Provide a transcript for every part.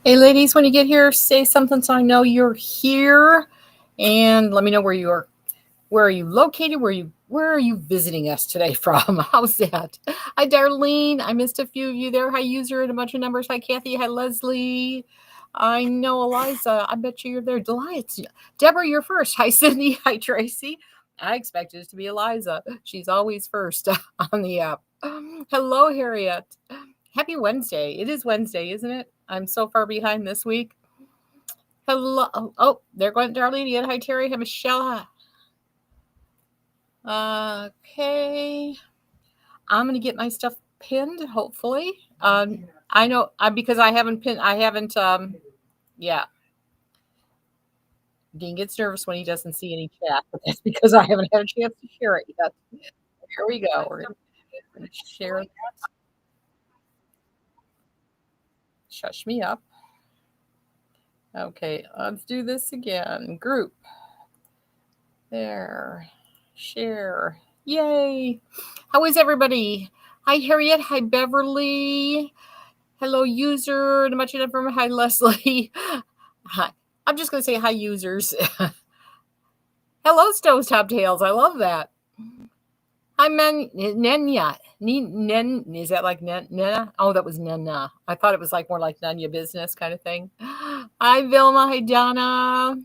Hey, ladies, when you get here, say something so I know you're here, and let me know where you are. Where are you located? Where are you visiting us today from? How's that? Hi, Darlene. I missed a few of you there. Hi, user, and a bunch of numbers. Hi, Kathy. Hi, Leslie. I know Eliza. I bet you're there. Delight. Deborah, you're first. Hi, Cindy. Hi, Tracy. I expected it to be Eliza. She's always first on the app. Hello, Harriet. Happy Wednesday. It is Wednesday, isn't it? I'm so far behind this week. Hello. Oh, they're going Darlene. Hi, Terry. Hi, Michelle. Okay. I'm going to get my stuff pinned, hopefully. I know because I haven't pinned. Yeah. Dean gets nervous when he doesn't see any chat, but that's because I haven't had a chance to share it yet. Here we go. We're going to share that. Shush me up. Okay, let's do this again. Group. There. Share. Yay. How is everybody? Hi, Harriet. Hi, Beverly. Hello, user. And much enough from hi, Leslie. Hi. I'm just going to say hi, users. Hello, Stovetop Tales. I love that. Hi, Nenya. Is that like Nena? Oh, that was Nena. I thought it was like more like Nenya business kind of thing. Hi, Vilma. Hi, Donna.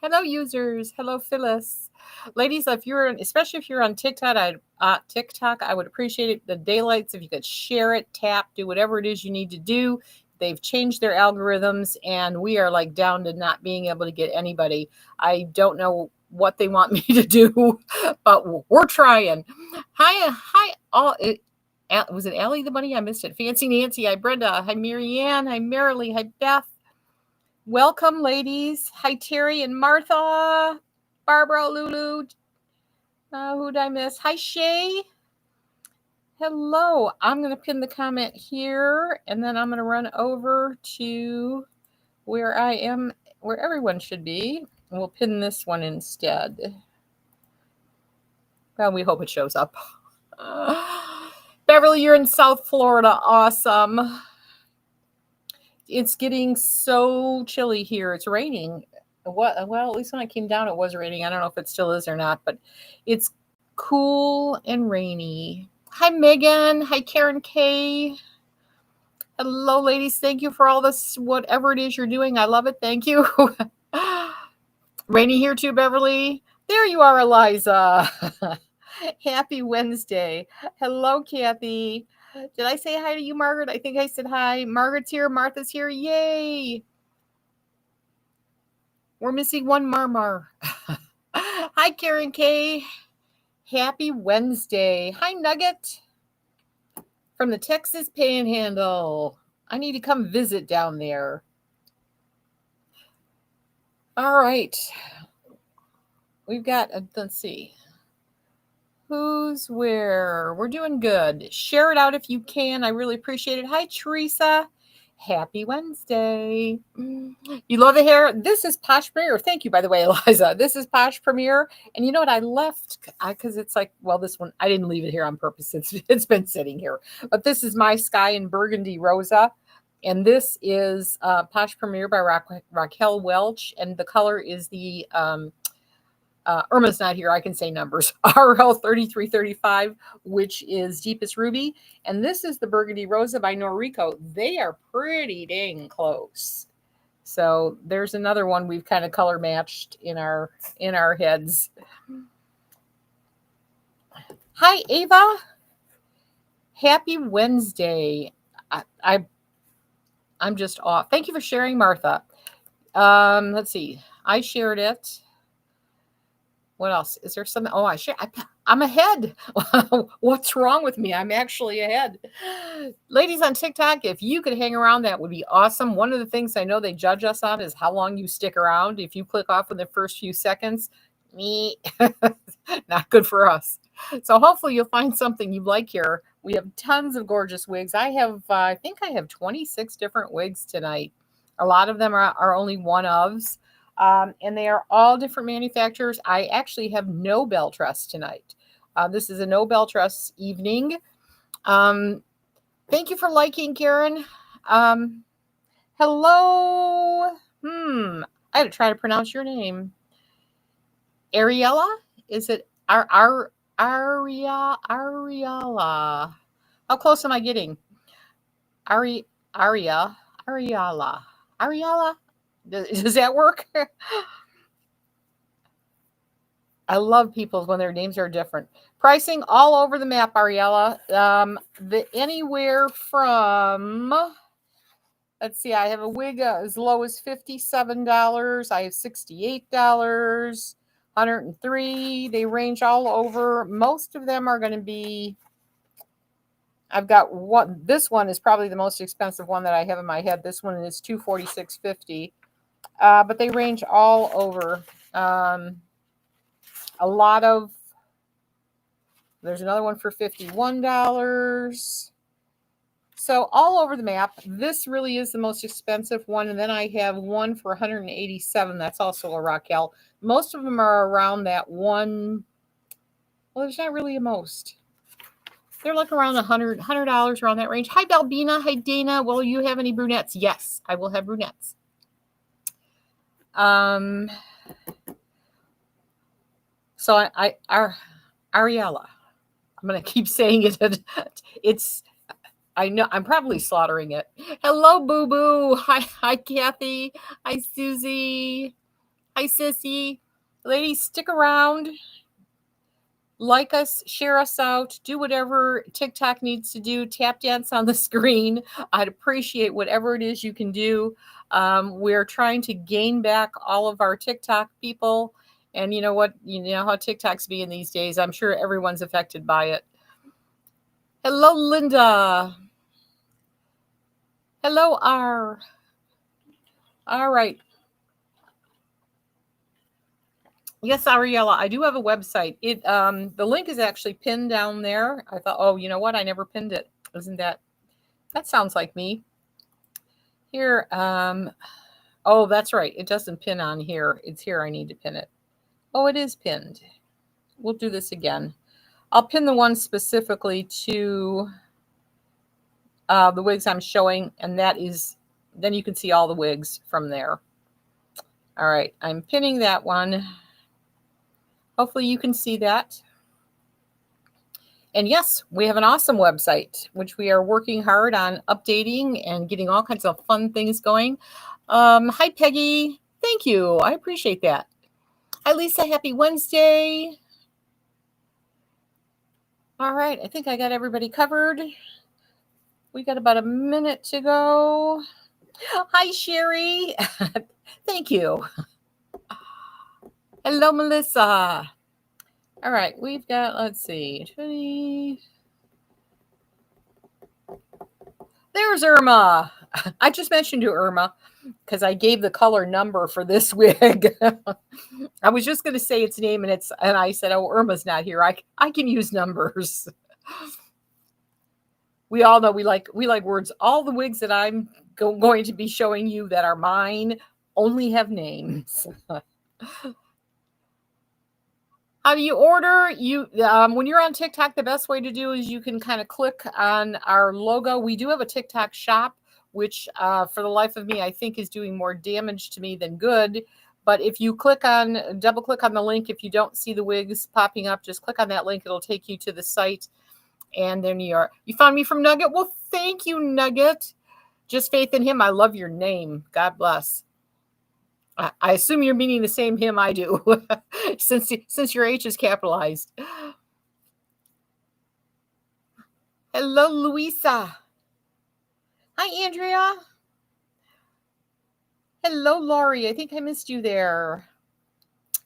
Hello, users. Hello, Phyllis. Ladies, especially if you're on TikTok, I would appreciate it. The daylights, if you could share it, tap, do whatever it is you need to do. They've changed their algorithms, and we are like down to not being able to get anybody. I don't know what they want me to do, but we're trying. Hi, all. Was it Allie the bunny? I missed it. Fancy Nancy. Hi, Brenda. Hi, Marianne. Hi, Marilee. Hi, Beth. Welcome, ladies. Hi, Terry and Martha. Barbara, Lulu. Who did I miss? Hi, Shay. Hello. I'm going to pin the comment here, and then I'm going to run over to where I am, where everyone should be. And we'll pin this one instead. Well, we hope it shows up. Beverly, you're in South Florida. Awesome. It's getting so chilly here. It's raining. Well, at least when I came down, it was raining. I don't know if it still is or not, but it's cool and rainy. Hi, Megan. Hi, Karen K. Hello, ladies. Thank you for all this, whatever it is you're doing. I love it. Thank you. Rainy here too, Beverly. There you are, Eliza. Happy Wednesday. Hello, Kathy. Did I say hi to you, Margaret? I think I said hi. Margaret's here. Martha's here. Yay. We're missing one Marmar. Hi, Karen K. Happy Wednesday. Hi, Nugget. From the Texas Panhandle. I need to come visit down there. All right. We've got, let's see. Who's where? We're doing good. Share it out if you can. I really appreciate it. Hi, Teresa. Happy Wednesday. You love the hair? This is Posh Premier. Thank you, by the way, Eliza. This is Posh Premier. And you know what? I left because it's like, well, this one, I didn't leave it here on purpose. It's been sitting here. But this is my Sky in Burgundy Rosa. And this is Posh Premier by Raquel Welch. And the color is the Irma's not here. I can say numbers. RL 3335, which is Deepest Ruby. And this is the Burgundy Rosa by Norrico. They are pretty dang close. So there's another one we've kind of color matched in our heads. Hi, Ava. Happy Wednesday. I'm just off. Thank you for sharing, Martha. Let's see. I shared it. What else? Is there something? Oh, I'm ahead. What's wrong with me? I'm actually ahead. Ladies on TikTok, if you could hang around, that would be awesome. One of the things I know they judge us on is how long you stick around. If you click off in the first few seconds, not good for us. So hopefully you'll find something you like here. We have tons of gorgeous wigs. I think I have 26 different wigs tonight. A lot of them are only one-ofs. And they are all different manufacturers. I actually have no bell truss tonight. This is a no bell truss evening. Thank you for liking, Karen. Hello. I had to try to pronounce your name. Ariella? Is it Ariella? How close am I getting? Ariella. Ariella? Does that work? I love people when their names are different. Pricing all over the map, Ariella. Anywhere from, let's see, I have a wig as low as $57. I have $68, 103. They range all over. Most of them are going to be, I've got one. This one is probably the most expensive one that I have in my head. This one is $246.50. But they range all over. A lot of, there's another one for $51. So all over the map. This really is the most expensive one. And then I have one for $187. That's also a Raquel. Most of them are around that one. Well, there's not really a most. They're like around $100 around that range. Hi, Balbina. Hi, Dana. Will you have any brunettes? Yes, I will have brunettes. So Ariella. I'm going to keep saying it. I know I'm probably slaughtering it. Hello, Boo Boo. Hi, Kathy. Hi, Susie. Hi, Sissy. Ladies, stick around. Like us, share us out, do whatever TikTok needs to do. Tap dance on the screen. I'd appreciate whatever it is you can do. We're trying to gain back all of our TikTok people. And you know what? You know how TikTok's being these days. I'm sure everyone's affected by it. Hello, Linda. Hello, R. All right. Yes, Ariella, I do have a website. The link is actually pinned down there. I thought, oh, you know what? I never pinned it. Isn't that sounds like me. Here, oh, that's right. It doesn't pin on here. It's here. I need to pin it. Oh, it is pinned. We'll do this again. I'll pin the one specifically to the wigs I'm showing, and that is, then you can see all the wigs from there. All right, I'm pinning that one. Hopefully you can see that. And yes, we have an awesome website, which we are working hard on updating and getting all kinds of fun things going. Hi, Peggy. Thank you. I appreciate that. Hi, Lisa. Happy Wednesday. All right. I think I got everybody covered. We got about a minute to go. Hi, Sherry. Thank you. Hello, Melissa. All right. We've got, let's see, 20. There's Irma. I just mentioned to Irma because I gave the color number for this wig. I was just going to say its name, and I said, "Oh, Irma's not here. I can use numbers." We all know we like words. All the wigs that I'm going to be showing you that are mine only have names. How do you order? When you're on TikTok, the best way to do is you can kind of click on our logo. We do have a TikTok shop, which for the life of me, I think is doing more damage to me than good. But if you double click on the link, if you don't see the wigs popping up, just click on that link. It'll take you to the site. And then you are. You found me from Nugget? Well, thank you, Nugget. Just faith in him. I love your name. God bless. I assume you're meaning the same him I do, since your H is capitalized. Hello, Louisa. Hi, Andrea. Hello, Laurie. I think I missed you there.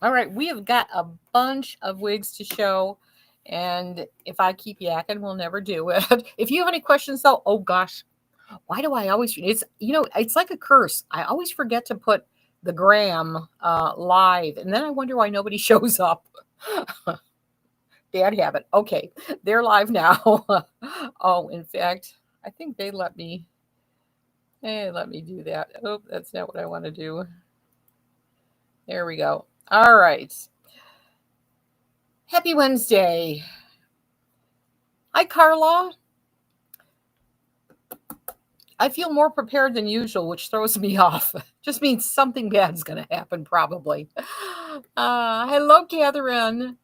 All right, we have got a bunch of wigs to show, and if I keep yakking, we'll never do it. If you have any questions, though, oh gosh, why do I always? It's like a curse. I always forget to put the gram live, and then I wonder why nobody shows up. Bad habit. Okay, they're live now. Oh, in fact, I think they let me do that. Oh, that's not what I want to do. There we go. All right. Happy Wednesday. Hi, Carla. I feel more prepared than usual, which throws me off. Just means something bad's going to happen, probably. Hello, Catherine.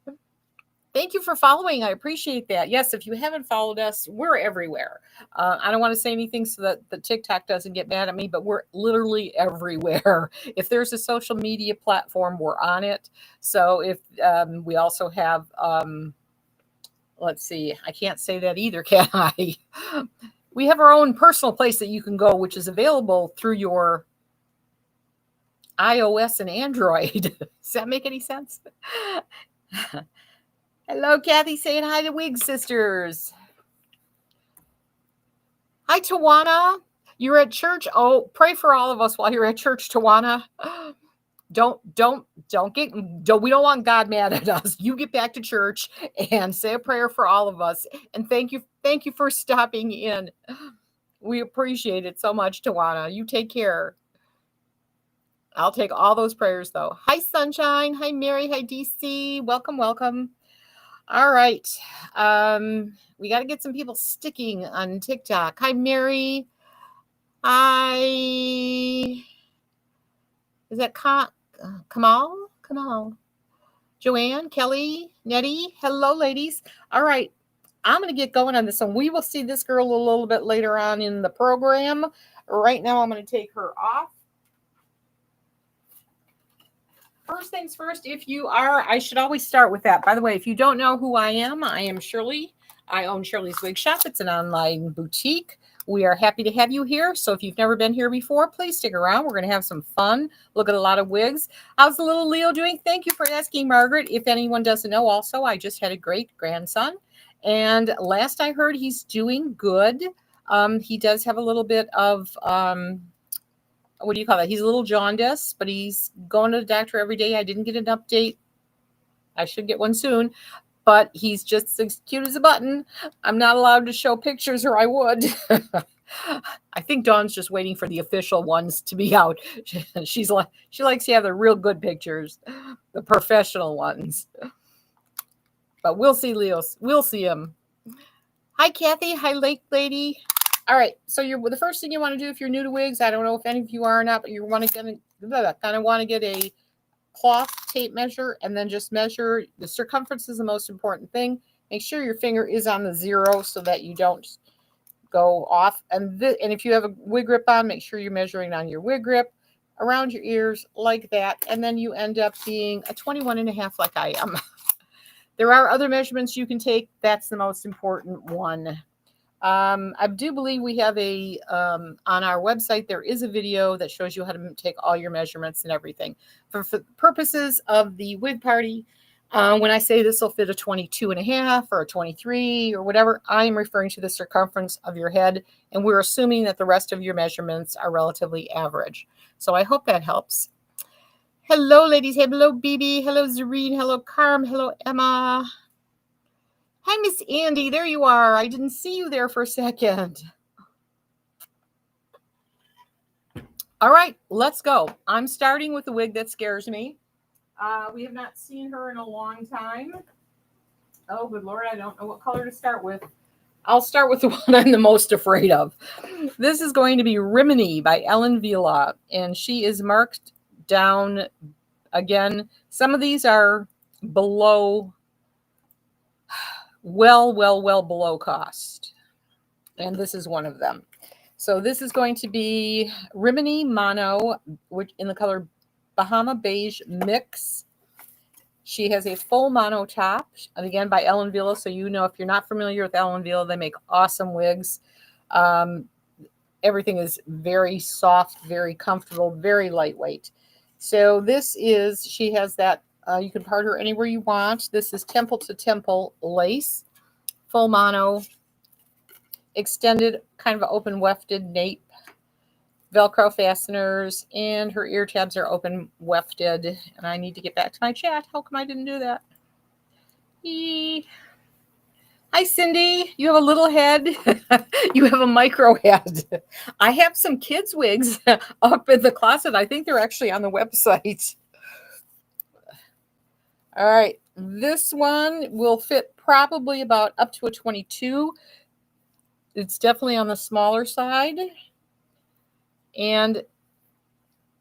Thank you for following. I appreciate that. Yes, if you haven't followed us, we're everywhere. I don't want to say anything so that the TikTok doesn't get mad at me, but we're literally everywhere. If there's a social media platform, we're on it. So if we also have, let's see, I can't say that either, can I? We have our own personal place that you can go, which is available through your iOS and Android. Does that make any sense? Hello, Kathy, saying hi to Wig Sisters. Hi, Tawana. You're at church. Oh, pray for all of us while you're at church, Tawana. We don't want God mad at us. You get back to church and say a prayer for all of us. And thank you for stopping in. We appreciate it so much, Tawana. You take care. I'll take all those prayers, though. Hi, Sunshine. Hi, Mary. Hi, DC. Welcome. All right. We got to get some people sticking on TikTok. Hi, Mary. Hi. Is that Kamal? Joanne, Kelly, Nettie. Hello, ladies. All right. I'm going to get going on this one. We will see this girl a little bit later on in the program. Right now, I'm going to take her off. First things first, I should always start with that. By the way, if you don't know who I am Shirley. I own Shirley's Wig Shop. It's an online boutique. We are happy to have you here. So if you've never been here before, please stick around. We're going to have some fun. Look at a lot of wigs. How's the little Leo doing? Thank you for asking, Margaret. If anyone doesn't know, also, I just had a great grandson. And last I heard, he's doing good. He does have a little bit of... what do you call that? He's a little jaundiced, but he's going to the doctor every day. I didn't get an update. I should get one soon, but he's just as cute as a button. I'm not allowed to show pictures, or I would. I think Dawn's just waiting for the official ones to be out. She likes to have the real good pictures, the professional ones. But we'll see Leo's. We'll see him. Hi, Kathy. Hi, Lake Lady. All right, so the first thing you want to do if you're new to wigs, I don't know if any of you are or not, but you want to kind of want to get a cloth tape measure and then just measure. The circumference is the most important thing. Make sure your finger is on the 0 so that you don't go off. And if you have a wig grip on, make sure you're measuring on your wig grip around your ears like that. And then you end up being a 21.5 like I am. There are other measurements you can take. That's the most important one. I do believe we have on our website, there is a video that shows you how to take all your measurements and everything. For purposes of the wig party, when I say this will fit a 22.5 or a 23 or whatever, I am referring to the circumference of your head, and we're assuming that the rest of your measurements are relatively average. So I hope that helps. Hello, ladies. Hello, BB. Hello, Zareen. Hello, Carm. Hello, Emma. Hi, Miss Andy. There you are. I didn't see you there for a second. All right, let's go. I'm starting with the wig that scares me. We have not seen her in a long time. Oh, good Lord. I don't know what color to start with. I'll start with the one I'm the most afraid of. This is going to be Rimini by Ellen Vila, and she is marked down again. Some of these are below... well below cost. And this is one of them. So this is going to be Rimini Mono, which in the color Bahama Beige Mix. She has a full mono top, and again by Ellen Vila. So you know, if you're not familiar with Ellen Vila, they make awesome wigs. Everything is very soft, very comfortable, very lightweight. So she has that. You can part her anywhere you want. This is temple to temple lace, full mono, extended kind of open wefted nape, Velcro fasteners, and her ear tabs are open wefted. And I need to get back to my chat. How come I didn't do that? Hi, Cindy. You have a little head. You have a micro head. I have some kids' wigs up in the closet. I think they're actually on the website. All right, this one will fit probably about up to a 22. It's definitely on the smaller side. And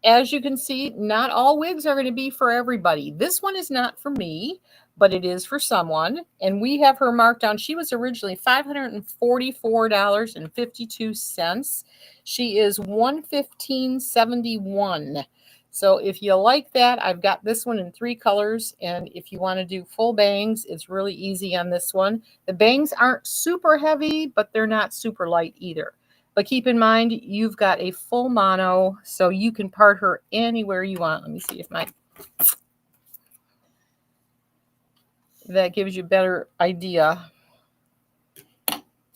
as you can see, not all wigs are going to be for everybody. This one is not for me, but it is for someone. And we have her marked down. She was originally $544.52. She is $115.71. So if you like that, I've got this one in 3 colors. And if you want to do full bangs, it's really easy on this one. The bangs aren't super heavy, but they're not super light either. But keep in mind, you've got a full mono, so you can part her anywhere you want. Let me see if that gives you a better idea.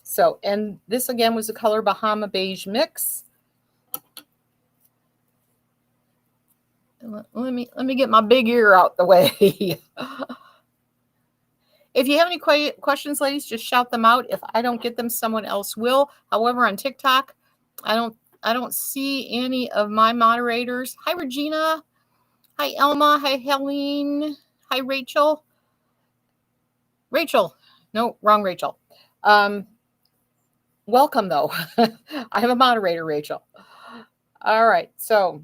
So, and this again was the color Bahama Beige Mix. Let me get my big ear out the way. If you have any questions, ladies, just shout them out. If I don't get them, someone else will. However, on TikTok, I don't see any of my moderators. Hi, Regina. Hi, Elma. Hi, Helene. Hi, Rachel. Rachel. No, wrong Rachel. Welcome, though. I have a moderator, Rachel. All right. So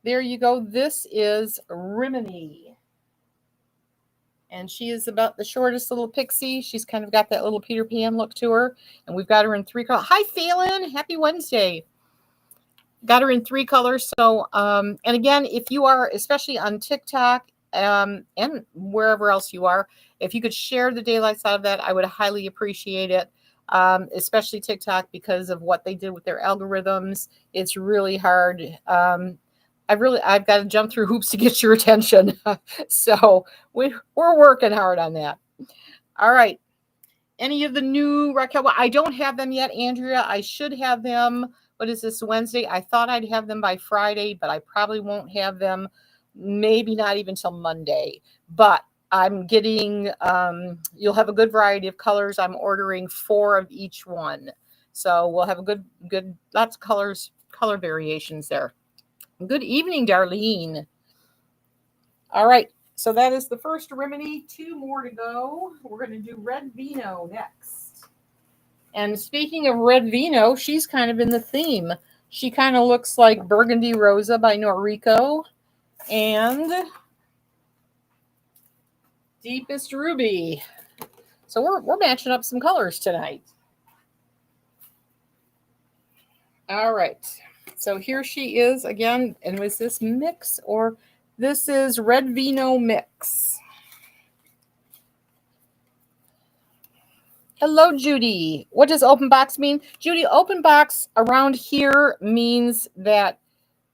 there you go. This is Rimini. And she is about the shortest little pixie. She's kind of got that little Peter Pan look to her. And we've got her in 3 colors. Hi, Phelan. Happy Wednesday. Got her in 3 colors. So, and again, if you are, especially on TikTok and wherever else you are, if you could share the daylights out of that, I would highly appreciate it. Especially TikTok, because of what they did with their algorithms. It's really hard. I've got to jump through hoops to get your attention. So we're working hard on that. All right. Any of the new Raquel? I don't have them yet, Andrea. I should have them. What is this, Wednesday? I thought I'd have them by Friday, but I probably won't have them. Maybe not even till Monday. But I'm getting, you'll have a good variety of colors. I'm ordering 4 of each one. So we'll have a good, lots of color variations there. Good evening, Darlene. All right. So that is the first Rimini. 2 more to go. We're going to do Red Vino next. And speaking of Red Vino, she's kind of in the theme. She kind of looks like Burgundy Rosa by Noriko and Deepest Ruby. So we're matching up some colors tonight. All right. So here she is again. And was this mix or this is Red Vino Mix? Hello, Judy. What does open box mean? Judy, open box around here means that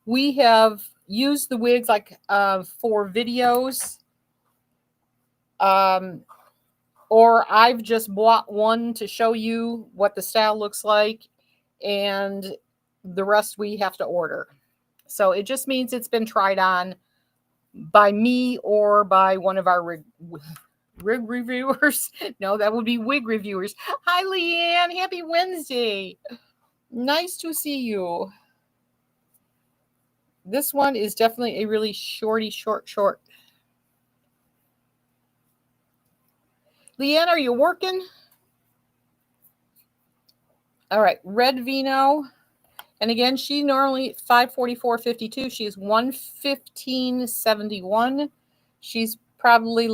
we have used the wigs like for videos. Or I've just bought one to show you what the style looks like, and the rest we have to order. So it just means it's been tried on by me or by one of our rig reviewers. No, that would be wig reviewers. Hi, Leanne. Happy Wednesday. Nice to see you. This one is definitely a really short. Leanne, are you working? All right, Red Vino. And again, she normally $544.52. She's $115.71. She's probably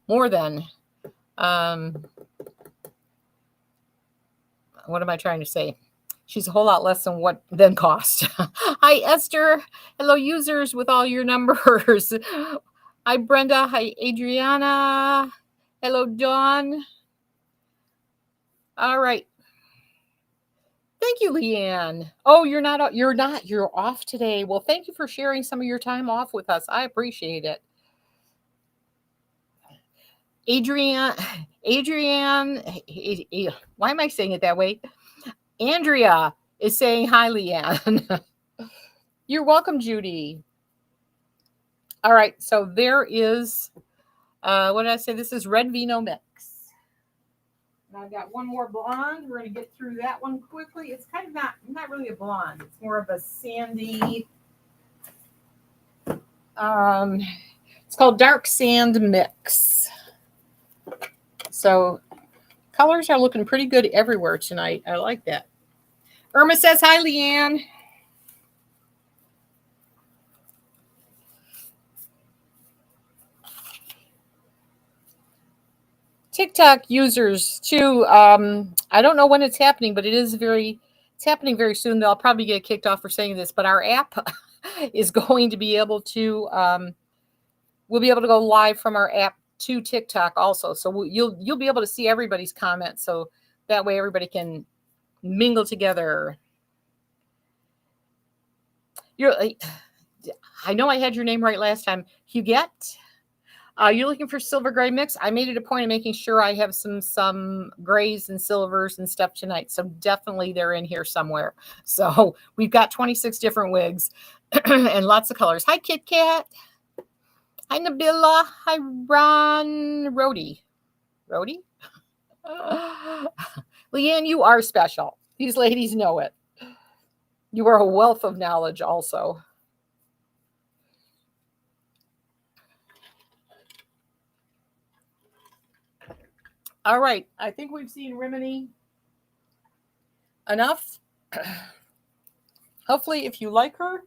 more than. What am I trying to say? She's a whole lot less than cost. Hi, Esther. Hello, users with all your numbers. Hi, Brenda. Hi, Adriana. Hello, Dawn. All right. Thank you, Leanne. Oh, you're not. You're off today. Well, thank you for sharing some of your time off with us. I appreciate it. Adrienne, why am I saying it that way? Andrea is saying hi, Leanne. You're welcome, Judy. All right, so there is, what did I say? This is Red Vino Mix. And I've got one more blonde. We're going to get through that one quickly. It's kind of not really a blonde. It's more of a sandy. It's called Dark Sand Mix. So colors are looking pretty good everywhere tonight. I like that. Irma says hi, Leanne. TikTok users too. I don't know when it's happening, but it's happening very soon. They'll probably get kicked off for saying this, but our app is going to be able to. We'll be able to go live from our app to TikTok also. So you'll be able to see everybody's comments. So that way everybody can mingle together. I know I had your name right last time, Huguette. You're looking for silver gray mix. I made it a point of making sure I have some grays and silvers and stuff tonight. So definitely they're in here somewhere. So we've got 26 different wigs and lots of colors. Hi, Kit Kat. Hi, Nabila. Hi, Ron. Rhodey. Leanne, you are special. These ladies know it. You are a wealth of knowledge also. All right. I think we've seen Rimini enough. Hopefully, if you like her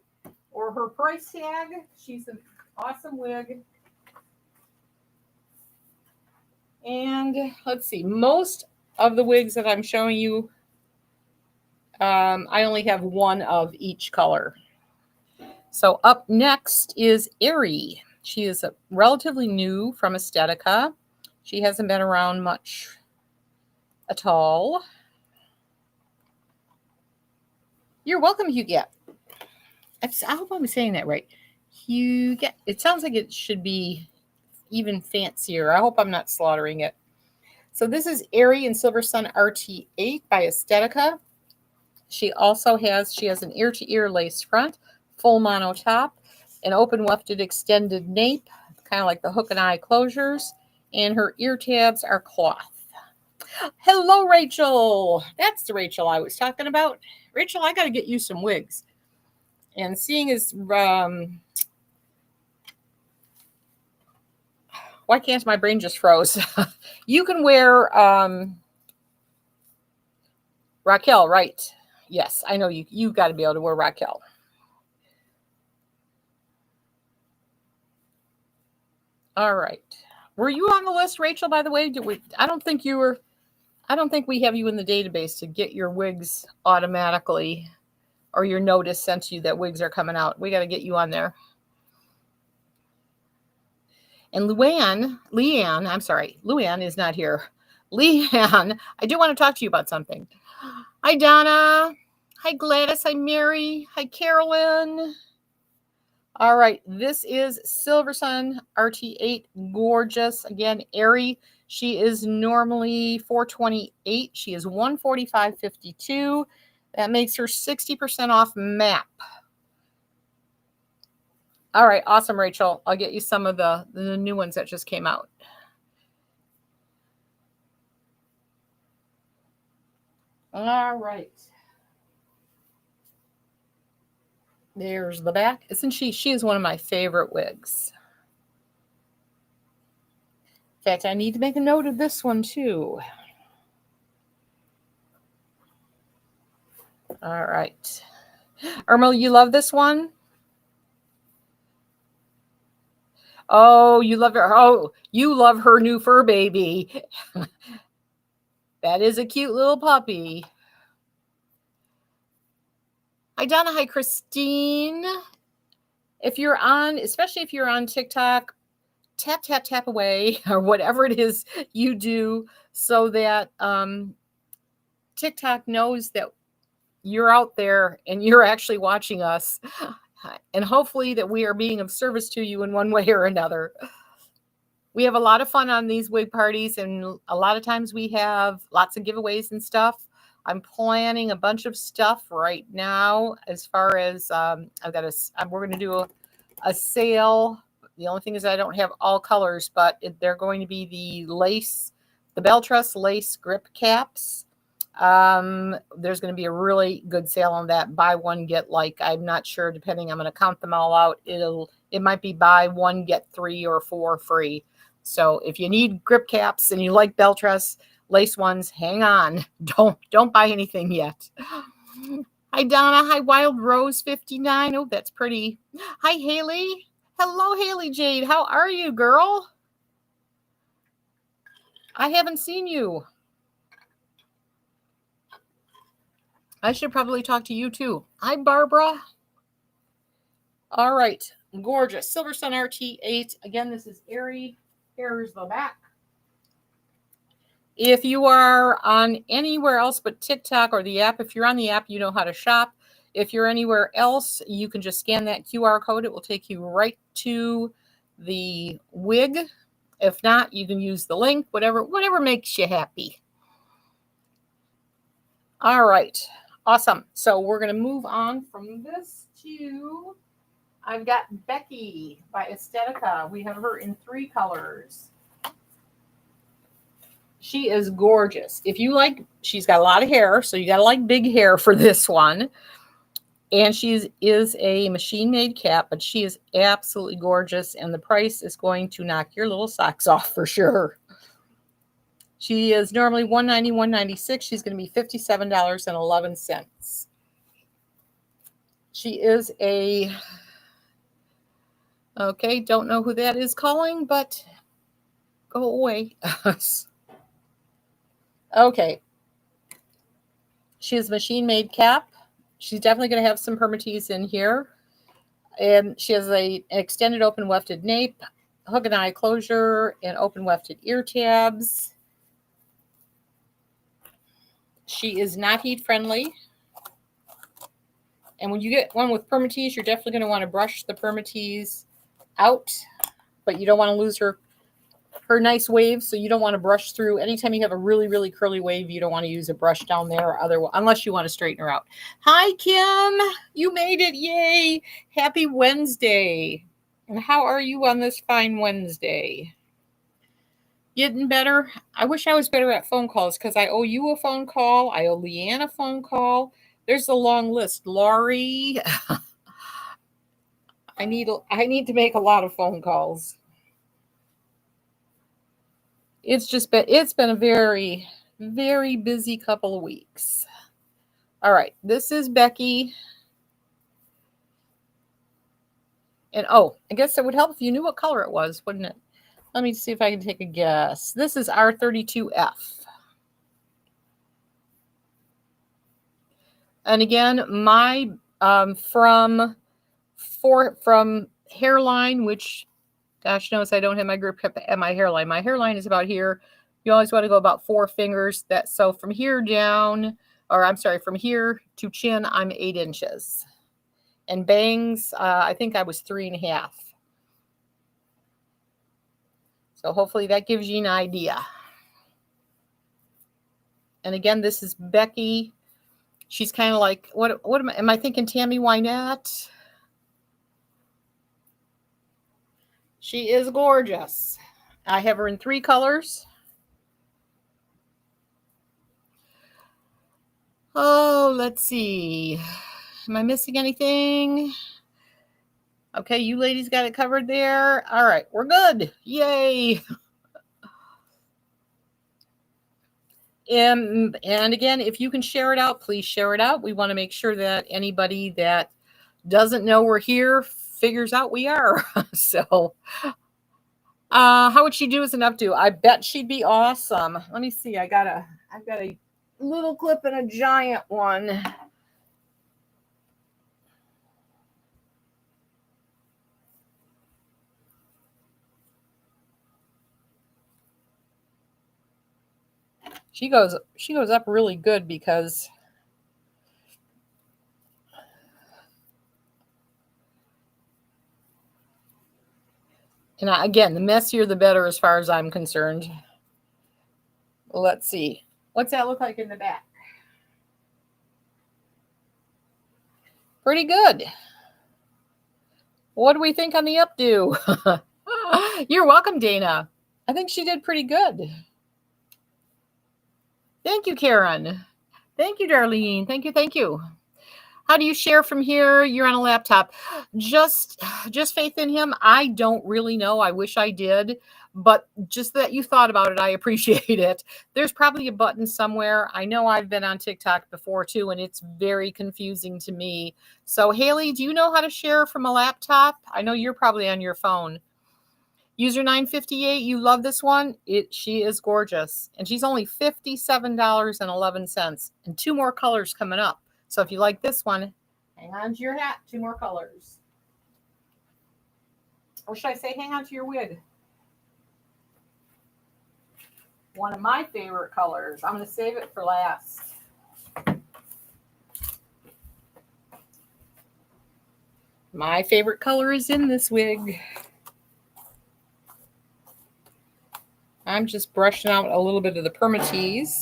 or her price tag, she's an awesome wig. And let's see, most of the wigs that I'm showing you, I only have one of each color. So up next is Aerie. She is relatively new from Estetica. She hasn't been around much at all. You're welcome, Huguette. I hope I'm saying that right. Huguette. It sounds like it should be even fancier. I hope I'm not slaughtering it. So this is Aerie in Silver Sun RT8 by Estetica. She has an ear-to-ear lace front, full mono top, an open wefted extended nape, kind of like the hook and eye closures, and her ear tabs are cloth. Hello, Rachel. That's the Rachel I was talking about. Rachel, I got to get you some wigs. And seeing as why can't my brain just froze? You can wear Raquel, right? Yes, I know you got to be able to wear Raquel. All right. Were you on the list, Rachel, by the way? I don't think we have you in the database to get your wigs automatically or your notice sent to you that wigs are coming out. We got to get you on there. And Luann is not here. Leanne, I do want to talk to you about something. Hi, Donna. Hi, Gladys. Hi, Mary. Hi, Carolyn. All right. This is Silver Sun RT8. Gorgeous. Again, Aerie. She is normally $428. She is $145.52. That makes her 60% off MAP. All right. Awesome, Rachel. I'll get you some of the new ones that just came out. All right. There's the back. Isn't she? She is one of my favorite wigs. In fact, I need to make a note of this one too. All right. Irma, you love this one? Oh, you love her. Oh, you love her new fur baby. That is a cute little puppy. Hi, Donna. Hi, Christine. Especially if you're on TikTok, tap, tap, tap away or whatever it is you do so that TikTok knows that you're out there and you're actually watching us. And hopefully that we are being of service to you in one way or another. We have a lot of fun on these wig parties, and a lot of times we have lots of giveaways and stuff. I'm planning a bunch of stuff right now as far as we're going to do a sale. The only thing is I don't have all colors, but they're going to be the bell truss lace grip caps. There's going to be a really good sale on that. Buy one, get I'm not sure, depending. I'm going to count them all out. It might be buy one, get 3 or 4 free. So if you need grip caps and you like bell truss lace ones, hang on. Don't buy anything yet. Hi, Donna. Hi, Wild Rose 59. Oh, that's pretty. Hi, Haley. Hello, Haley Jade. How are you, girl? I haven't seen you. I should probably talk to you too. Hi, Barbara. All right. Gorgeous. Silver Sun RT8. Again, this is Airy. Here's the back. If you are on anywhere else but TikTok or the app, if you're on the app, you know how to shop. If you're anywhere else, you can just scan that QR code. It will take you right to the wig. If not, you can use the link, whatever makes you happy. All right. Awesome. So we're going to move on from this to, I've got Becky by Estetica. We have her in 3 colors. She is gorgeous. If you like, she's got a lot of hair, so you got to like big hair for this one. And she is a machine-made cap, but she is absolutely gorgeous, and the price is going to knock your little socks off for sure. She is normally $190, $196. She's going to be $57.11. She is a, okay, don't know who that is calling, but go away. Okay. She is a machine-made cap. She's definitely going to have some permatease in here. And she has an extended open wefted nape, hook and eye closure, and open wefted ear tabs. She is not heat friendly. And when you get one with permatease, you're definitely going to want to brush the permatease out, but you don't want to lose her nice wave, so you don't want to brush through. Anytime you have a really, really curly wave, you don't want to use a brush down there, unless you want to straighten her out. Hi, Kim. You made it. Yay. Happy Wednesday. And how are you on this fine Wednesday? Getting better? I wish I was better at phone calls because I owe you a phone call. I owe Leanne a phone call. There's a long list. Laurie. I need to make a lot of phone calls. It's been a very, very busy couple of weeks. All right, this is Becky. And I guess it would help if you knew what color it was, wouldn't it? Let me see if I can take a guess. This is R32F. And again, my from hairline, which gosh knows I don't have my grip at my hairline. My hairline is about here. You always want to go about 4 fingers. So from here down, from here to chin, I'm 8 inches. And bangs, I think I was 3.5. So hopefully that gives you an idea. And again, this is Becky. She's kind of like, what am I thinking Tammy Wynette? She is gorgeous. I have her in 3 colors. Oh, let's see. Am I missing anything? Okay, you ladies got it covered there. All right, we're good. Yay. And again, if you can share it out, please share it out. We want to make sure that anybody that doesn't know we're here figures out we are. So, how would she do as an updo? I bet she'd be awesome. Let me see. I've got a little clip and a giant one. She goes up really good because and again, the messier the better as far as I'm concerned. Let's see. What's that look like in the back? Pretty good. What do we think on the updo? You're welcome, Dana. I think she did pretty good. Thank you, Karen. Thank you, Darlene. Thank you. How do you share from here? You're on a laptop. Just just faith in him. I don't really know. I wish I did, but just that you thought about it, I appreciate it. There's probably a button somewhere. I know I've been on TikTok before too, and it's very confusing to me. So Haley, do you know how to share from a laptop? I know you're probably on your phone. User 958, you love this one. She is gorgeous. And she's only $57.11. And two more colors coming up. So if you like this one, hang on to your hat. Two more colors. Or should I say hang on to your wig? One of my favorite colors. I'm going to save it for last. My favorite color is in this wig. I'm just brushing out a little bit of the permatease.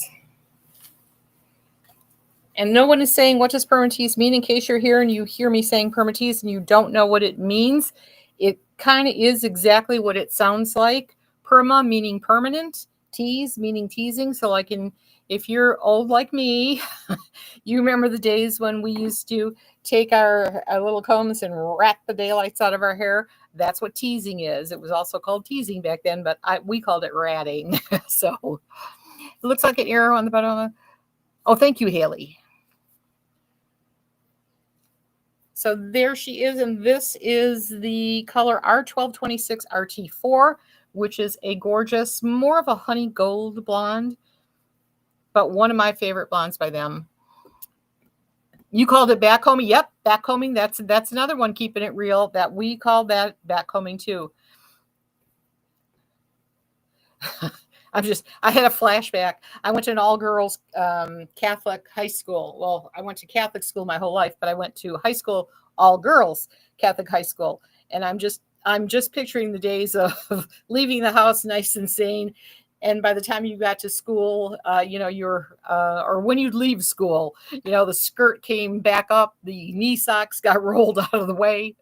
And no one is saying, what does permatease mean? In case you're here and you hear me saying permatease and you don't know what it means, it kind of is exactly what it sounds like. Perma meaning permanent, tease meaning teasing. So like if you're old like me, you remember the days when we used to take our little combs and rat the daylights out of our hair. That's what teasing is. It was also called teasing back then, but we called it ratting. So it looks like an arrow on the bottom. Oh, thank you, Haley. So there she is, and this is the color R1226 RT4, which is a gorgeous, more of a honey gold blonde, but one of my favorite blondes by them. You called it backcombing? Yep, backcombing. That's another one, keeping it real, that we call that backcombing too. I had a flashback. I went to an all-girls Catholic high school. Well, I went to Catholic school my whole life, but I went to high school, all-girls Catholic high school. And I'm just picturing the days of leaving the house nice and sane. And by the time you got to school, or when you'd leave school, the skirt came back up, the knee socks got rolled out of the way,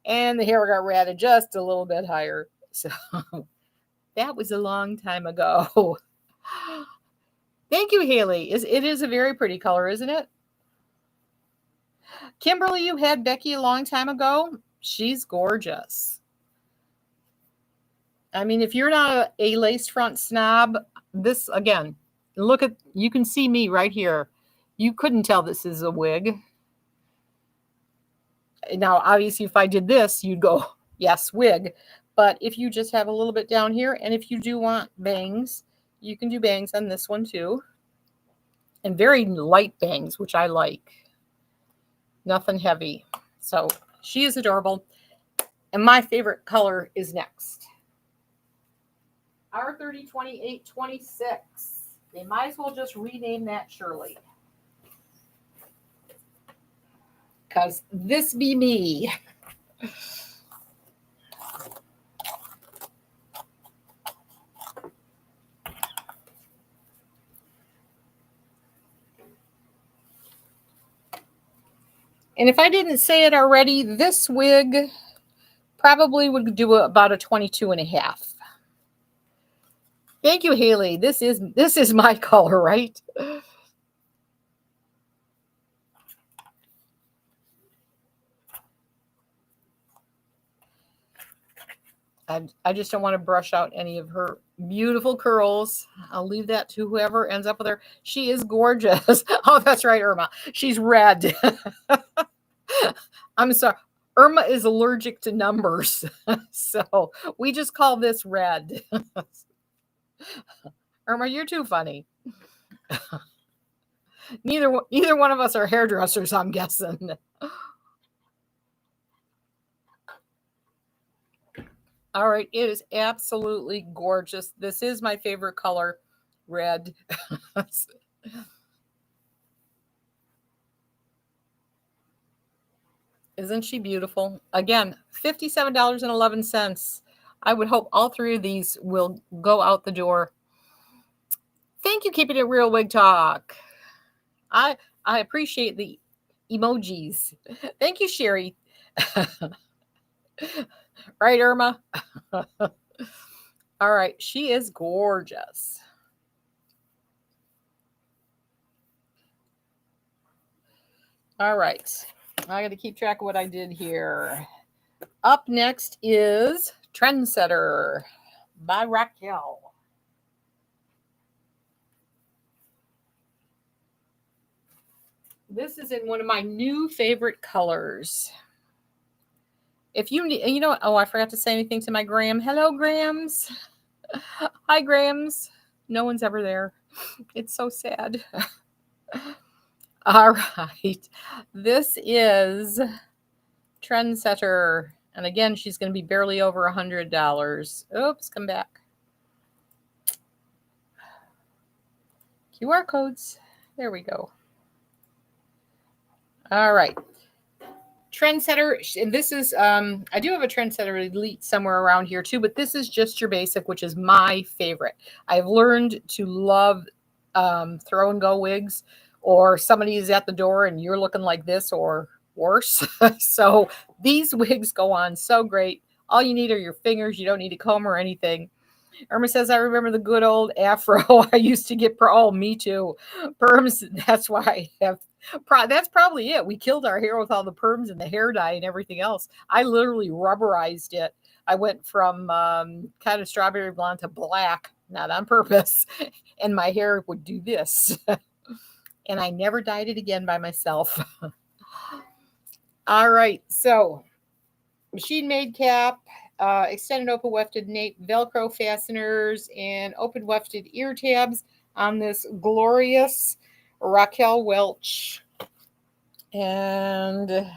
and the hair got ratted just a little bit higher. So that was a long time ago. Thank you, Haley. It is a very pretty color, isn't it? Kimberly, you had Becky a long time ago. She's gorgeous. I mean, if you're not a lace front snob, this, again, you can see me right here. You couldn't tell this is a wig. Now, obviously, if I did this, you'd go, yes, wig. But if you just have a little bit down here, and if you do want bangs, you can do bangs on this one too. And very light bangs, which I like. Nothing heavy. So she is adorable. And my favorite color is next. R302826. They might as well just rename that Shirley. Because this be me. And if I didn't say it already, this wig probably would do about a 22.5. Thank you, Haley. This is my color, right? I just don't want to brush out any of her beautiful curls. I'll leave that to whoever ends up with her. She is gorgeous. Oh, that's right, Irma. She's red. I'm sorry. Irma is allergic to numbers. So we just call this red. Irma, you're too funny. Neither one of us are hairdressers, I'm guessing. All right, it is absolutely gorgeous. This is my favorite color, red. Isn't she beautiful? Again, $57.11. I would hope all three of these will go out the door. Thank you, Keeping It Real Wig Talk. I appreciate the emojis. Thank you, Sherry. Right, Irma? All right, she is gorgeous. All right. I got to keep track of what I did here. Up next is Trendsetter by Raquel. This is in one of my new favorite colors. If you need, you know what? Oh, I forgot to say anything to my Graham. Hello, Grams. Hi, Grams. No one's ever there. It's so sad. All right. This is Trendsetter. And again, she's going to be barely over $100. Oops, come back. QR codes. There we go. All right. Trendsetter, and this is, I do have a Trendsetter Elite somewhere around here too, but this is just your basic, which is my favorite. I've learned to love throw and go wigs, or somebody is at the door and you're looking like this or worse. So these wigs go on so great. All you need are your fingers. You don't need a comb or anything. Irma says, I remember the good old afro I used to get. Oh, me too. Perms. That's why I have. That's probably it. We killed our hair with all the perms and the hair dye and everything else. I literally rubberized it. I went from kind of strawberry blonde to black, not on purpose. And my hair would do this. And I never dyed it again by myself. All right. So, machine made cap. Extended open wefted nape Velcro fasteners and open wefted ear tabs on this glorious Raquel Welch. And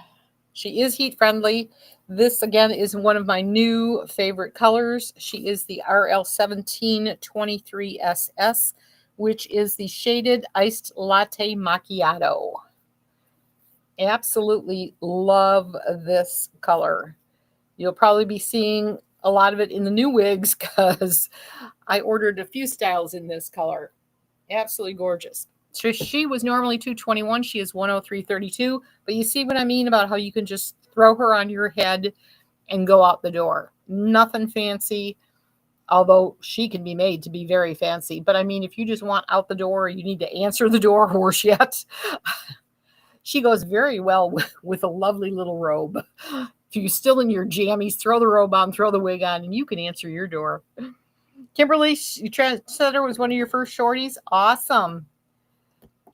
she is heat friendly. This again is one of my new favorite colors. She is the RL1723SS, which is the shaded iced latte macchiato. Absolutely love this color. You'll probably be seeing a lot of it in the new wigs because I ordered a few styles in this color. Absolutely gorgeous. So she was normally $221. She is $103.32. But you see what I mean about how you can just throw her on your head and go out the door. Nothing fancy, although she can be made to be very fancy. But I mean, if you just want out the door, you need to answer the door, horse yet. She goes very well with a lovely little robe. If you're still in your jammies, throw the robe on, throw the wig on, and you can answer your door. Kimberly, Trendsetter was one of your first shorties. Awesome.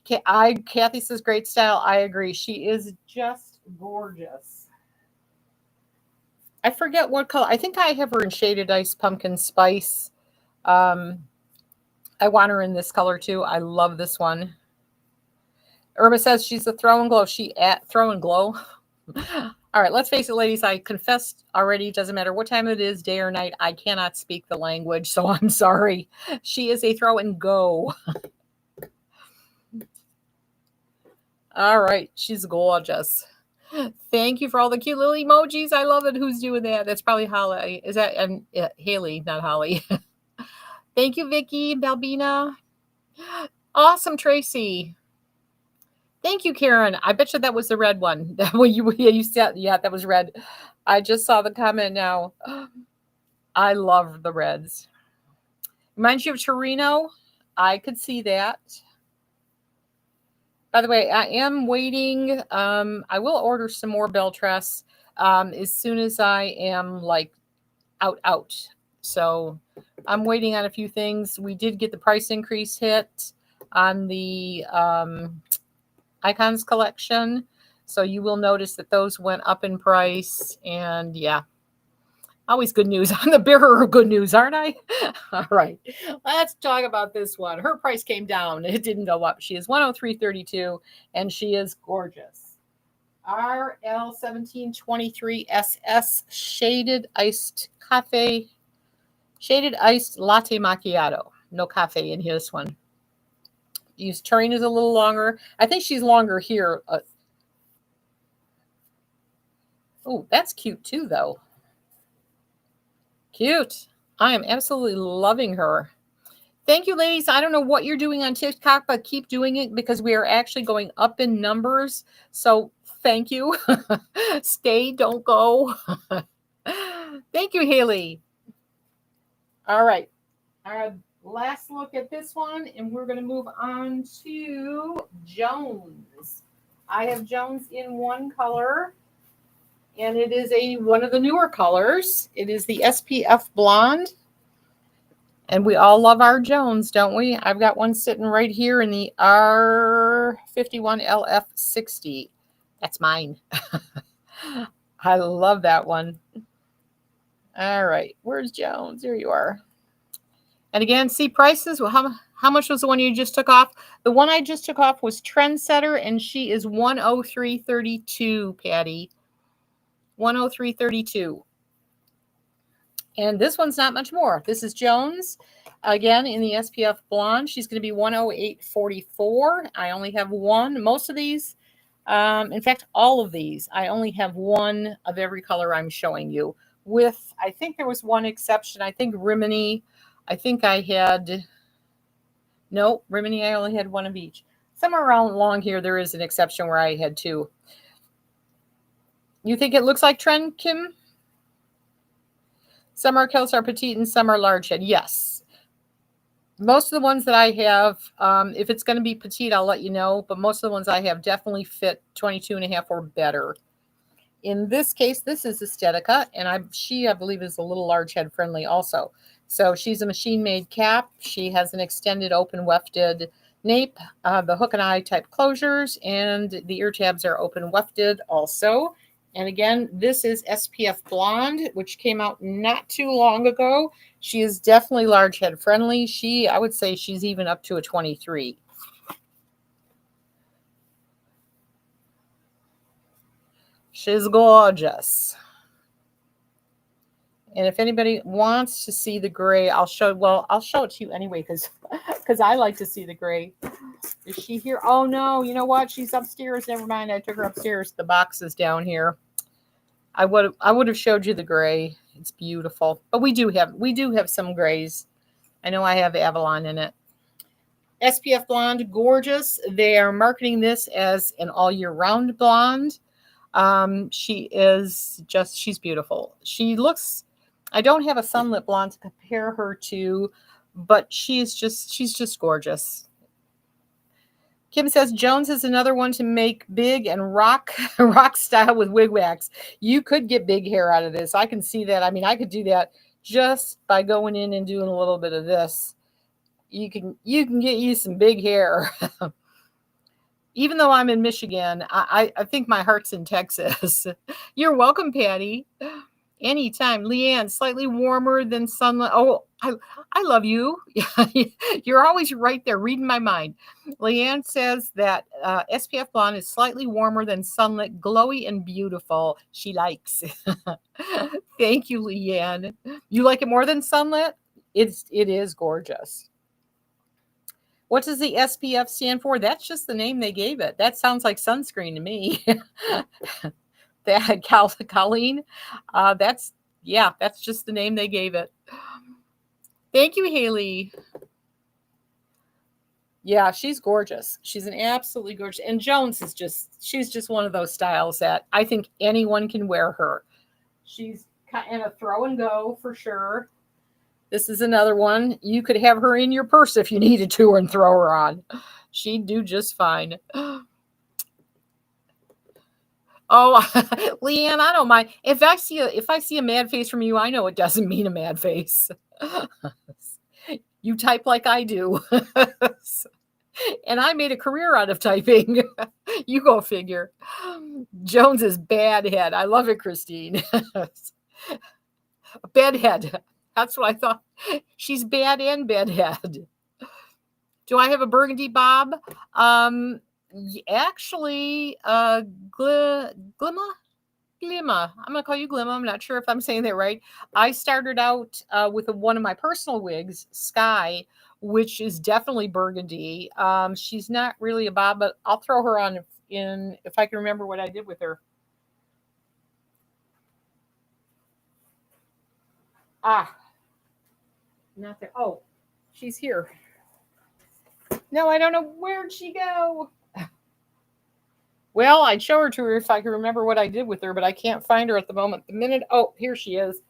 Kathy says great style. I agree. She is just gorgeous. I forget what color. I think I have her in shaded ice pumpkin spice. I want her in this color too. I love this one. Irma says she's a throw and glow. She at throw and glow. All right, let's face it, ladies. I confessed already. Doesn't matter what time it is, day or night. I cannot speak the language, so I'm sorry. She is a throw and go. All right, she's gorgeous. Thank you for all the cute little emojis. I love it. Who's doing that? That's probably Holly. Is that Haley, not Holly? Thank you, Vicky, Balbina. Awesome, Tracy. Thank you, Karen. I bet you that was the red one. You said, yeah, that was red. I just saw the comment now. I love the reds. Reminds you of Torino. I could see that. By the way, I am waiting. I will order some more Beltress as soon as I am like out. So I'm waiting on a few things. We did get the price increase hit on the Icons collection. So you will notice that those went up in price. And yeah, always good news. I'm the bearer of good news, aren't I? All right. Let's talk about this one. Her price came down. It didn't go up. She is $103.32 and she is gorgeous. RL1723SS shaded iced latte macchiato. No cafe in this one. Use terrain is a little longer. I think she's longer here. Oh, that's cute too, though. Cute. I am absolutely loving her. Thank you, ladies. I don't know what you're doing on TikTok, but keep doing it because we are actually going up in numbers. So thank you. Stay, don't go. Thank you, Haley. All right. Last look at this one, and we're going to move on to Jones. I have Jones in one color, and it is one of the newer colors. It is the SPF Blonde. And we all love our Jones, don't we? I've got one sitting right here in the R51LF60. That's mine. I love that one. All right, where's Jones? There you are. And again, see prices. Well, how much was the one you just took off? The one I just took off was Trendsetter, and she is $103.32, Patty. $103.32. And this one's not much more. This is Jones. Again, in the SPF Blonde, she's going to be $108.44. I only have one. Most of these, in fact, all of these, I only have one of every color I'm showing you. With, I think there was one exception. I think Rimini, I think I had, no, Rimini, I only had one of each. Somewhere around along here, there is an exception where I had two. You think it looks like Trend, Kim? Some are Kelsar petite and some are large head. Yes. Most of the ones that I have, if it's going to be petite, I'll let you know. But most of the ones I have definitely fit 22 and a half or better. In this case, this is Estetica, and she, I believe, is a little large head friendly also. So she's a machine-made cap. She has an extended open wefted nape, the hook and eye type closures, and the ear tabs are open wefted also. And again, this is SPF Blonde, which came out not too long ago. She is definitely large head friendly. I would say she's even up to a 23. She's gorgeous. And if anybody wants to see the gray, I'll show it to you anyway because I like to see the gray. Is she here? Oh no, you know what? She's upstairs. Never mind. I took her upstairs. The box is down here. I would have showed you the gray. It's beautiful. But we do have some grays. I know I have Avalon in it. SPF Blonde, gorgeous. They are marketing this as an all year round blonde. She's beautiful. She looks, I don't have a sunlit blonde to compare her to, but she's just gorgeous. Kim says Jones is another one to make big and rock style with wig wax. You could get big hair out of this. I can see that. I mean, I could do that just by going in and doing a little bit of this. You can get you some big hair. Even though I'm in Michigan, I think my heart's in Texas. You're welcome, Patty. Anytime. Leanne, slightly warmer than sunlight. Oh, I love you. You're always right there reading my mind. Leanne says that SPF Blonde is slightly warmer than sunlit, glowy and beautiful. She likes. Thank you, Leanne. You like it more than sunlit? It is gorgeous. What does the SPF stand for? That's just the name they gave it. That sounds like sunscreen to me. That Colleen, that's just the name they gave it. Thank you, Haley. Yeah, she's gorgeous. She's an absolutely gorgeous. And Jones she's just one of those styles that I think anyone can wear her. She's kind of throw and go for sure. This is another one. You could have her in your purse if you needed to and throw her on. She'd do just fine. Oh, Leanne, I don't mind. If I see a mad face from you, I know it doesn't mean a mad face. You type like I do. And I made a career out of typing. You go figure. Jones is bad head. I love it, Christine. Bedhead. That's what I thought. She's bad and bedhead. Do I have a burgundy bob? Actually, Glimma. I'm going to call you Glimma. I'm not sure if I'm saying that right. I started out with one of my personal wigs, Sky, which is definitely burgundy. She's not really a bob, but I'll throw her on if I can remember what I did with her. Not there. Oh, she's here. No, I don't know. Where'd she go? Well, I'd show her to her if I could remember what I did with her, but I can't find her at the moment. Oh, here she is.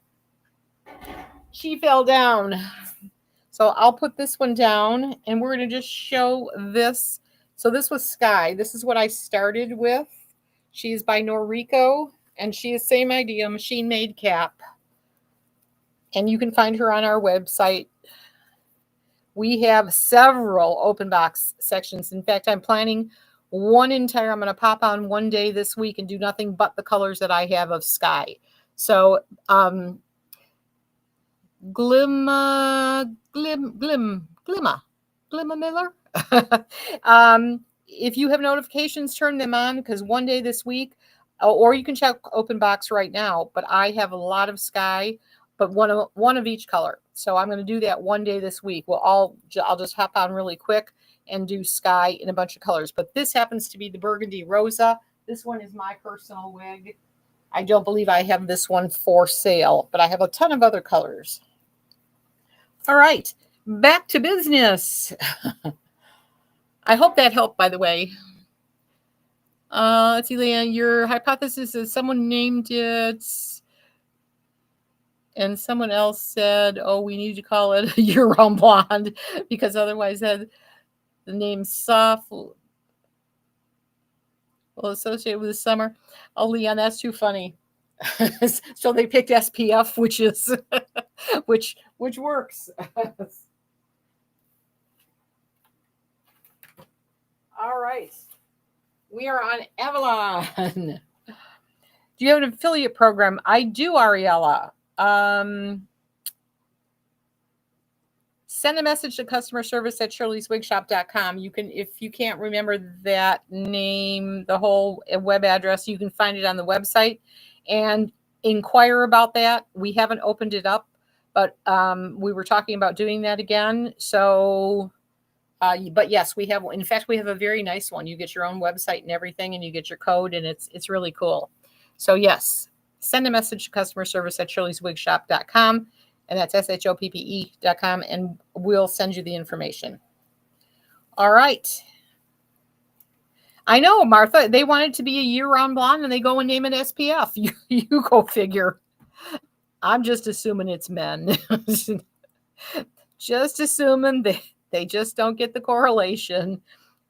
She fell down. So I'll put this one down, and we're going to just show this So this was Sky. This is what I started with. She's by Norrico, and she is same idea, machine made cap. And you can find her on our website. We have several open box sections. In fact, I'm planning I'm going to pop on one day this week and do nothing but the colors that I have of Sky. So, Glimma Miller. If you have notifications, turn them on, because one day this week, or you can check open box right now, but I have a lot of Sky, but one of each color. So I'm going to do that one day this week. I'll just hop on really quick and do Sky in a bunch of colors. But this happens to be the Burgundy Rosa. This one is my personal wig. I don't believe I have this one for sale, but I have a ton of other colors. All right, back to business. I hope that helped, by the way. Let's see, Leanne, your hypothesis is someone named it, and someone else said, oh, we need to call it a year-round blonde, because otherwise the name soft will associate with the summer. Oh, Leanne, that's too funny. So they picked SPF, which is which works. All right, we are on Avalon. Do you have an affiliate program? I do, Ariella. Send a message to customer service at shirleyswigshop.com. You can, if you can't remember that name, the whole web address, you can find it on the website and inquire about that. We haven't opened it up, but we were talking about doing that again. So, but yes, we have. In fact, we have a very nice one. You get your own website and everything, and you get your code, and it's really cool. So yes, send a message to customer service at shirleyswigshop.com. And that's shoppe.com, and we'll send you the information. All right. I know, Martha, they want it to be a year-round blonde, and they go and name it SPF. You go figure. I'm just assuming it's men. Just assuming they just don't get the correlation.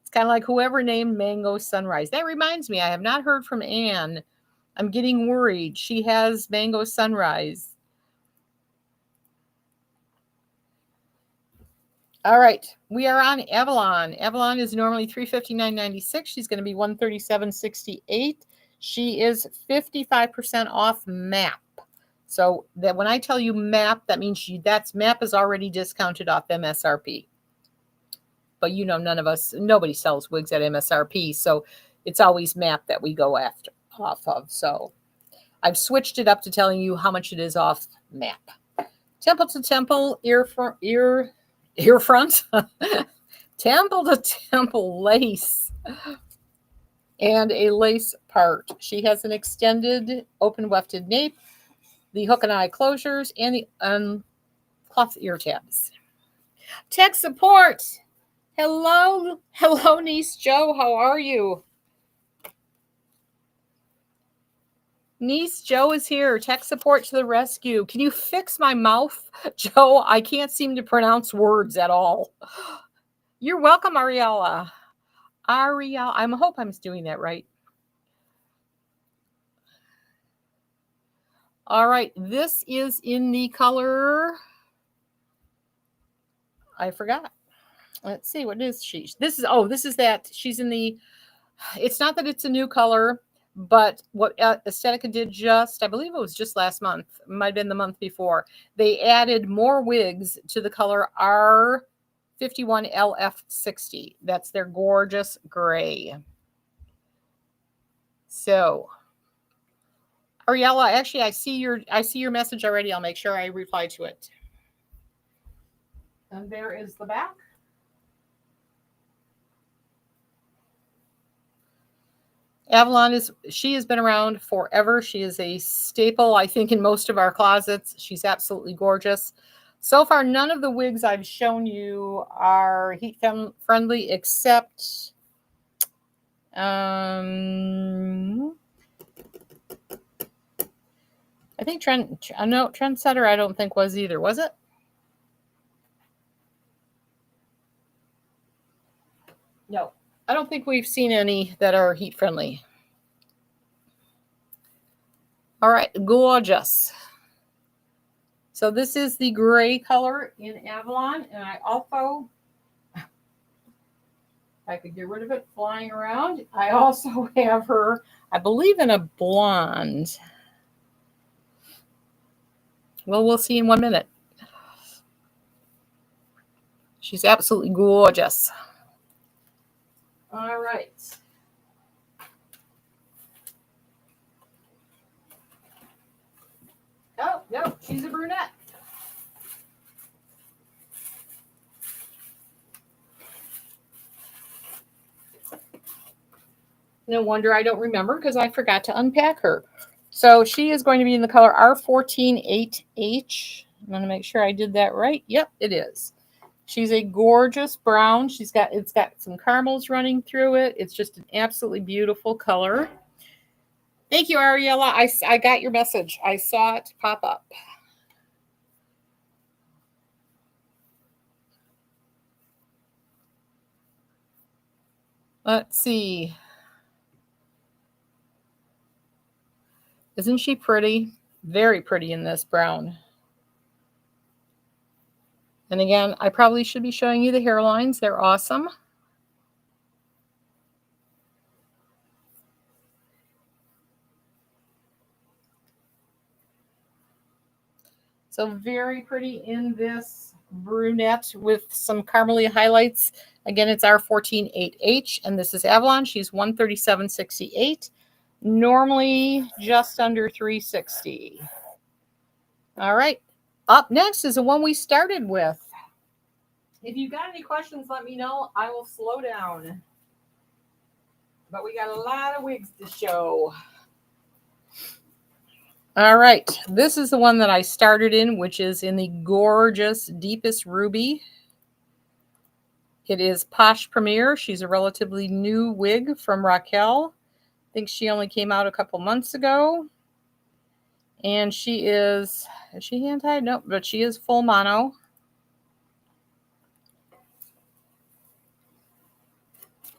It's kind of like whoever named Mango Sunrise. That reminds me, I have not heard from Anne. I'm getting worried. She has Mango Sunrise. All right, we are on Avalon. Avalon is normally $359.96. She's going to be $137.68. She is 55% off MAP. So that when I tell you MAP, that means MAP is already discounted off MSRP. But you know, nobody sells wigs at MSRP, so it's always MAP that we go off of. So I've switched it up to telling you how much it is off MAP. Temple to temple, ear front, temple to temple lace, and a lace part. She has an extended open wefted nape, the hook and eye closures, and the cloth ear tabs. Tech support. Hello, niece Joe. How are you? Niece Joe is here. Tech support to the rescue. Can you fix my mouth, Joe? I can't seem to pronounce words at all. You're welcome, Ariella. I hope I'm doing that right. All right, this is in the color. I forgot. Let's see, what is she? This is that. She's in the. It's not that it's a new color, but what Aesthetica did I believe it was just last month, might have been the month before, they added more wigs to the color R51LF60. That's their gorgeous gray. So, Ariella, actually, I see your message already. I'll make sure I reply to it. And there is the back. Avalon she has been around forever. She is a staple, I think, in most of our closets. She's absolutely gorgeous. So far, none of the wigs I've shown you are heat friendly, except I think Trendsetter I don't think was either, was it? No. I don't think we've seen any that are heat friendly. All right, gorgeous. So this is the gray color in Avalon, and I also, I could get rid of it flying around. I also have her, I believe, in a blonde. Well, we'll see in 1 minute. She's absolutely gorgeous. All right. Oh, no, she's a brunette. No wonder I don't remember because I forgot to unpack her. So she is going to be in the color R148H. I'm going to make sure I did that right. Yep, it is. She's a gorgeous brown. It's got some caramels running through it. It's just an absolutely beautiful color. Thank you, Ariella. I got your message. I saw it pop up. Let's see. Isn't she pretty? Very pretty in this brown. And again, I probably should be showing you the hairlines. They're awesome. So very pretty in this brunette with some caramely highlights. Again, it's R148H, and this is Avalon. She's 137.68. Normally just under 360. All right. Up next is the one we started with. If you got any questions, let me know. I will slow down. But we got a lot of wigs to show. All right. This is the one that I started in, which is in the gorgeous Deepest Ruby. It is Posh Premier. She's a relatively new wig from Raquel. I think she only came out a couple months ago. And is she hand tied? Nope, but she is full mono.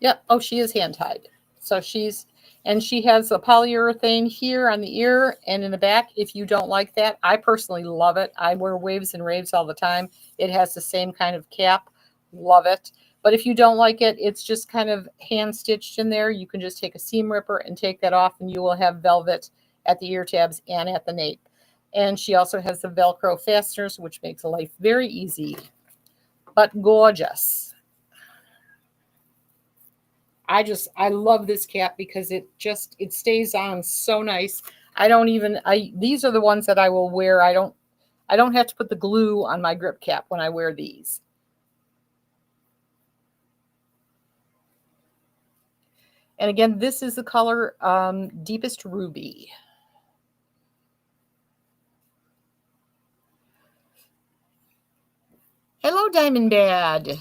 Yep. Oh, she is hand tied. So she has a polyurethane here on the ear and in the back. If you don't like that, I personally love it. I wear waves and raves all the time. It has the same kind of cap. Love it. But if you don't like it, it's just kind of hand stitched in there. You can just take a seam ripper and take that off, and you will have velvet at the ear tabs and at the nape. And she also has the Velcro fasteners, which makes life very easy, but gorgeous. I love this cap because it stays on so nice. These are the ones that I will wear. I don't have to put the glue on my grip cap when I wear these. And again, this is the color Deepest Ruby. Hello, Diamond Bad.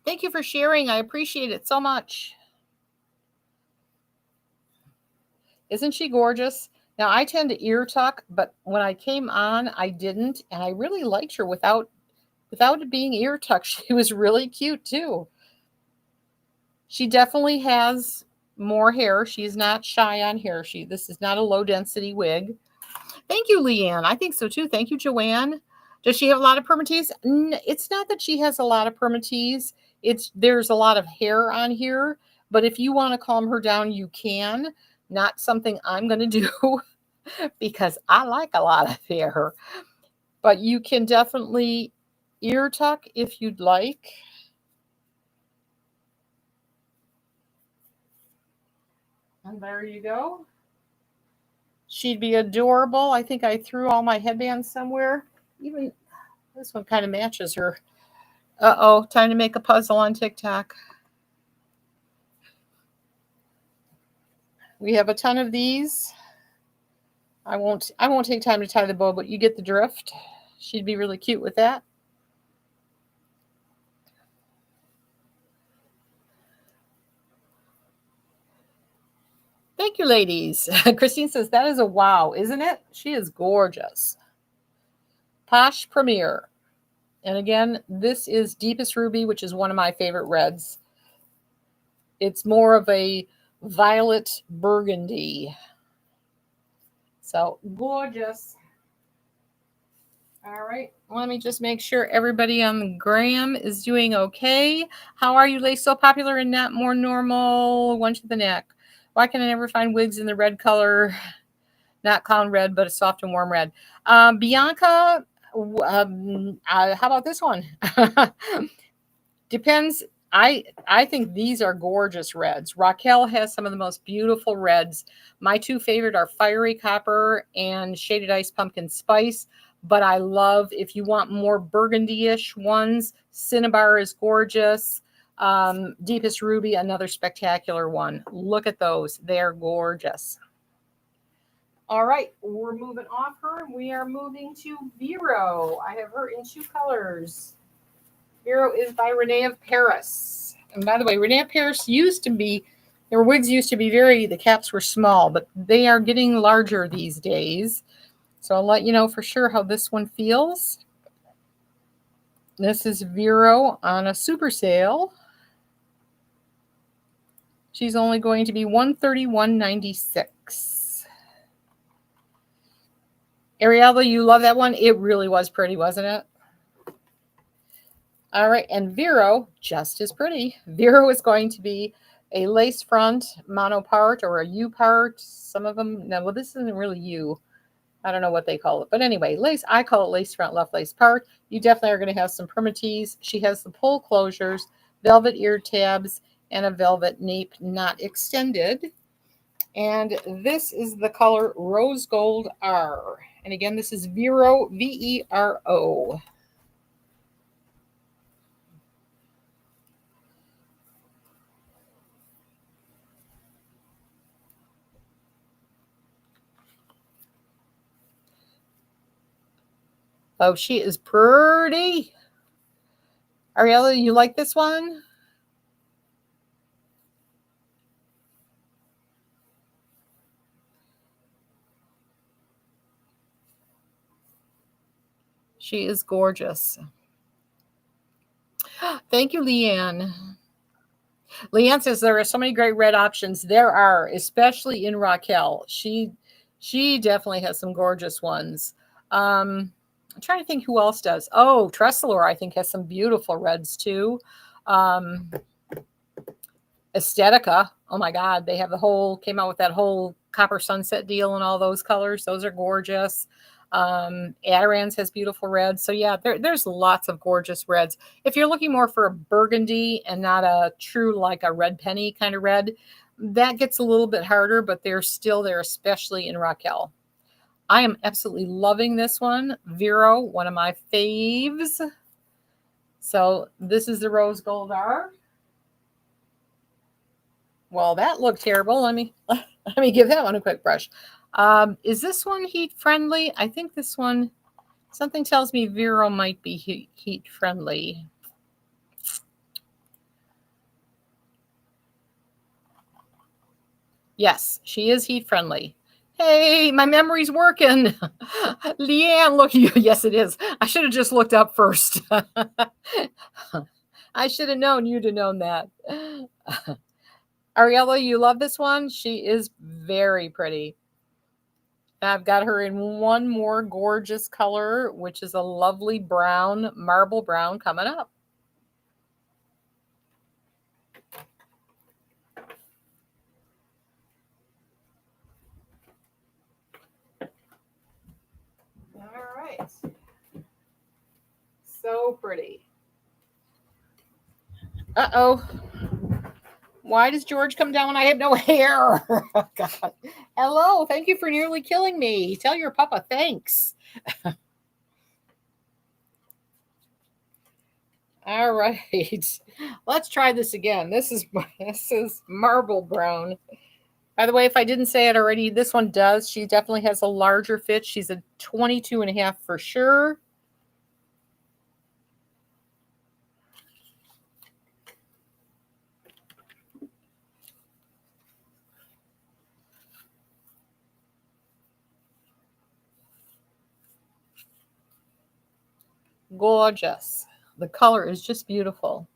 Thank you for sharing. I appreciate it so much. Isn't she gorgeous? Now, I tend to ear tuck, but when I came on, I didn't. And I really liked her without it being ear tucked. She was really cute, too. She definitely has more hair. She's not shy on hair. This is not a low density wig. Thank you, Leanne. I think so too. Thank you, Joanne. Does she have a lot of permatease? It's not that she has a lot of permatease. There's a lot of hair on here, but if you want to calm her down, you can. Not something I'm going to do because I like a lot of hair. But you can definitely ear tuck if you'd like. And there you go. She'd be adorable. I think I threw all my headbands somewhere. Even this one kind of matches her. Uh-oh, time to make a puzzle on TikTok. We have a ton of these. I won't take time to tie the bow, but you get the drift. She'd be really cute with that. Thank you, ladies. Christine says, that is a wow, isn't it? She is gorgeous. Posh Premier. And again, this is Deepest Ruby, which is one of my favorite reds. It's more of a violet burgundy. So gorgeous. All right. Let me just make sure everybody on the gram is doing okay. How are you, Lace? So popular and not more normal. One to the neck. Why can I never find wigs in the red color? Not clown red, but a soft and warm red. Bianca, how about this one? Depends. I think these are gorgeous reds. Raquel has some of the most beautiful reds. My two favorite are Fiery Copper and Shaded Ice Pumpkin Spice. But I love, if you want more burgundy-ish ones, Cinnabar is gorgeous. Deepest Ruby, another spectacular one. Look at those. They're gorgeous. All right, we're moving off her. We are moving to Vero. I have her in two colors. Vero is by Renee of Paris. And by the way, Renee of Paris used to be, their wigs used to be the caps were small, but they are getting larger these days. So I'll let you know for sure how this one feels. This is Vero on a super sale. She's only going to be $131.96. Ariella, you love that one? It really was pretty, wasn't it? All right, and Vero, just as pretty. Vero is going to be a lace front mono part or a U part. Some of them, no, well, this isn't really U. I don't know what they call it. But anyway, lace, I call it lace front left lace part. You definitely are going to have some permatees. She has the pull closures, velvet ear tabs, and a velvet nape not extended. And this is the color Rose Gold R. And again, this is Vero, Vero. Oh, she is pretty. Ariella, you like this one? She is gorgeous. Thank you, Leanne. Leanne says there are so many great red options. There are, especially in Raquel. She definitely has some gorgeous ones. I'm trying to think who else does. Oh, Tresselor, I think, has some beautiful reds too. Aesthetica. Oh my God, they have came out with that whole copper sunset deal and all those colors. Those are gorgeous. Adirans has beautiful reds. So yeah, there's lots of gorgeous reds. If you're looking more for a burgundy and not a true like a red penny kind of red, that gets a little bit harder, but they're still there, especially in Raquel. I am absolutely loving this one. Vero, one of my faves. So this is the Rose Gold R. Well, that looked terrible. Let me give that one a quick brush. Is this one heat friendly? I think this one, something tells me Vero might be heat friendly. Yes, she is heat friendly. Hey, my memory's working. Leanne, look, yes, it is. I should have just looked up first. I should have known you'd have known that. Ariella, you love this one? She is very pretty. I've got her in one more gorgeous color, which is a lovely brown, marble brown coming up. All right. So pretty. Uh-oh. Why does George come down when I have no hair? Oh, God. Hello. Thank you for nearly killing me. Tell your papa thanks. All right. Let's try this again. This is marble brown. By the way, if I didn't say it already, this one does. She definitely has a larger fit. She's a 22 and a half for sure. Gorgeous. The color is just beautiful.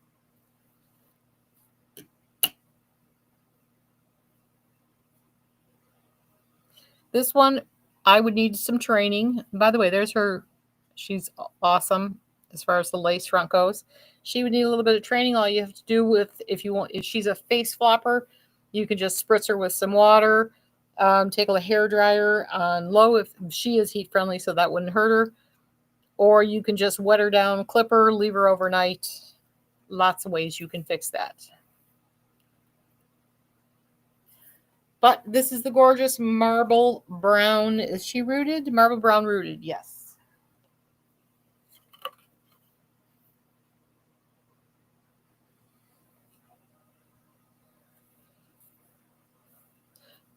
This one, I would need some training. By the way, there's her. She's awesome as far as the lace front goes. She would need a little bit of training. All you have to do with, if she's a face flopper, you can just spritz her with some water. Take a hair dryer on low if she is heat friendly, so that wouldn't hurt her. Or you can just wet her down, clip her, leave her overnight. Lots of ways you can fix that. But this is the gorgeous marble brown. Is she rooted? Marble brown rooted, yes.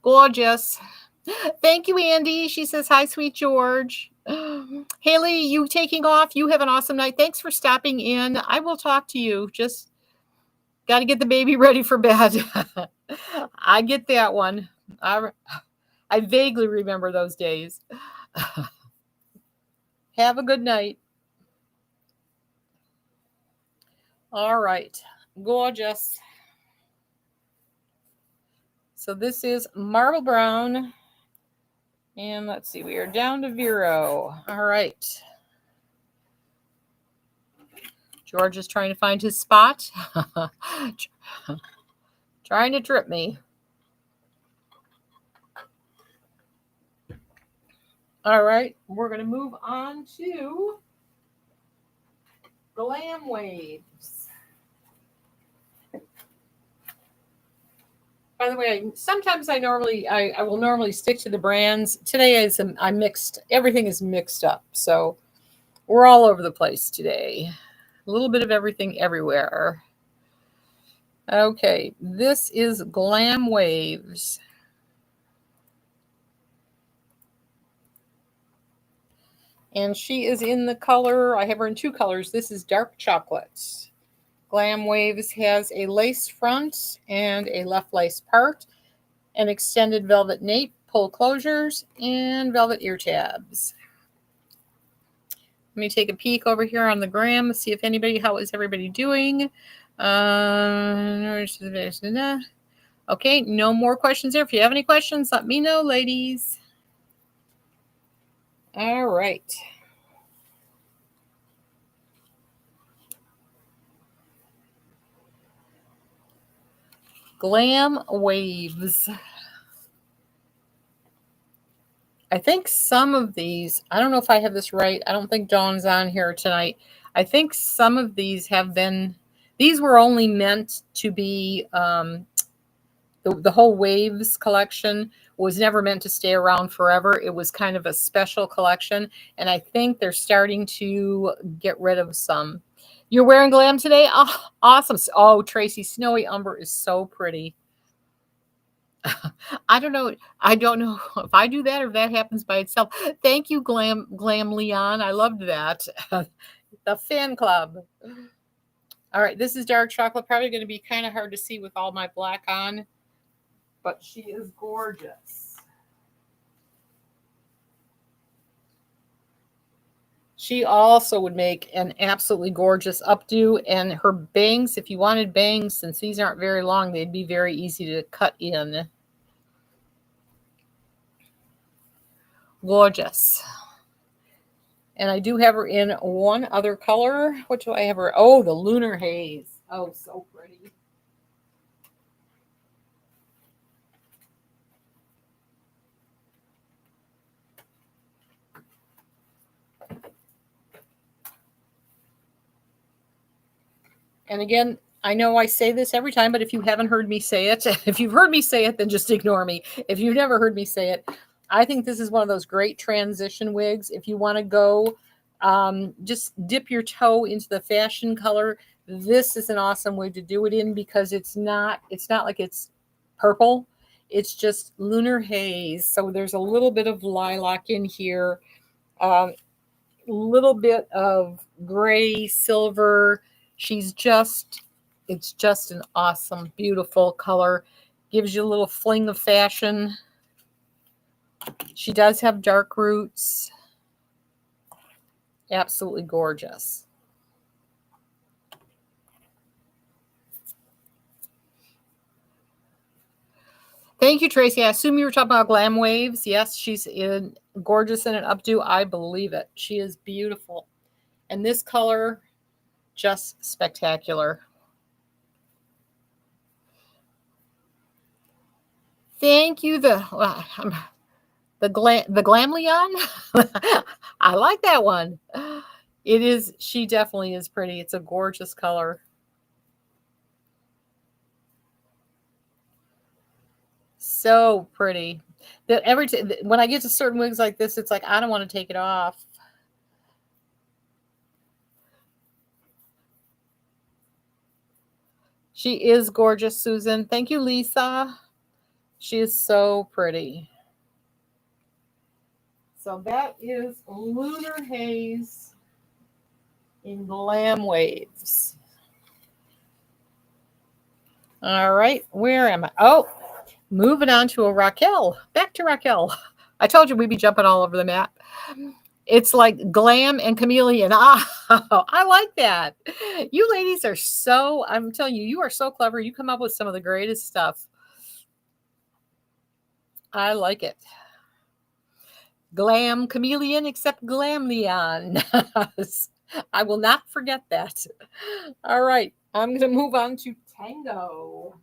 Gorgeous. Thank you, Andy. She says, hi, sweet George. Haley, you taking off? You have an awesome night. Thanks for stopping in. I will talk to you. Just got to get the baby ready for bed. I get that one. I vaguely remember those days. Have a good night. All right. Gorgeous. So this is marble brown. And let's see, we are down to Vero. All right. George is trying to find his spot. Trying to trip me. All right, we're going to move on to Glam Waves. By the way, sometimes I will normally stick to the brands. Today I mixed, everything is mixed up. So we're all over the place today. A little bit of everything everywhere. Okay, this is Glam Waves. And she is in the color, I have her in two colors. This is dark chocolate. Glam Waves has a lace front and a left lace part, an extended velvet nape, pull closures, and velvet ear tabs. Let me take a peek over here on the gram, see if how is everybody doing. Okay, no more questions there. If you have any questions, let me know, ladies. All right. Glam Waves. I think some of these, I don't know if I have this right. I don't think Dawn's on here tonight. I think some of these these were only meant to be, the whole Waves collection was never meant to stay around forever. It was kind of a special collection. And I think they're starting to get rid of some. You're wearing Glam today? Oh, awesome. Oh, Tracy, Snowy Umber is so pretty. I don't know if I do that or if that happens by itself. Thank you, Glam Leon. I loved that. The fan club. All right, this is dark chocolate. Probably going to be kind of hard to see with all my black on, but she is gorgeous. She also would make an absolutely gorgeous updo, and her bangs, if you wanted bangs, since these aren't very long, they'd be very easy to cut in. Gorgeous. And I do have her in one other color. What do I have her? Oh, the Lunar Haze. Oh, so pretty. And again, I know I say this every time, but if you haven't heard me say it, if you've heard me say it, then just ignore me. If you've never heard me say it, I think this is one of those great transition wigs. If you want to go, just dip your toe into the fashion color. This is an awesome wig to do it in because it's not like it's purple. It's just Lunar Haze. So there's a little bit of lilac in here, little bit of gray, silver. It's just an awesome, beautiful color. Gives you a little fling of fashion. She does have dark roots. Absolutely gorgeous. Thank you, Tracy. I assume you were talking about Glam Waves. Yes, she's gorgeous in an updo. I believe it. She is beautiful. And this color, just spectacular. Thank you. The Glamleon. I like that one. It is. She definitely is pretty. It's a gorgeous color. So pretty. That when I get to certain wigs like this, it's like I don't want to take it off. She is gorgeous, Susan. Thank you, Lisa. She is so pretty. So that is Lunar Haze in Glam Waves. All right, where am I? Oh, moving on to a Raquel. Back to Raquel. I told you we'd be jumping all over the map. It's like glam and chameleon. Ah, I like that. You ladies are so, I'm telling you, you are so clever. You come up with some of the greatest stuff. I like it. Glam chameleon, except glam Leon. I will not forget that. All right, I'm going to move on to Tango.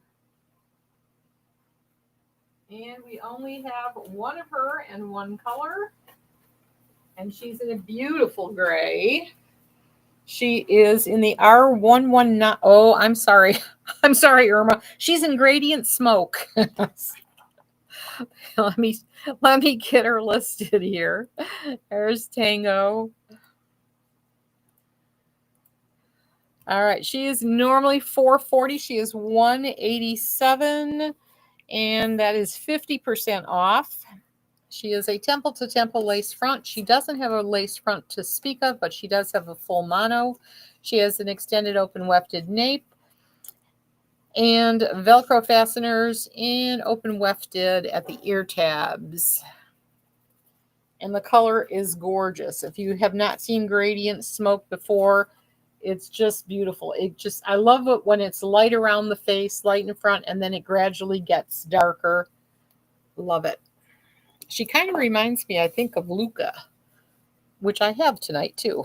And we only have one of her and one color. And she's in a beautiful gray. She is in the R119. Oh, I'm sorry. I'm sorry, Irma. She's in gradient smoke. let me get her listed here. There's Tango. All right. She is normally $440. She is $187. And that is 50% off. She is a temple to temple lace front. She doesn't have a lace front to speak of, but she does have a full mono. She has an extended open wefted nape and Velcro fasteners and open wefted at the ear tabs. And the color is gorgeous. If you have not seen gradient smoke before, it's just beautiful. I love it when it's light around the face, light in front, and then it gradually gets darker. Love it. She kind of reminds me, I think, of Luca, which I have tonight too.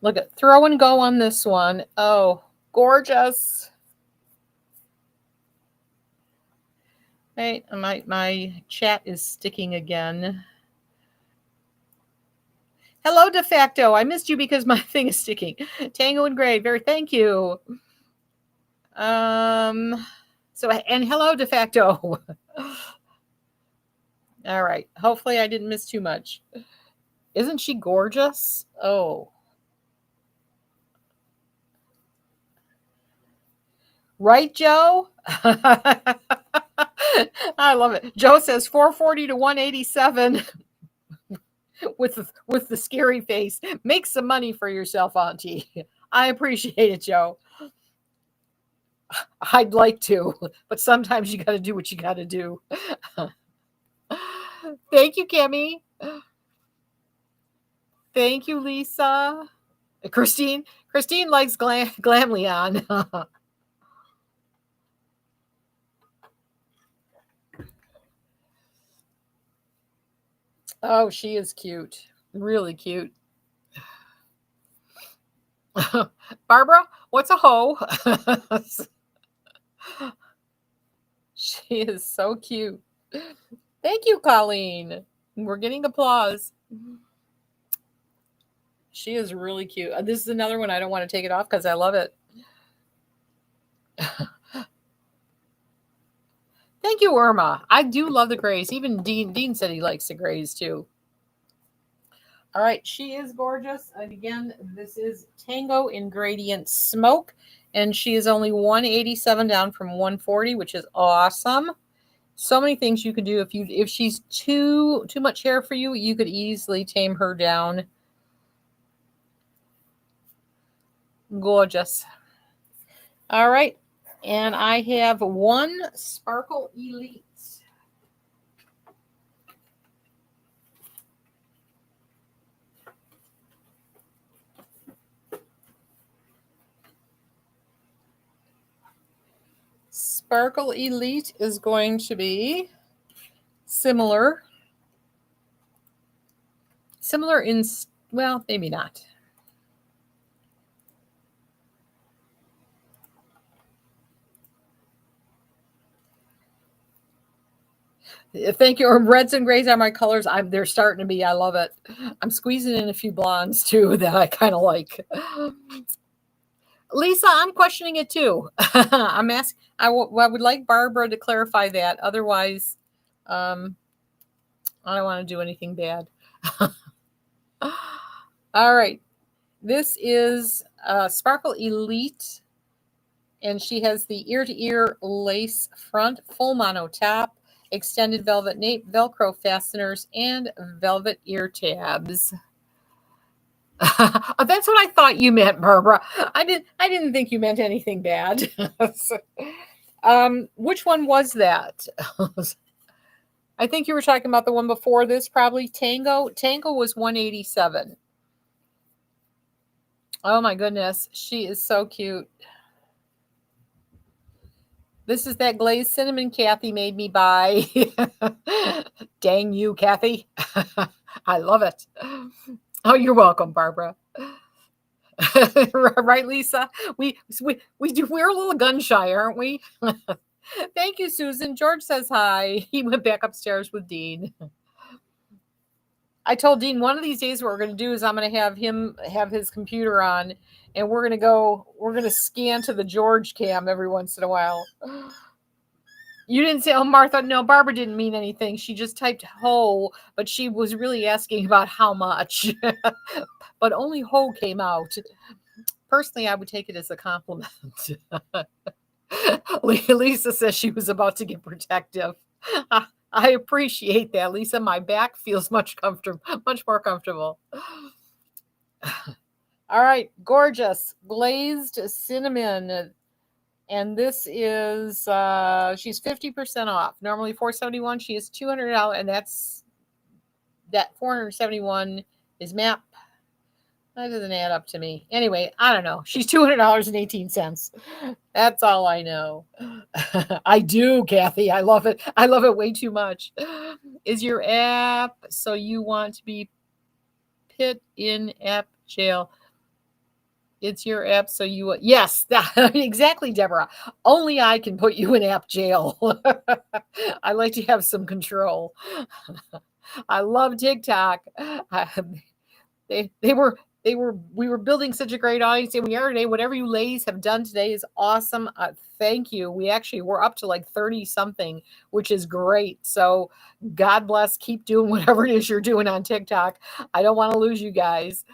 Look at throw and go on this one. Oh, gorgeous. Hey, my chat is sticking again. Hello, de facto. I missed you because my thing is sticking. Tango and Gray, very thank you. So and hello, de facto. All right. Hopefully I didn't miss too much. Isn't she gorgeous? Oh. Right, Joe? I love it. Joe says 440 to 187 with the scary face. Make some money for yourself, Auntie. I appreciate it, Joe. I'd like to, but sometimes you got to do what you got to do. Thank you, Kimmy. Thank you, Lisa. Christine likes Glam Leon. Oh, she is cute. Really cute. Barbara, what's a hoe? She is so cute. Thank you, Colleen. We're getting applause. She is really cute. This is another one I don't want to take it off because I love it. Thank you, Irma. I do love the grays. Even Dean said he likes the grays too. All right, she is gorgeous. And again, this is Tango in Gradient Smoke, and she is only 187 down from 140, which is awesome. So many things you could do. If she's too much hair for you, you could easily tame her down. Gorgeous. All right, and I have one Sparkle Elite. Sparkle Elite is going to be similar. Similar in, well, maybe not. Thank you. Reds and grays are my colors. They're starting to be. I love it. I'm squeezing in a few blondes too that I kind of like. Lisa, I'm questioning it too. I'm asking. I would like Barbara to clarify that. Otherwise, I don't want to do anything bad. All right. This is Sparkle Elite, and she has the ear-to-ear lace front, full mono top, extended velvet nape, Velcro fasteners, and velvet ear tabs. That's what I thought you meant, Barbara. I didn't think you meant anything bad. Which one was that? I think you were talking about the one before this, probably Tango. Tango was 187. Oh my goodness, she is so cute. This is that glazed cinnamon Kathy made me buy. Dang you, Kathy. I love it. Oh, you're welcome, Barbara. Right, Lisa? We're a little gun shy, aren't we? Thank you, Susan. George says hi. He went back upstairs with Dean. I told Dean one of these days what we're going to do is I'm going to have him have his computer on, and we're going to scan to the George cam every once in a while. You didn't say, oh, Martha. No, Barbara didn't mean anything. She just typed ho, but she was really asking about how much. But only ho came out. Personally, I would take it as a compliment. Lisa says she was about to get protective. I appreciate that, Lisa. My back feels much more comfortable. All right, gorgeous glazed cinnamon, and this is she's 50% off. Normally $471. She is $200, and that $471 is MAP. That doesn't add up to me. Anyway, I don't know. She's $200.18. That's all I know. I do, Kathy. I love it. I love it way too much. Is your app so you want to be put in app jail? It's your app so you... Yes, exactly, Deborah. Only I can put you in app jail. I like to have some control. I love TikTok. We were building such a great audience, and we are today. Whatever you ladies have done today is awesome. Thank you. We're up to like 30 something, which is great. So God bless. Keep doing whatever it is you're doing on TikTok. I don't want to lose you guys.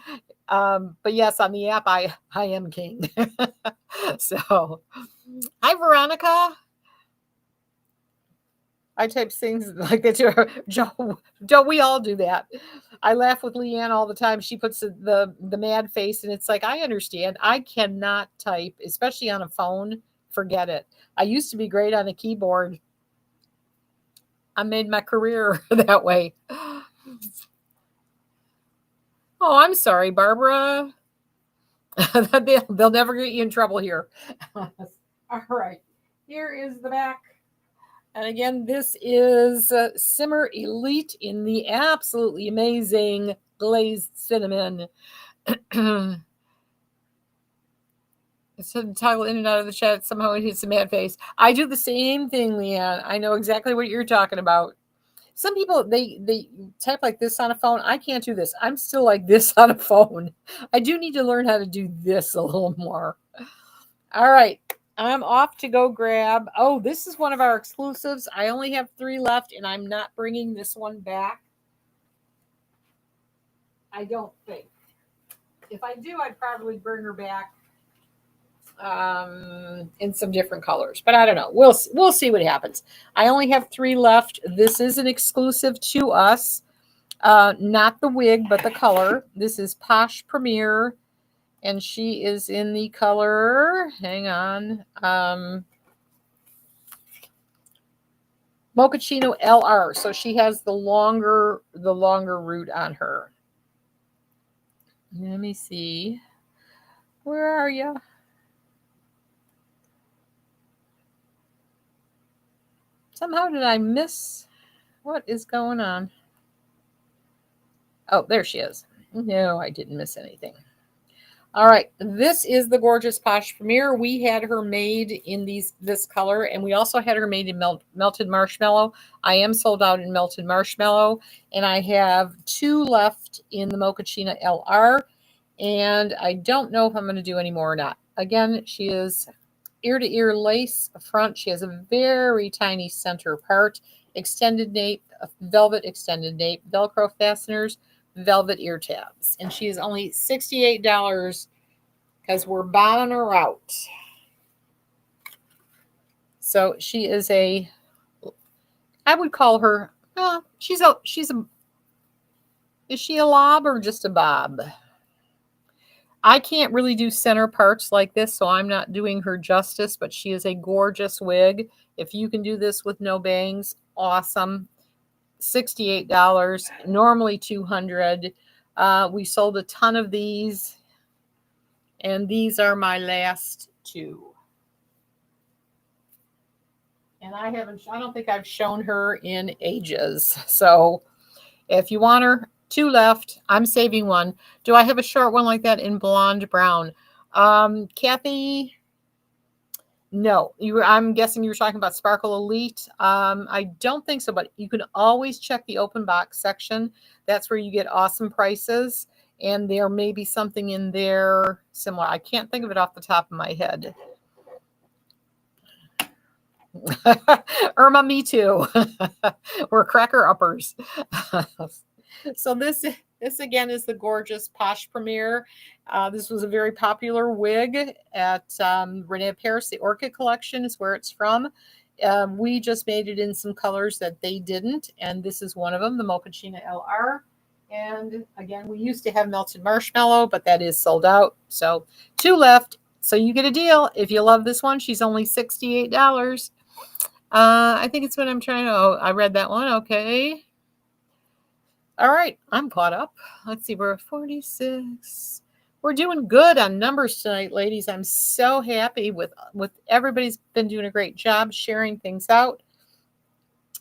But yes, on the app, I am king. So hi, Veronica. I type things like that to her. Joe, we all do that. I laugh with Leanne all the time. She puts the mad face, and it's like, I understand. I cannot type, especially on a phone. Forget it. I used to be great on a keyboard. I made my career that way. Oh, I'm sorry, Barbara. They'll never get you in trouble here. All right. Here is the back. And again, this is Simmer Elite in the absolutely amazing glazed cinnamon. So to toggle in and out of the chat, somehow it hits the mad face. I do the same thing, Leanne. I know exactly what you're talking about. Some people, they type like this on a phone. I can't do this. I'm still like this on a phone. I do need to learn how to do this a little more. All right. I'm off to go grab. Oh, this is one of our exclusives. I only have 3 left, and I'm not bringing this one back. I don't think. If I do, I'd probably bring her back in some different colors, but I don't know. We'll see what happens. I only have 3 left. This is an exclusive to us. Not the wig, but the color. This is Posh Premier. And she is in the color, hang on, Mochaccino LR. So she has the longer root on her. Let me see. Where are you? Somehow did I miss? What is going on? Oh, there she is. No, I didn't miss anything. All right, this is the gorgeous Posh Premier. We had her made in this color, and we also had her made in melted marshmallow. I am sold out in melted marshmallow, and I have 2 left in the Mochaccino LR, and I don't know if I'm going to do any more or not. Again, she is ear-to-ear lace front. She has a very tiny center part, extended nape, velvet extended nape, Velcro fasteners, velvet ear tabs, and she is only $68 because we're buying her out. So she is I would call her, is she a lob or just a bob? I can't really do center parts like this, so I'm not doing her justice, but she is a gorgeous wig. If you can do this with no bangs, awesome. $68, normally $200. We sold a ton of these, and these are my last 2. And I don't think I've shown her in ages. So if you want her, 2 left. I'm saving 1. Do I have a short one like that in blonde brown? Kathy, no. I'm guessing you were talking about Sparkle Elite. I don't think so, but you can always check the open box section. That's where you get awesome prices, and there may be something in there similar. I can't think of it off the top of my head. Irma, me too. We're cracker uppers. So this again is the gorgeous Posh Premier. This was a very popular wig at Renee Paris. The Orchid Collection is where it's from. We just made it in some colors that they didn't, and this is one of them, the Mochaccino LR. And again, we used to have melted marshmallow, but that is sold out. So 2 left. So you get a deal. If you love this one, she's only $68. I think it's what I'm trying to. Oh, I read that one. Okay. All right. I'm caught up. Let's see. We're at 46. We're doing good on numbers tonight, ladies. I'm so happy with everybody's been doing a great job sharing things out.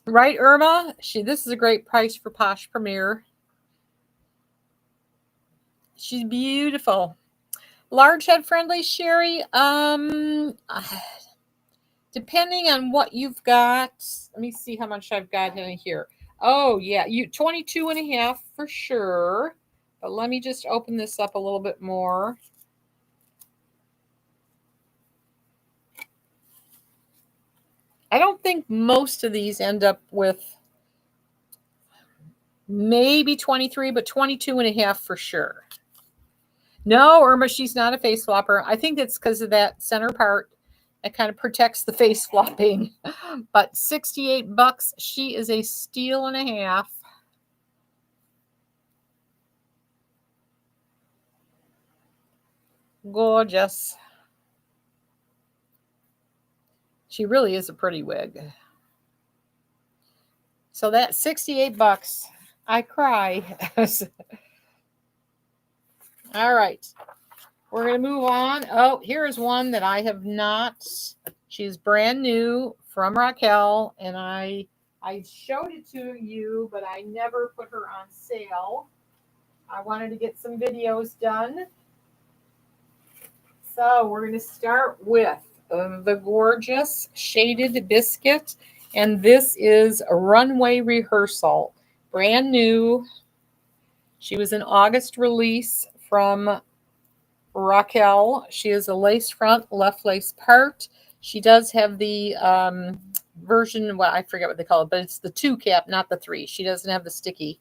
Right, Irma? This is a great price for Posh Premier. She's beautiful. Large head friendly, Sherry. Depending on what you've got, let me see how much I've got in here. Oh, yeah, 22 and a half for sure. But let me just open this up a little bit more. I don't think most of these end up with maybe 23, but 22 and a half for sure. No, Irma, she's not a face flopper. I think it's because of that center part. It kind of protects the face flopping. But $68, she is a steal and a half. Gorgeous. She really is a pretty wig. So that's $68. I cry. All right. We're going to move on. Oh, here is one that I have not. She's brand new from Raquel, and I showed it to you, but I never put her on sale. I wanted to get some videos done. So we're going to start with the gorgeous Shaded Biscuit, and this is a Runway Rehearsal. Brand new. She was an August release from Raquel. She is a lace front, left lace part. She does have the version, well, I forget what they call it, but it's the 2 cap, not the 3. She doesn't have the sticky.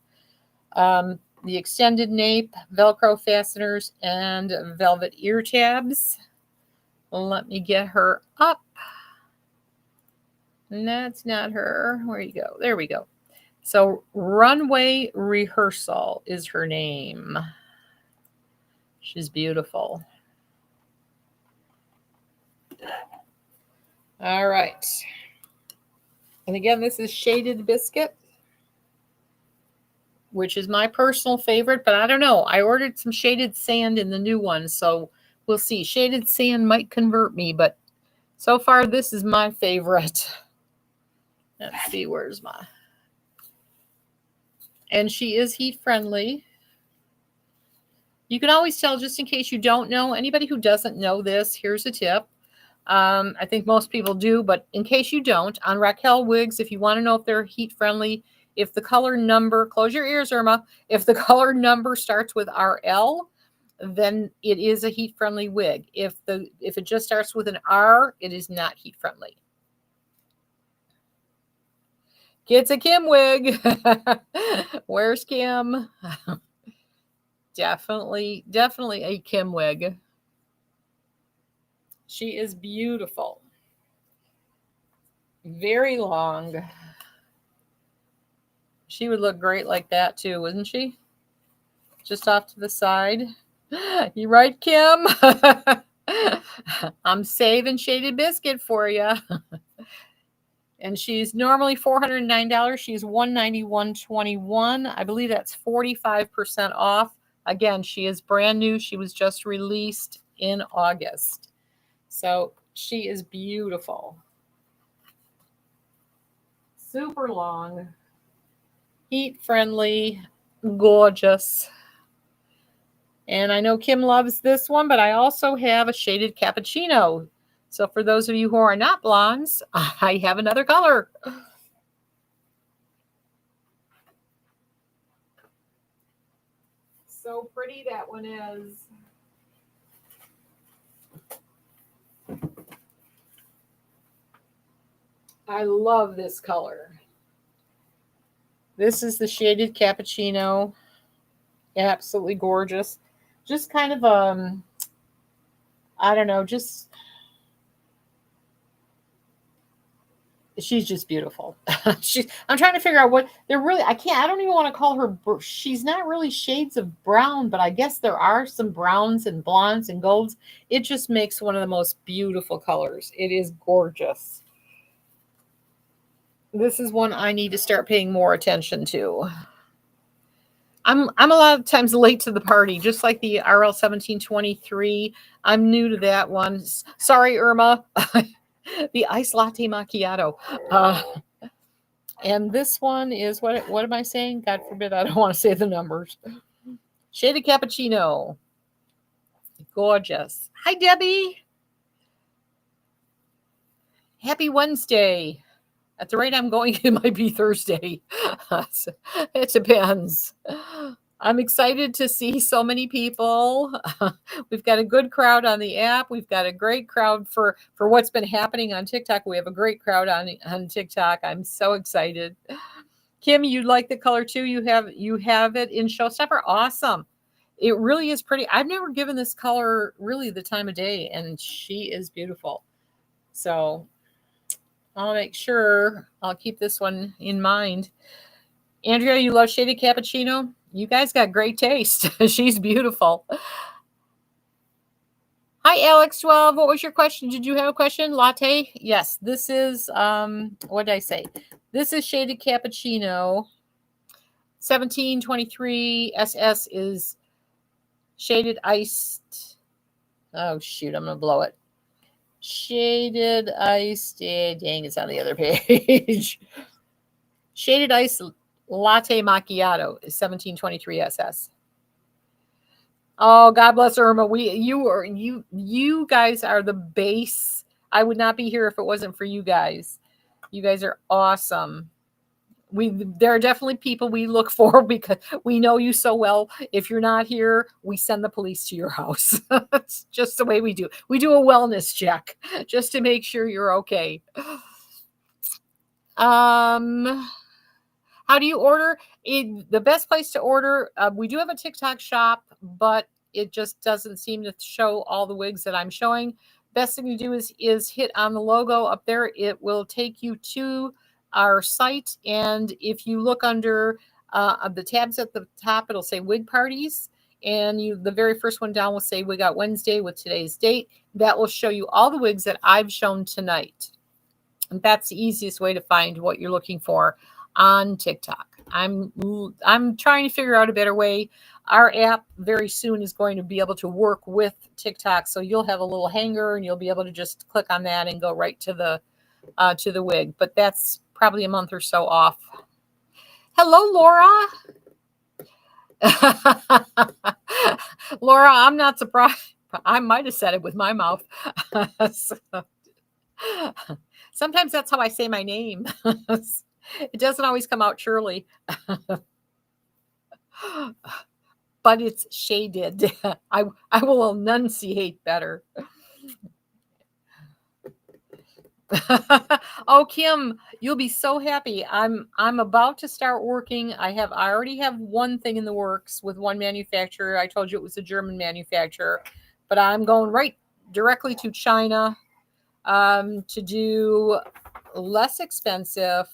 The extended nape, Velcro fasteners, and velvet ear tabs. Let me get her up. And that's not her. Where you go? There we go. So Runway Rehearsal is her name. She's beautiful. All right. And again, this is Shaded Biscuit, which is my personal favorite, but I don't know. I ordered some Shaded Sand in the new one, so we'll see. Shaded Sand might convert me, but so far this is my favorite. Let's see, where's my... And she is heat friendly. You can always tell, just in case you don't know, anybody who doesn't know this, here's a tip. I think most people do, but in case you don't, on Raquel wigs, if you want to know if they're heat friendly, if the color number, close your ears, Irma, if the color number starts with RL, then it is a heat friendly wig. If it just starts with an R, it is not heat friendly. It's a Kim wig. Where's Kim? Definitely a Kim wig. She is beautiful. Very long. She would look great like that too, wouldn't she? Just off to the side. You right, Kim? I'm saving Shaded Biscuit for you. And she's normally $409. She's $191.21. I believe that's 45% off. Again, she is brand new. She was just released in August. So she is beautiful. Super long. Heat friendly. Gorgeous. And I know Kim loves this one, but I also have a shaded cappuccino. So for those of you who are not blondes, I have another color. So pretty that one is. I love this color. This is the shaded cappuccino. Absolutely gorgeous. Just kind of I don't know, just she's just beautiful. I'm trying to figure out what they're really. I don't even want to call her. She's not really shades of brown, but I guess there are some browns and blondes and golds. It just makes one of the most beautiful colors. It is gorgeous. This is one I need to start paying more attention to. I'm a lot of times late to the party, just like the RL 1723. I'm new to that one. Sorry, Irma. The iced latte macchiato. And this one is what am I saying? God forbid, I don't want to say the numbers. Shaded cappuccino. Gorgeous. Hi, Debbie. Happy Wednesday. At the rate I'm going, it might be Thursday. It depends. I'm excited to see so many people. We've got a good crowd on the app. We've got a great crowd for what's been happening on TikTok. We have a great crowd on TikTok. I'm so excited. Kim, you like the color too. You have it in Showstopper. Awesome. It really is pretty. I've never given this color really the time of day, and she is beautiful. So I'll make sure I'll keep this one in mind. Andrea, you love shaded cappuccino? You guys got great taste. She's beautiful. Hi, Alex12. What was your question? Did you have a question? Latte? Yes, this is, what did I say? This is shaded cappuccino. 1723 SS is shaded iced. Oh, shoot, I'm going to blow it. Shaded iced. Dang, it's on the other page. Shaded iced latte macchiato is 1723 SS. Oh, God bless Irma. You guys are the base. I would not be here if it wasn't for you guys. You guys are awesome. There are definitely people we look for because we know you so well. If you're not here, we send the police to your house. That's just the way we do. We do a wellness check just to make sure you're okay. How do you order? The best place to order, we do have a TikTok shop, but it just doesn't seem to show all the wigs that I'm showing. Best thing to do is hit on the logo up there. It will take you to our site, and if you look under the tabs at the top, it'll say wig parties, and the very first one down will say Wig Out Wednesday with today's date. That will show you all the wigs that I've shown tonight. And that's the easiest way to find what you're looking for on TikTok. I'm trying to figure out a better way. Our app very soon is going to be able to work with TikTok, so you'll have a little hanger and you'll be able to just click on that and go right to the wig. But that's probably a month or so off. Hello, Laura. Laura, I'm not surprised. I might have said it with my mouth. So, sometimes that's how I say my name. It doesn't always come out surely. But it's shaded. I will enunciate better. Oh, Kim, you'll be so happy. I'm about to start working. I already have one thing in the works with one manufacturer. I told you it was a German manufacturer, but I'm going right directly to China to do less expensive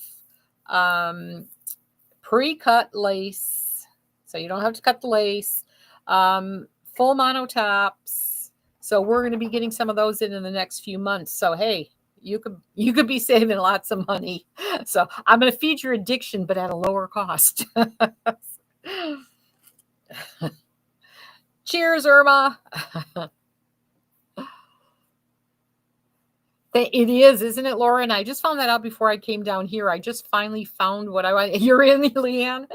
pre-cut lace, so you don't have to cut the lace. Full monotops. So we're going to be getting some of those in the next few months. So hey, you could be saving lots of money. So I'm going to feed your addiction, but at a lower cost. Cheers, Irma. It is, isn't it, Laura? And I just found that out before I came down here. I just finally found what I want. You're in, Leanne.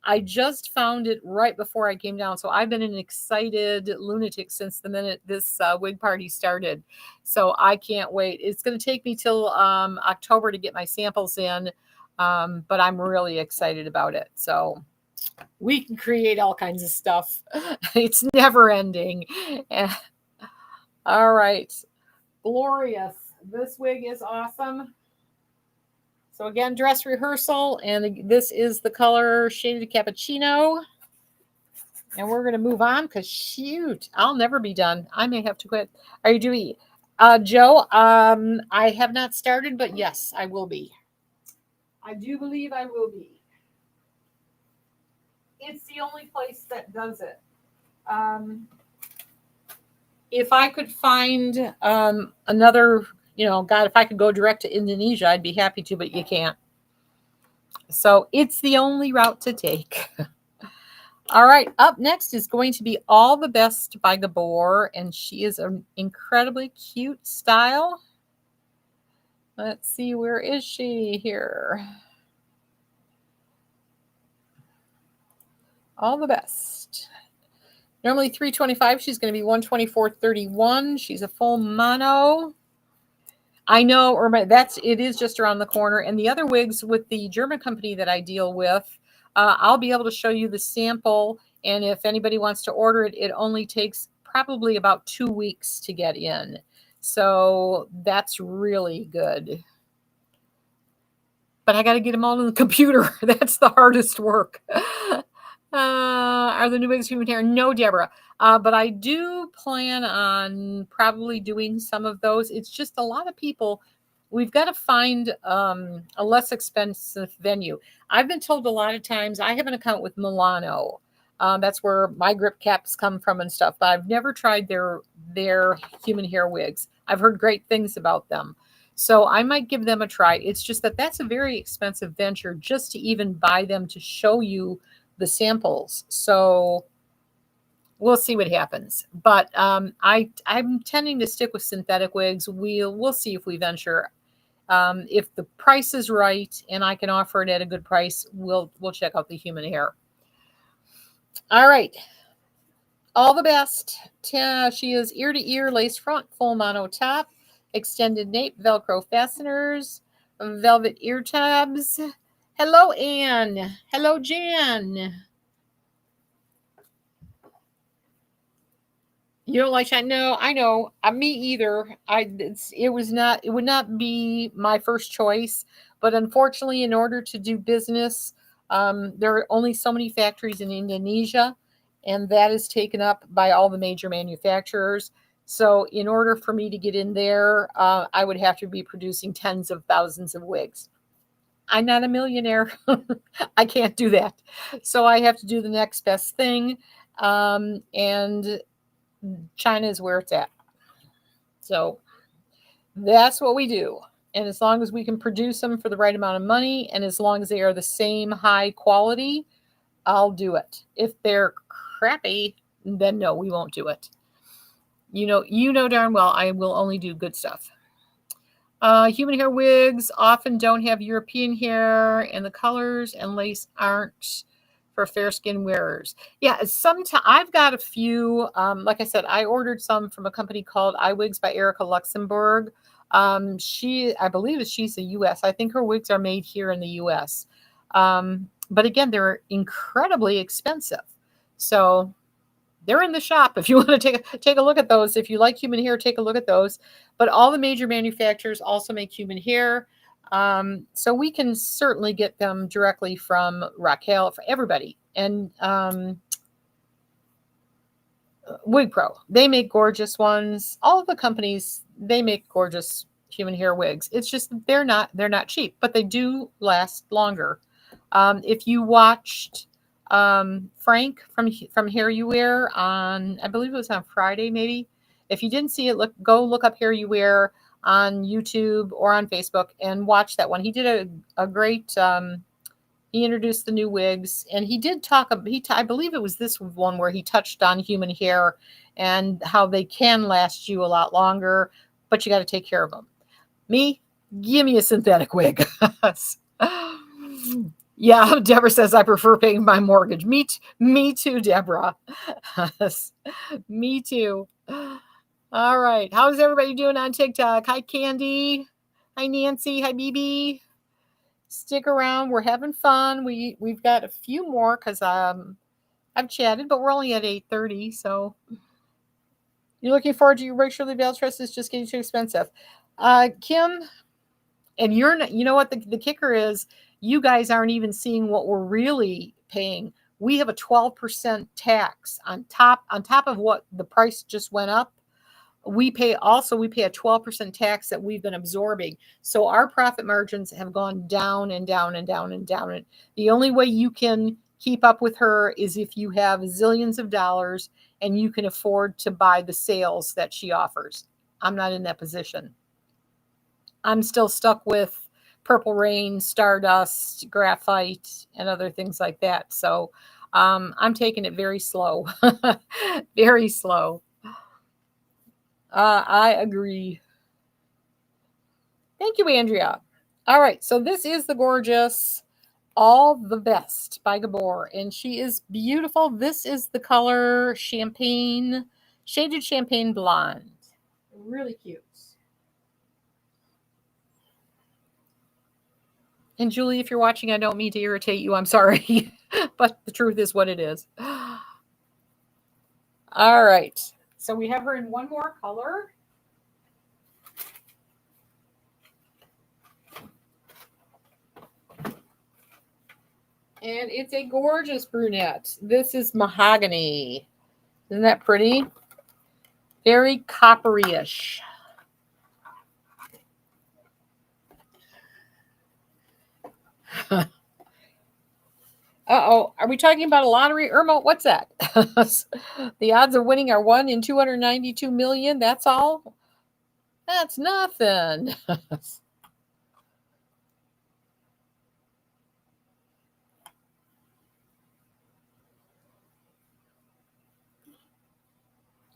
I just found it right before I came down. So I've been an excited lunatic since the minute this wig party started. So I can't wait. It's going to take me till October to get my samples in. But I'm really excited about it. So we can create all kinds of stuff. It's never ending. All right. Glorious. This wig is awesome. So again, dress rehearsal, and this is the color Shaded Cappuccino. And we're going to move on because shoot, I'll never be done. I may have to quit. Are you doing Joe? I have not started, but yes, I will be. I do believe I will be. It's the only place that does it. If I could find another, God, if I could go direct to Indonesia, I'd be happy to, but you can't. So it's the only route to take. All right, up next is going to be All the Best by Gabor, and she is an incredibly cute style. Let's see, where is she here? All the Best. Normally $325, she's going to be $124.31. She's a full mono. I know, or it is just around the corner. And the other wigs with the German company that I deal with, I'll be able to show you the sample. And if anybody wants to order it, it only takes probably about 2 weeks to get in. So that's really good. But I got to get them all on the computer. That's the hardest work. Are the new wigs human hair? No, Deborah. But I do plan on probably doing some of those. It's just a lot of people. We've got to find a less expensive venue. I've been told a lot of times, I have an account with Milano. That's where my grip caps come from and stuff. But I've never tried their human hair wigs. I've heard great things about them. So I might give them a try. It's just that's a very expensive venture just to even buy them to show you the samples. So we'll see what happens. But I'm tending to stick with synthetic wigs. We'll see if we venture. If the price is right and I can offer it at a good price, we'll check out the human hair. All right. All the Best. She is ear to ear lace front, full mono top, extended nape, Velcro fasteners, velvet ear tabs. Hello, Anne. Hello, Jan. You don't like shine? No, I know. Me either. It would not be my first choice, but unfortunately, in order to do business, there are only so many factories in Indonesia, and that is taken up by all the major manufacturers. So in order for me to get in there, I would have to be producing tens of thousands of wigs. I'm not a millionaire. I can't do that. So I have to do the next best thing. And China is where it's at. So that's what we do. And as long as we can produce them for the right amount of money, and as long as they are the same high quality, I'll do it. If they're crappy, then no, we won't do it. You know darn well I will only do good stuff. Human hair wigs often don't have European hair, and the colors and lace aren't for fair skin wearers. Yeah, sometimes I've got a few. Like I said, I ordered some from a company called iWigs by Erica Luxembourg. I believe she's a U.S. I think her wigs are made here in the U.S. But again, they're incredibly expensive. So they're in the shop if you want to take a look at those. If you like human hair, take a look at those. But all the major manufacturers also make human hair. So we can certainly get them directly from Raquel, for everybody. And Wig Pro, they make gorgeous ones. All of the companies, they make gorgeous human hair wigs. It's just they're not cheap, but they do last longer. If you watched Frank from Hair You Wear on, I believe it was on Friday, maybe. If you didn't see it, go look up Hair You Wear on YouTube or on Facebook and watch that one. He did a great. He introduced the new wigs, and he did talk. I believe it was this one where he touched on human hair and how they can last you a lot longer, but you got to take care of them. Me, give me a synthetic wig. Yeah, Deborah says I prefer paying my mortgage. Me too, Deborah. Me too. All right. How's everybody doing on TikTok? Hi, Candy. Hi, Nancy. Hi, BB. Stick around. We're having fun. We've got a few more because I've chatted, but we're only at 8:30. So you're looking forward to your racially veiled dress is just getting too expensive. Kim, and you know what the kicker is, you guys aren't even seeing what we're really paying. We have a 12% tax on top of what the price just went up. We pay a 12% tax that we've been absorbing. So our profit margins have gone down and down and down and down. And the only way you can keep up with her is if you have zillions of dollars and you can afford to buy the sales that she offers. I'm not in that position. I'm still stuck with Purple Rain, Stardust, Graphite, and other things like that. So I'm taking it very slow, very slow. I agree. Thank you, Andrea. All right, so this is the gorgeous All the Best by Gabor, and she is beautiful. This is the color Champagne, Shaded Champagne Blonde. Really cute. And Julie, if you're watching, I don't mean to irritate you. I'm sorry, but the truth is what it is. All right, so we have her in one more color. And it's a gorgeous brunette. This is Mahogany. Isn't that pretty? Very coppery-ish. Uh-oh. Are we talking about a lottery? Irma, what's that? The odds of winning are 1 in 292 million. That's all? That's nothing.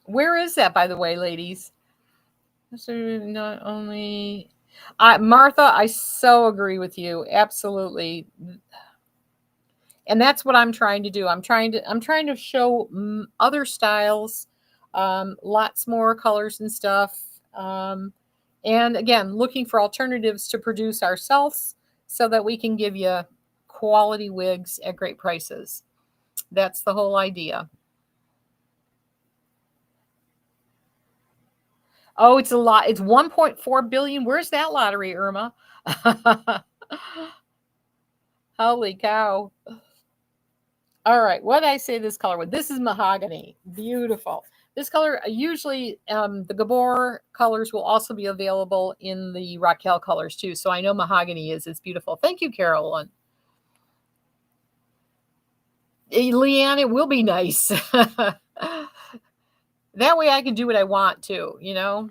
Where is that, by the way, ladies? So not only Martha, I so agree with you. Absolutely. And that's what I'm trying to do. I'm trying to show other styles, lots more colors and stuff. And again, looking for alternatives to produce ourselves so that we can give you quality wigs at great prices. That's the whole idea. Oh, it's a lot. It's 1.4 billion. Where's that lottery, Irma? Holy cow. All right. What did I say this color with? This is Mahogany. Beautiful. This color, usually the Gabor colors will also be available in the Raquel colors too. So I know Mahogany is. It's beautiful. Thank you, Carolyn. Leanne, it will be nice. That way I can do what I want to, you know.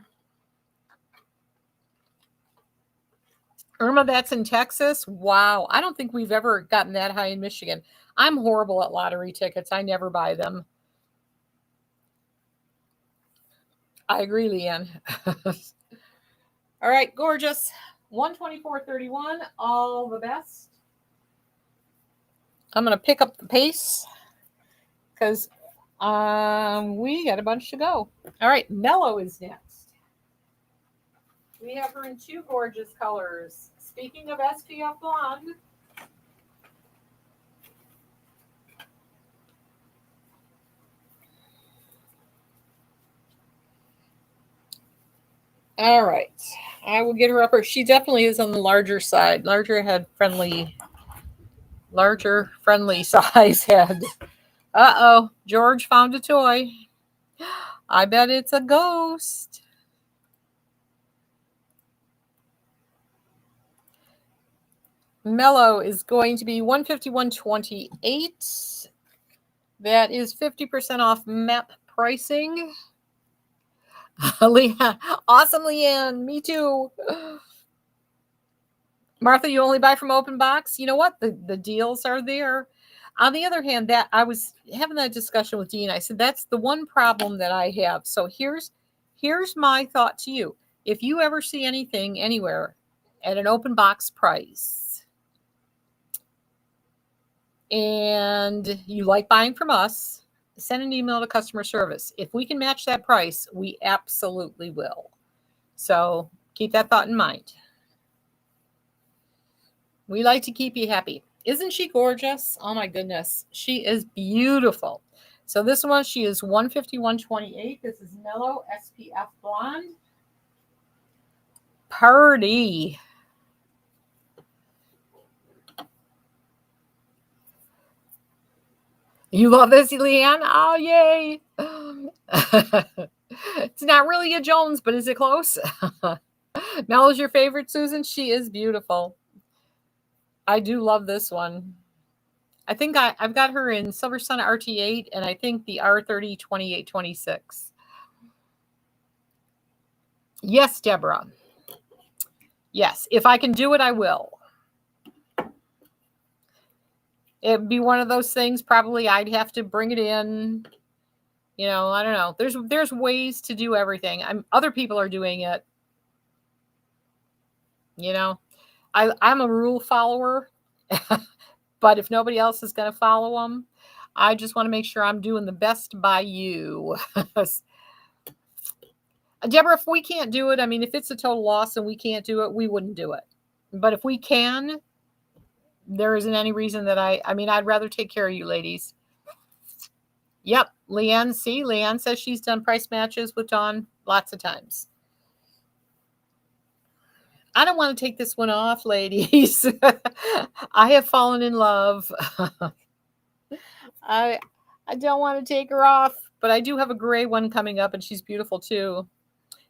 Irma, that's in Texas. Wow. I don't think we've ever gotten that high in Michigan. I'm horrible at lottery tickets. I never buy them. I agree, Leanne. All right, gorgeous. 124.31, all the best. I'm going to pick up the pace because we got a bunch to go. All right, Mellow is next. We have her in two gorgeous colors. Speaking of SPF Blonde, all right, I will get her up. She definitely is on the larger side, larger friendly size head. Uh-oh, George found a toy. I bet it's a ghost. Mellow is going to be $151.28. That is 50% off MAP pricing. Leanne, awesome, Leanne. Me too. Martha, you only buy from open box. You know what? The deals are there. On the other hand, that I was having that discussion with Dean. I said that's the one problem that I have. So here's my thought to you. If you ever see anything anywhere at an open box price and you like buying from us, send an email to customer service. If we can match that price, we absolutely will. So keep that thought in mind. We like to keep you happy. Isn't she gorgeous? Oh my goodness. She is beautiful. So this one, she is $151.28. This is Mellow SPF Blonde. Purdy. You love this, Leanne? Oh, yay. It's not really a Jones, but is it close? Mellow's your favorite, Susan? She is beautiful. I do love this one. I think I've got her in Silver Sun RT8 and I think the R30 2826. Yes, Deborah. Yes, if I can do it, I will. It'd be one of those things, probably I'd have to bring it in. You know, I don't know. There's ways to do everything. Other people are doing it. You know, I'm a rule follower, but if nobody else is going to follow them, I just want to make sure I'm doing the best by you. Deborah, if we can't do it, I mean, if it's a total loss and we can't do it, we wouldn't do it. But if we can, there isn't any reason that I'd rather take care of you ladies. Yep. Leanne says she's done price matches with Dawn lots of times. I don't want to take this one off, ladies. I have fallen in love. I don't want to take her off, but I do have a gray one coming up and she's beautiful too.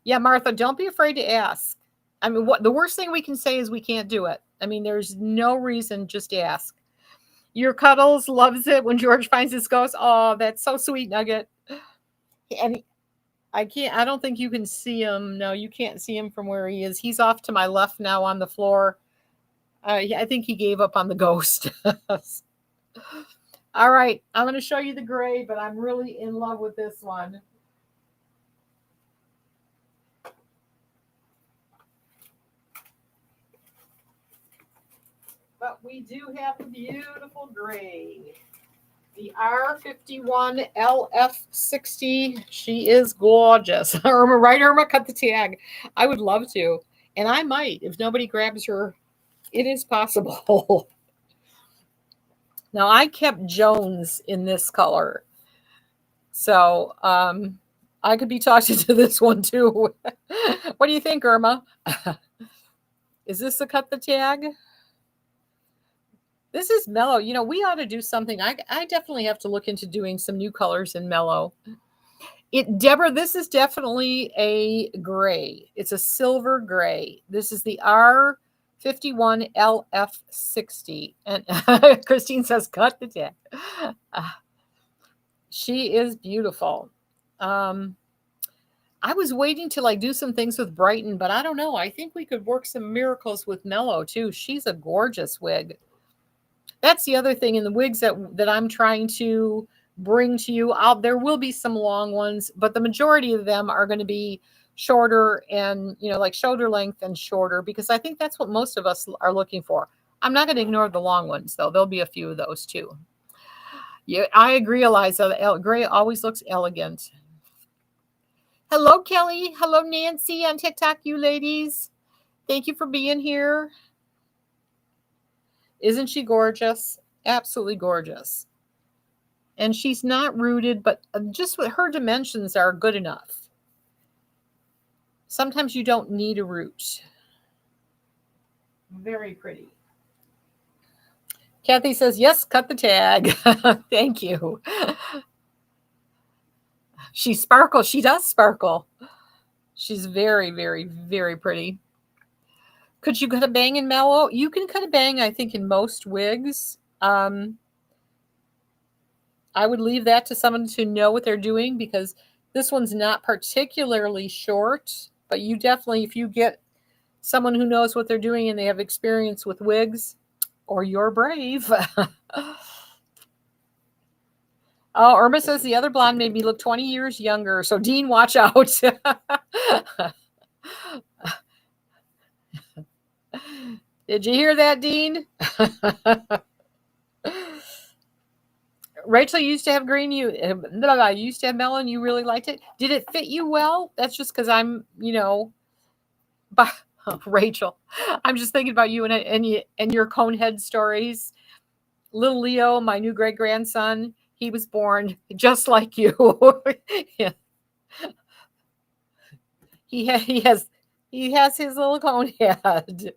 Yeah, Martha, don't be afraid to ask. I mean, the worst thing we can say is we can't do it. I mean, there's no reason, just ask. Your Cuddles loves it when George finds his ghost. Oh, that's so sweet, Nugget. And I don't think you can see him. No, you can't see him from where he is. He's off to my left now on the floor. I think he gave up on the ghost. All right, I'm going to show you the gray, but I'm really in love with this one. But we do have the beautiful gray. The R51 LF60. She is gorgeous. Irma, right, Irma? Cut the tag. I would love to. And I might, if nobody grabs her. It is possible. Now, I kept Jones in this color. So I could be talking to this one too. What do you think, Irma? Is this a cut the tag? This is Mellow. You know, we ought to do something. I definitely have to look into doing some new colors in Mellow. Deborah, this is definitely a gray. It's a silver gray. This is the R51 LF60. And Christine says, cut the tag. She is beautiful. I was waiting to do some things with Brighton, but I don't know. I think we could work some miracles with Mellow too. She's a gorgeous wig. That's the other thing in the wigs that I'm trying to bring to you. There will be some long ones, but the majority of them are going to be shorter and, like shoulder length and shorter, because I think that's what most of us are looking for. I'm not going to ignore the long ones, though. There'll be a few of those, too. Yeah, I agree, Eliza. Gray always looks elegant. Hello, Kelly. Hello, Nancy on TikTok, you ladies. Thank you for being here. Isn't she gorgeous? Absolutely gorgeous. And she's not rooted, but just with her dimensions are good enough. Sometimes you don't need a root. Very pretty. Kathy says, yes, cut the tag. Thank you. She sparkles. She does sparkle. She's very, very, very pretty. Could you cut a bang in mellow? You can cut a bang, I think, in most wigs. I would leave that to someone to know what they're doing, because this one's not particularly short, but you definitely, if you get someone who knows what they're doing and they have experience with wigs, or you're brave. Oh, Irma says the other blonde made me look 20 years younger. So, Dean, watch out. Did you hear that, Dean? Rachel, you used to have green. You used to have melon. You really liked it. Did it fit you well? That's just because I'm, Rachel, I'm just thinking about you and your cone head stories. Little Leo, my new great grandson, he was born just like you. Yeah. He has his little cone head.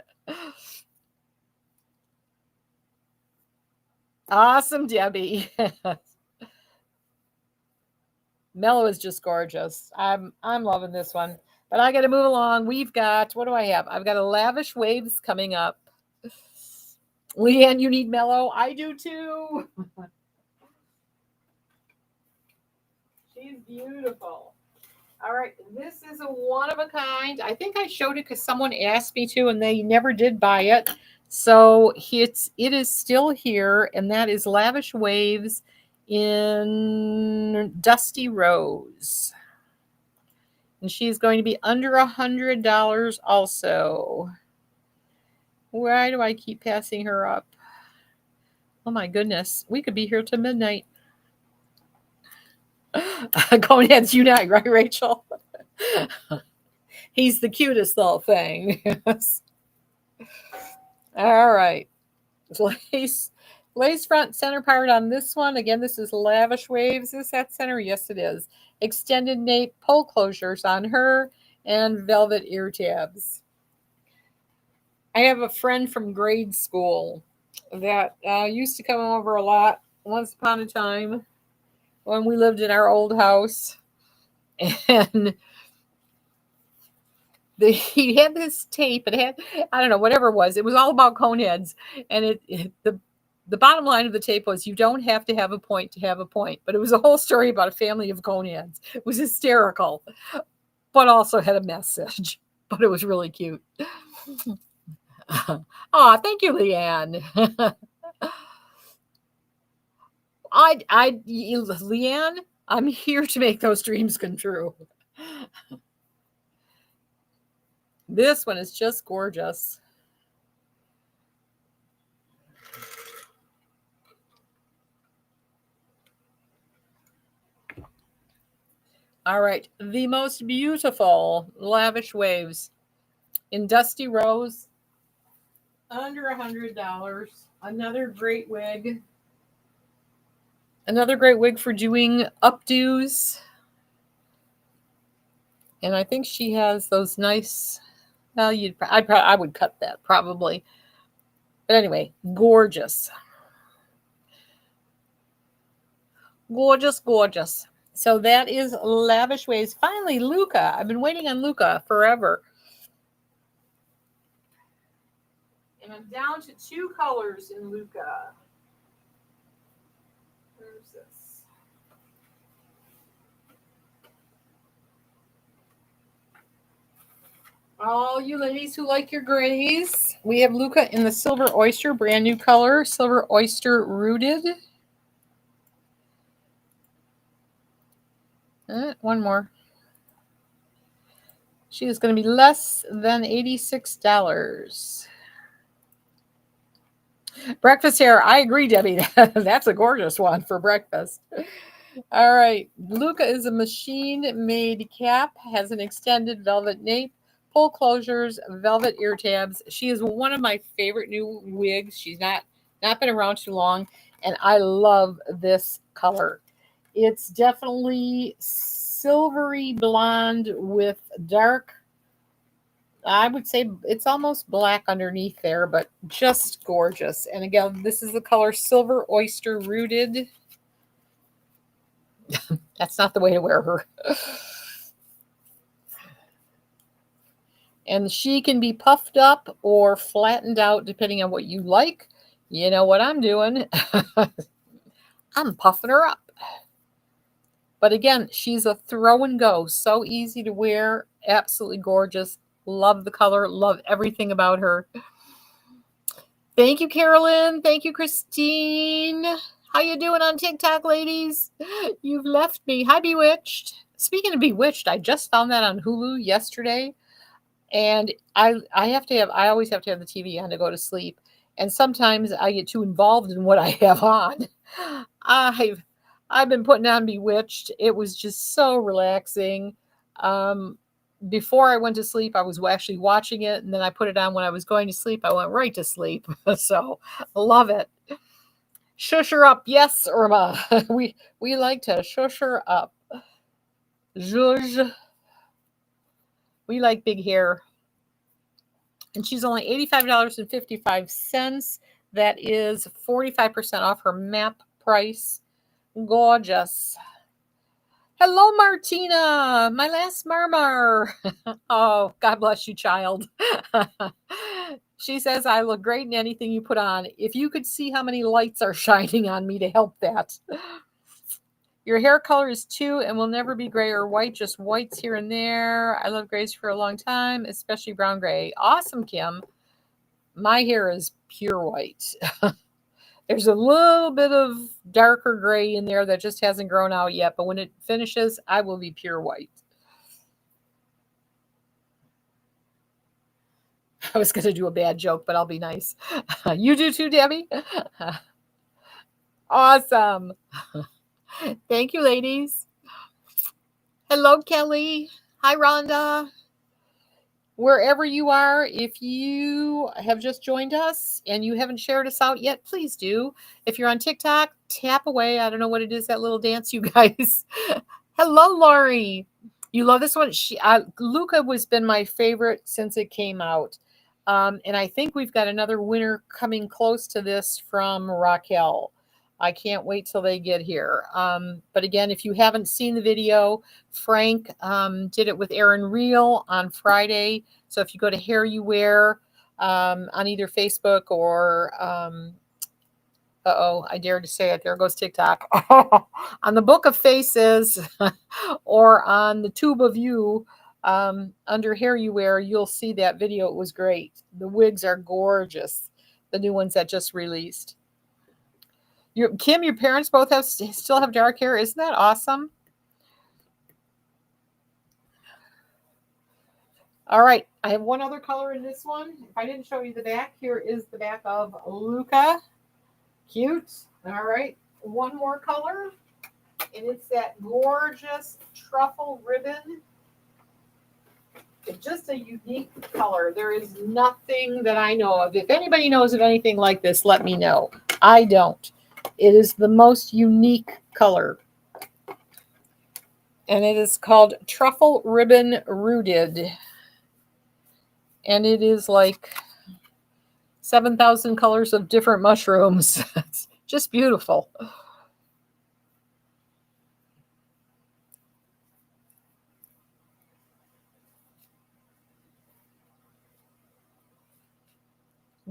Awesome, Debbie. Mellow is just gorgeous. I'm loving this one. But I got to move along. We've got, what do I have? I've got a Lavish Waves coming up. Leanne, you need mellow? I do too. She's beautiful. All right, this is a one of a kind. I think I showed it because someone asked me to, and they never did buy it. So it is still here, and that is Lavish Waves in Dusty Rose. And she's going to be under $100 also. Why do I keep passing her up? Oh my goodness, we could be here till midnight. Coneheads unite, right, Rachel? He's the cutest little thing. All right. Lace front center part on this one. Again, this is Lavish Waves. Is that center? Yes, it is. Extended nape pull closures on her and velvet ear tabs. I have a friend from grade school that used to come over a lot once upon a time when we lived in our old house. And he had this tape. It had, I don't know, whatever it was. It was all about cone heads. And the bottom line of the tape was, you don't have to have a point to have a point. But it was a whole story about a family of cone heads. It was hysterical, but also had a message. But it was really cute. Oh, thank you, Leanne. Leanne, I'm here to make those dreams come true. This one is just gorgeous. All right, the most beautiful Lavish Waves in Dusty Rose, under $100. Another great wig. Another great wig for doing updos. And I think she has those nice. Well, I would cut that probably. But anyway, gorgeous. Gorgeous, gorgeous. So that is Lavish Waves. Finally, Luca. I've been waiting on Luca forever. And I'm down to 2 colors in Luca. Where's this? All you ladies who like your grays, we have Luca in the Silver Oyster, brand new color, Silver Oyster Rooted. One more. She is going to be less than $86. Breakfast hair. I agree, Debbie. That's a gorgeous one for breakfast. All right. Luca is a machine-made cap, has an extended velvet nape, full closures, velvet ear tabs. She is one of my favorite new wigs. She's not been around too long, and I love this color. It's definitely silvery blonde with dark, I would say it's almost black underneath there, but just gorgeous. And again, this is the color Silver Oyster Rooted. That's not the way to wear her. And she can be puffed up or flattened out depending on what you like. You know what I'm doing. I'm puffing her up. But again, she's a throw and go. So easy to wear. Absolutely gorgeous. Love the color. Love everything about her. Thank you, Carolyn. Thank you, Christine. How you doing on TikTok, ladies? You've left me. Hi, Bewitched. Speaking of Bewitched, I just found that on Hulu yesterday. And I always have to have the TV on to go to sleep. And sometimes I get too involved in what I have on. I've been putting on Bewitched. It was just so relaxing. Before I went to sleep, I was actually watching it, and then I put it on when I was going to sleep. I went right to sleep. So love it. Shush her up. Yes, Irma. We like to shush her up. Zhuzh. We like big hair. And she's only $85.55. That is 45% off her MAP price. Gorgeous. Hello, Martina, my last murmur. Oh, God bless you, child. She says, I look great in anything you put on. If you could see how many lights are shining on me to help that. Your hair color is 2 and will never be gray or white, just whites here and there. I love grays for a long time, especially brown gray. Awesome, Kim. My hair is pure white. There's a little bit of darker gray in there that just hasn't grown out yet, but when it finishes, I will be pure white. I was going to do a bad joke, but I'll be nice. You do too, Debbie? Awesome. Thank you, ladies. Hello, Kelly. Hi, Rhonda. Wherever you are, if you have just joined us and you haven't shared us out yet, please do. If you're on TikTok, tap away. I don't know what it is, that little dance, you guys. Hello, Laurie. You love this one? Luca has been my favorite since it came out. And I think we've got another winner coming close to this from Raquel. I can't wait till they get here. But again, if you haven't seen the video, Frank did it with Aaron Reel on Friday. So if you go to Hair You Wear on either Facebook or, I dare to say it. There goes TikTok. On the Book of Faces or on the Tube of You, under Hair You Wear, you'll see that video. It was great. The wigs are gorgeous. The new ones that just released. Kim, your parents both still have dark hair. Isn't that awesome? All right. I have one other color in this one. If I didn't show you the back, here is the back of Luca. Cute. All right. One more color. And it's that gorgeous truffle ribbon. It's just a unique color. There is nothing that I know of. If anybody knows of anything like this, let me know. I don't. It is the most unique color. And it is called Truffle Ribbon Rooted. And it is like 7,000 colors of different mushrooms. It's just beautiful.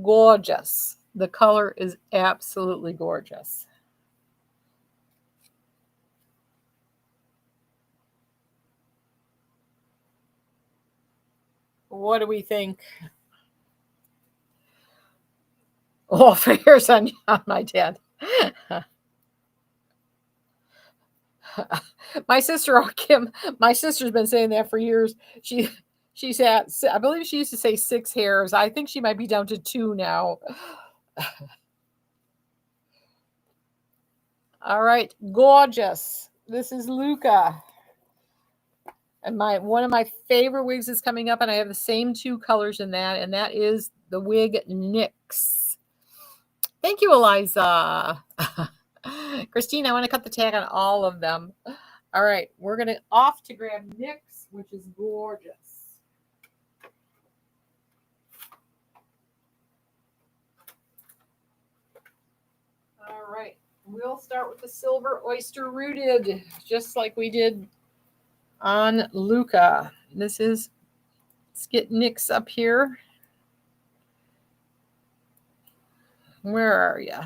Gorgeous. The color is absolutely gorgeous. What do we think? Oh, for years on my dad. My sister, Kim, my sister's been saying that for years. She's at, I believe she used to say 6 hairs. I think she might be down to 2 now. All right, gorgeous. This is Luca. And one of my favorite wigs is coming up, and I have the same 2 colors in that, and that is the wig NYX. Thank you, Eliza. Christine, I want to cut the tag on all of them. All right, we're going to off to grab NYX, which is gorgeous. All right, we'll start with the silver oyster rooted, just like we did on Luca. This is, let's get NYX up here. Where are you?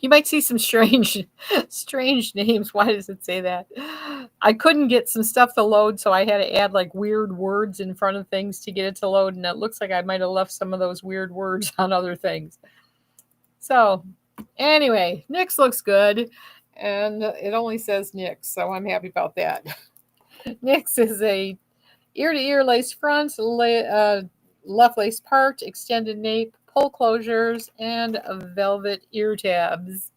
You might see some strange names. Why does it say that? I couldn't get some stuff to load, so I had to add like weird words in front of things to get it to load, and it looks like I might have left some of those weird words on other things. So anyway, NYX looks good, and it only says NYX, so I'm happy about that. NYX is a ear-to-ear lace front, left lace part, extended nape, pull closures, and velvet ear tabs.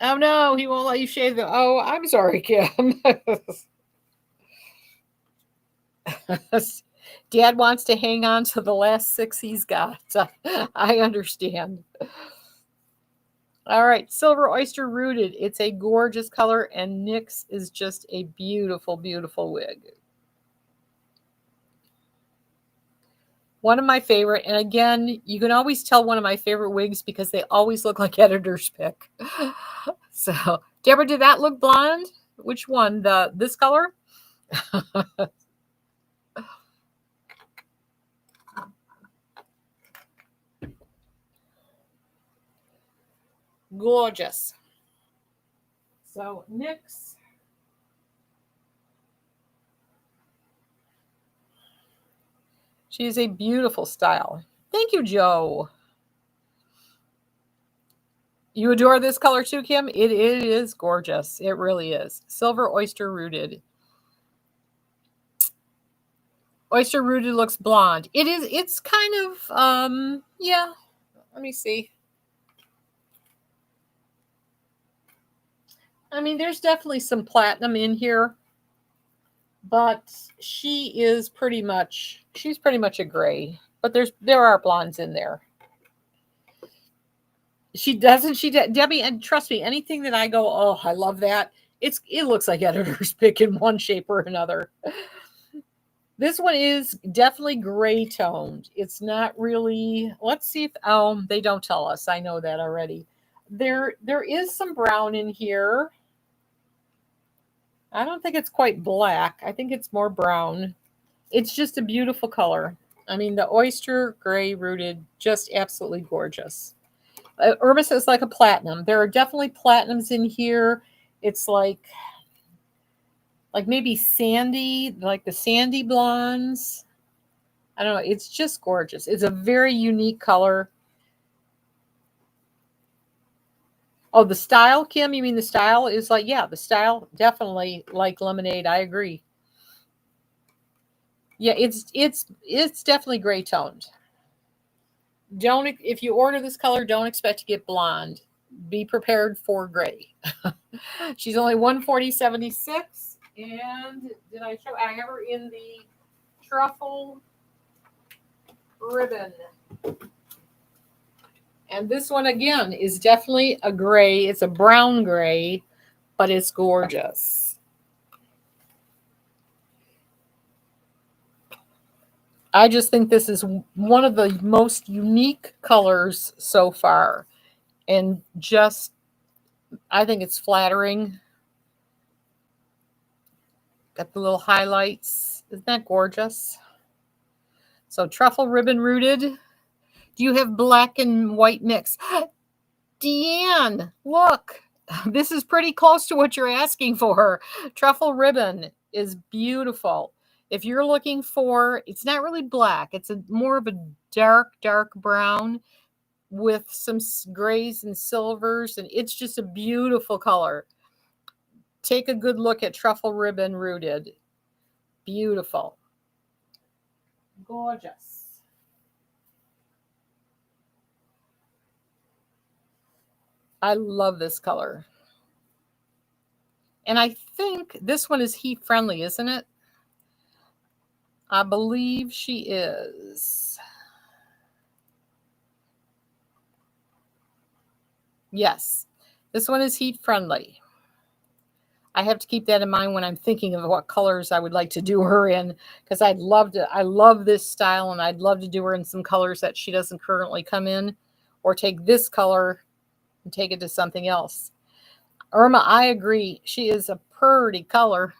Oh no, he won't let you shave them. Oh, I'm sorry, Kim. Dad wants to hang on to the last 6 he's got. I understand. All right, silver oyster rooted. It's a gorgeous color, and NYX is just a beautiful, beautiful wig. One of my favorite, and again, you can always tell one of my favorite wigs because they always look like editor's pick. So, Deborah, did that look blonde? Which one? This color? Gorgeous. So, NYX. She is a beautiful style. Thank you, Joe. You adore this color too, Kim? It is gorgeous. It really is. Silver oyster rooted. Oyster rooted looks blonde. It's kind of, yeah. Let me see. I mean, there's definitely some platinum in here, but she's pretty much a gray. But there are blondes in there. Debbie, and trust me, anything that I go, oh, I love that, it looks like editor's pick in one shape or another. This one is definitely gray toned. It's not really, let's see if, they don't tell us. I know that already. There is some brown in here. I don't think it's quite black. I think it's more brown. It's just a beautiful color. I mean, the oyster gray rooted, just absolutely gorgeous. Irma says like a platinum. There are definitely platinums in here. It's like maybe sandy, like the sandy blondes. I don't know. It's just gorgeous. It's a very unique color. Oh, the style, Kim? You mean the style is like, yeah, the style definitely like lemonade. I agree. Yeah, it's definitely gray toned. If you order this color, don't expect to get blonde. Be prepared for gray. She's only 140.76. And did I show? I have her in the truffle ribbon. And this one again is definitely a gray. It's a brown gray, but it's gorgeous. I just think this is one of the most unique colors so far. And just, I think it's flattering. Got the little highlights. Isn't that gorgeous? So truffle ribbon rooted. Do you have black and white mix? Deanne, look. This is pretty close to what you're asking for. Truffle ribbon is beautiful. If you're looking for, it's not really black. It's more of a dark brown. with some grays and silvers, and it's just a beautiful color. Take a good look at truffle ribbon rooted. Beautiful. Gorgeous. I love this color. And I think this one is heat friendly, isn't it? I believe she is. Yes, this one is heat friendly. I have to keep that in mind when I'm thinking of what colors I would like to do her in, because I love this style, and I'd love to do her in some colors that she doesn't currently come in, or take this color and take it to something else. Irma, I agree. She is a pretty color.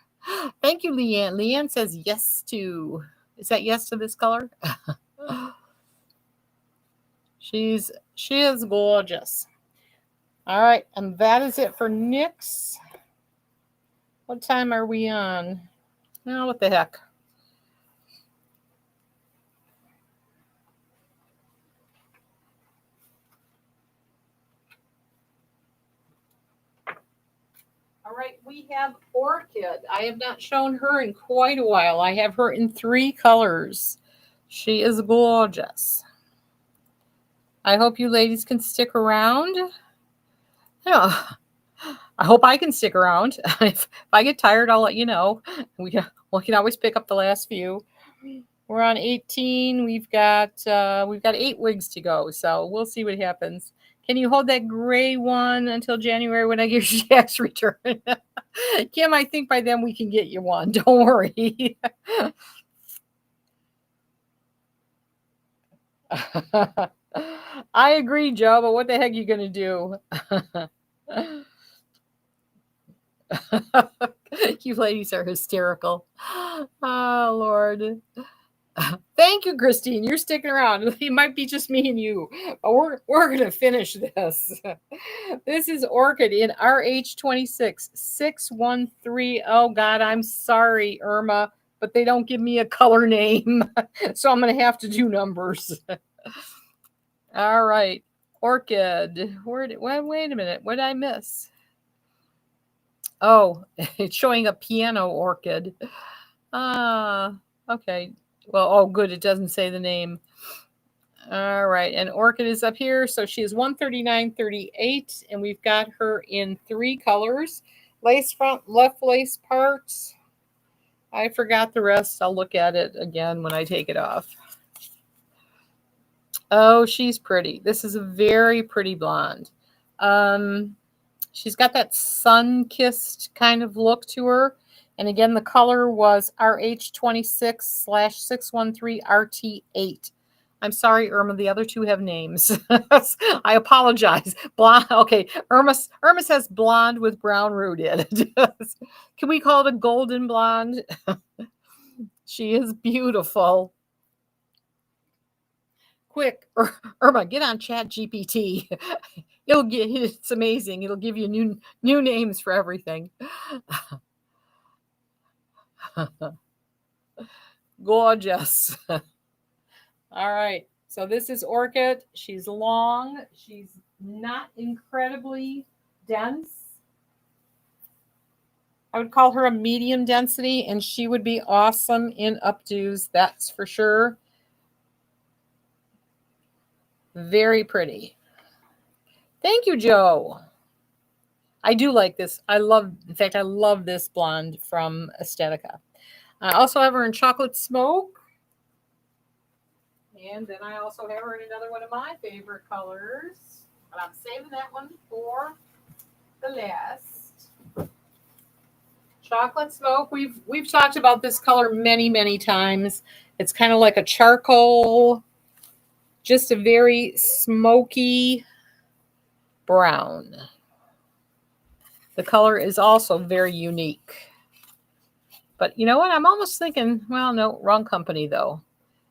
Thank you, Leanne. Leanne says yes to. Is that yes to this color? She is gorgeous. All right, and that is it for NYX. What time are we on? Oh, what the heck? All right, we have Orchid. I have not shown her in quite a while. I have her in 3 colors. She is gorgeous. I hope you ladies can stick around. Yeah, I hope I can stick around. If I get tired, I'll let you know. We can always pick up the last few. We're on 18. We've got 8 wigs to go, so we'll see what happens. Can you hold that gray one until January when I get your tax return? Kim, I think by then we can get you one. Don't worry. I agree, Joe, but what the heck are you going to do? You ladies are hysterical. Oh, Lord. Thank you, Christine. You're sticking around. It might be just me and you, but we're gonna finish this. This is Orchid in RH26 613. Oh God, I'm sorry, Irma, but they don't give me a color name, so I'm gonna have to do numbers. All right, Orchid. Wait a minute. What did I miss? Oh, it's showing a piano orchid. Okay. Well, oh, good. It doesn't say the name. All right. And Orchid is up here. So she is 139.38. And we've got her in 3 colors. Lace front, left lace parts. I forgot the rest. I'll look at it again when I take it off. Oh, she's pretty. This is a very pretty blonde. She's got that sun-kissed kind of look to her. And again, the color was RH26/613RT8. I'm sorry, Irma. The other 2 have names. I apologize. Blonde. Okay, Irma says blonde with brown root in it. Can we call it a golden blonde? She is beautiful. Quick, Irma, get on Chat GPT. It's amazing. It'll give you new names for everything. Gorgeous. All right. So this is Orchid. She's long. She's not incredibly dense. I would call her a medium density, and she would be awesome in updos, that's for sure. Very pretty. Thank you, Joe. I do like this. I love this blonde from Aesthetica. I also have her in Chocolate Smoke. And then I also have her in another one of my favorite colors. But I'm saving that one for the last. Chocolate Smoke. We've talked about this color many times. It's kind of like a charcoal, just a very smoky brown. The color is also very unique. But you know what? I'm almost thinking, well, no, wrong company though.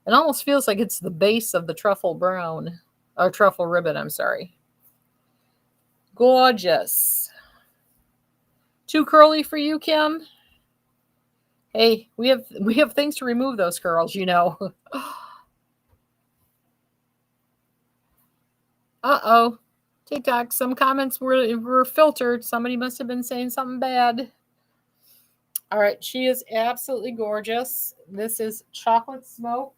It almost feels like it's the base of the truffle brown, or truffle ribbon, I'm sorry. Gorgeous. Too curly for you, Kim? Hey, we have things to remove those curls, you know. Uh-oh. TikTok, some comments were filtered. Somebody must have been saying something bad. All right, she is absolutely gorgeous. This is Chocolate Smoke.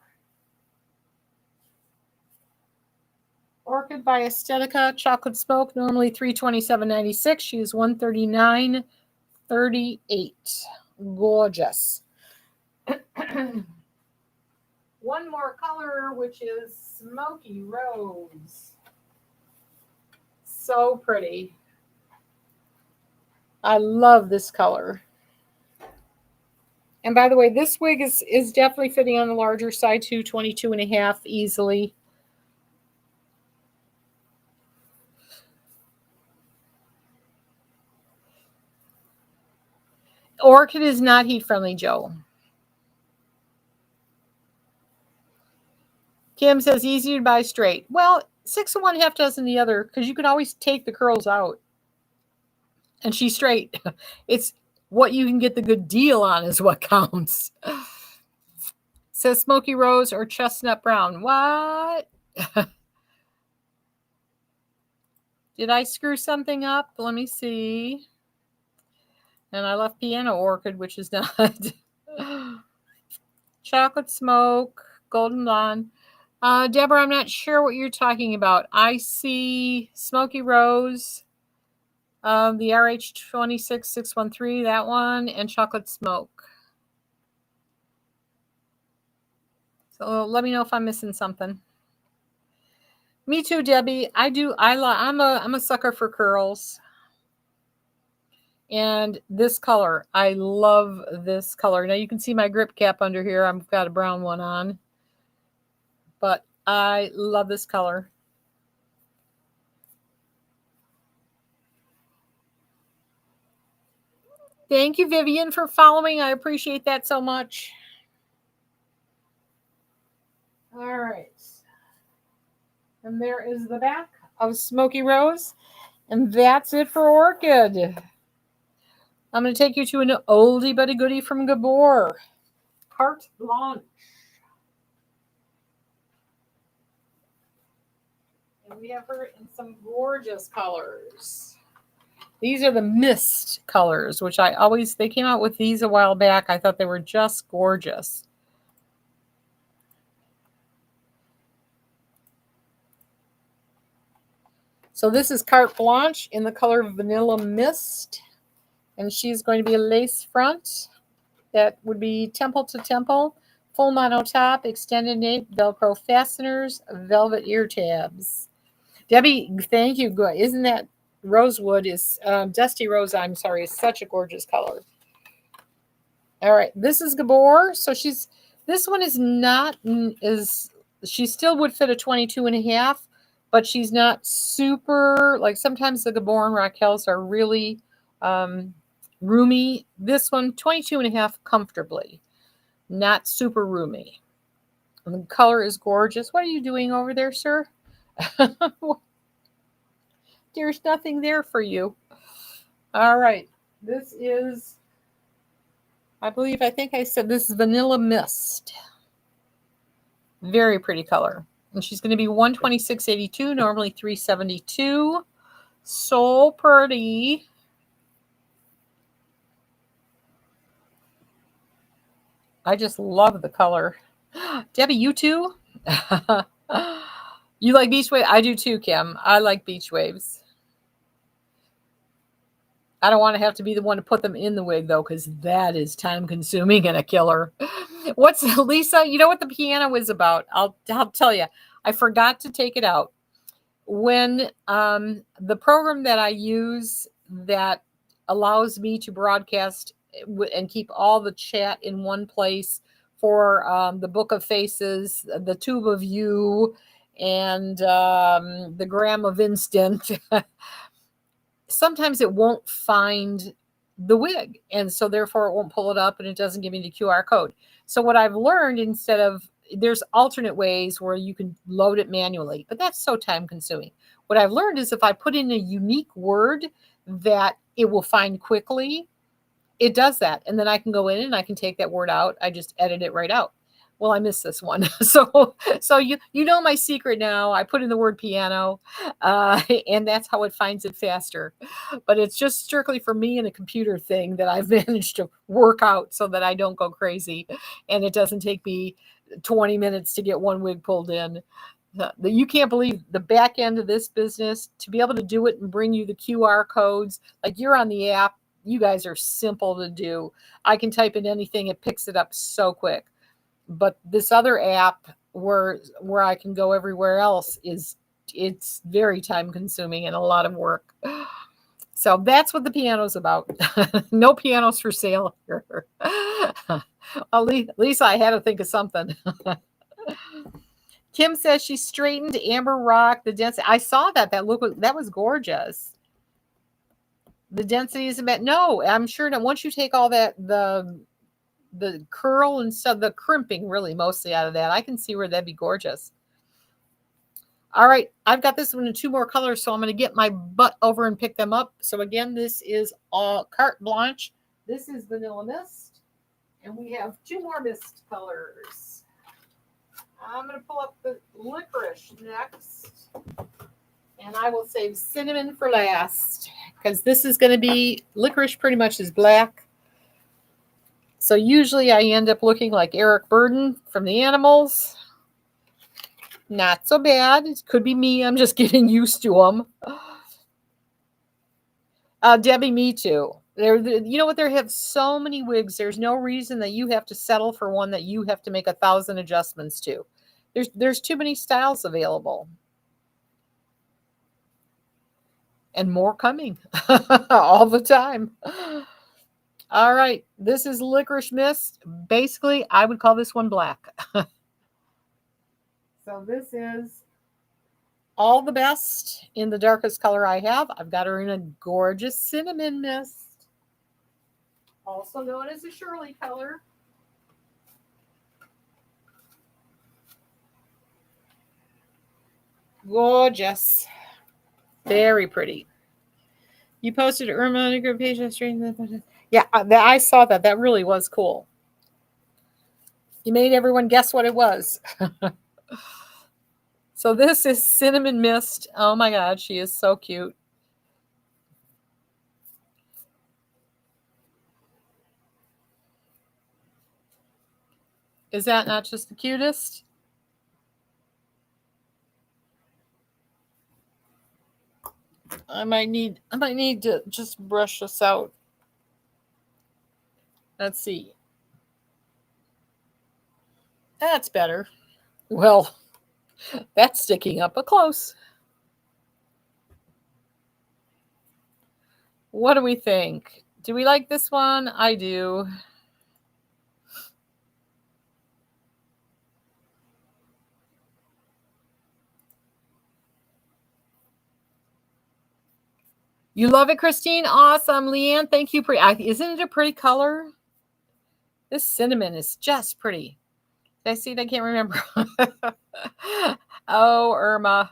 Orchid by Estetica, Chocolate Smoke, normally $327.96. She is $139.38. Gorgeous. One more color, which is Smoky Rose. So pretty. I love this color. And by the way, this wig is definitely fitting on the larger side too, 22 and a half easily. Orchid is not heat friendly, Joe. Kim says easy to buy straight. Well, 6 of one, half dozen the other, because you can always take the curls out. And she's straight. It's what you can get the good deal on is what counts. Says smoky rose or chestnut brown. What? Did I screw something up? Let me see. And I left piano orchid, which is not. Chocolate smoke, golden blonde. Deborah, I'm not sure what you're talking about. I see smoky rose, the RH26613, that one, and chocolate smoke. So let me know if I'm missing something. Me too, Debbie. I'm a sucker for curls. And this color, I love this color. Now you can see my grip cap under here. I've got a brown one on. But I love this color. Thank you, Vivian, for following. I appreciate that so much. All right. And there is the back of Smoky Rose. And that's it for Orchid. I'm going to take you to an oldie but a goodie from Gabor. Carte Blanche. And we have her in some gorgeous colors. These are the mist colors, which they came out with these a while back. I thought they were just gorgeous. So this is Carte Blanche in the color Vanilla Mist. And she's going to be a lace front. That would be temple to temple. Full mono top, extended nape, Velcro fasteners, velvet ear tabs. Debbie, thank you. Good. Isn't that rosewood is dusty rose? I'm sorry, is such a gorgeous color. All right, this is Gabor. So this one is not she still would fit a 22 and a half, but she's not super, like sometimes the Gabor and Raquel's are really roomy. This one, 22 and a half comfortably, not super roomy. And the color is gorgeous. What are you doing over there, sir? There's nothing there for you. All right. This is, I think I said this is Vanilla Mist. Very pretty color. And she's going to be $126.82, normally $372. So pretty. I just love the color. Debbie, you too? You like beach waves? I do too, Kim. I like beach waves. I don't want to have to be the one to put them in the wig, though, because that is time consuming and a killer. What's Lisa? You know what the piano is about? I'll tell you. I forgot to take it out. When the program that I use that allows me to broadcast and keep all the chat in one place for the Book of Faces, the Tube of You, and the Gram of Instant, sometimes it won't find the wig. And so therefore it won't pull it up and it doesn't give me the QR code. So what I've learned, there's alternate ways where you can load it manually, but that's so time consuming. What I've learned is if I put in a unique word that it will find quickly, it does that. And then I can go in and I can take that word out. I just edit it right out. Well, I missed this one. So you know my secret now. I put in the word piano, and that's how it finds it faster. But it's just strictly for me and a computer thing that I've managed to work out so that I don't go crazy, and it doesn't take me 20 minutes to get one wig pulled in. You can't believe the back end of this business to be able to do it and bring you the QR codes. Like you're on the app, you guys are simple to do. I can type in anything, it picks it up so quick. But this other app where I can go everywhere else it's very time consuming and a lot of work. So that's what the piano's about. No pianos for sale here. Lisa, I had to think of something. Kim says she straightened Amber Rock. The density, I saw that. That was gorgeous. The density isn't bad. No, I'm sure that once you take all that the curl and stuff, the crimping really mostly out of that, I can see where that'd be gorgeous. All right, I've got this one in 2 more colors, so I'm going to get my butt over and pick them up. So again, this is Carte Blanche. This is Vanilla Mist, and we have 2 more mist colors. I'm going to pull up the licorice next, and I will save cinnamon for last because this is going to be licorice. Pretty much is black. So usually I end up looking like Eric Burden from the Animals. Not so bad. It could be me. I'm just getting used to them. Debbie, me too. You know what? There have so many wigs. There's no reason that you have to settle for one that you have to make 1,000 adjustments to. There's too many styles available. And more coming all the time. All right. This is Licorice Mist. Basically, I would call this one black. So this is all the best in the darkest color I have. I've got her in a gorgeous cinnamon mist, also known as a Shirley color. Gorgeous. Very pretty. You posted Irma on your page yesterday. Yeah, I saw that. That really was cool. You made everyone guess what it was. So this is Cinnamon Mist. Oh my God, she is so cute. Is that not just the cutest? I might need to just brush this out. Let's see. That's better. Well, that's sticking up a close. What do we think? Do we like this one? I do. You love it, Christine? Awesome. Leanne, thank you. Isn't it a pretty color? This cinnamon is just pretty. Did I see it? I can't remember. Oh, Irma.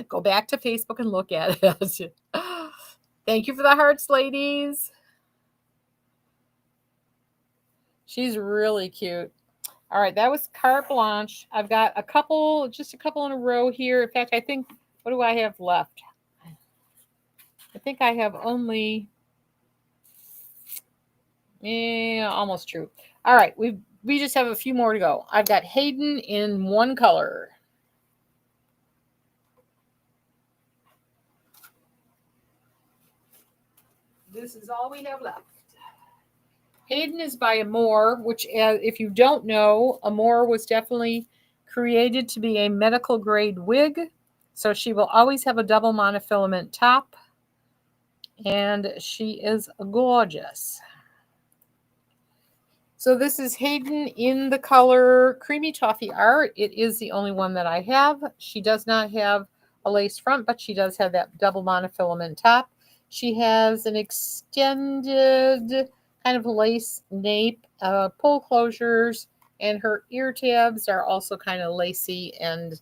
Go back to Facebook and look at it. Thank you for the hearts, ladies. She's really cute. All right, that was Carte Blanche. I've got just a couple in a row here. In fact, I think, what do I have left? I think I have only, almost true. All right, we just have a few more to go. I've got Hayden in 1 color. This is all we have left. Hayden is by Amore, which, if you don't know, Amore was definitely created to be a medical grade wig. So she will always have a double monofilament top. And she is gorgeous. So this is Hayden in the color Creamy Toffee Art. It is the only one that I have. She does not have a lace front, but she does have that double monofilament top. She has an extended kind of lace nape, pull closures, and her ear tabs are also kind of lacy and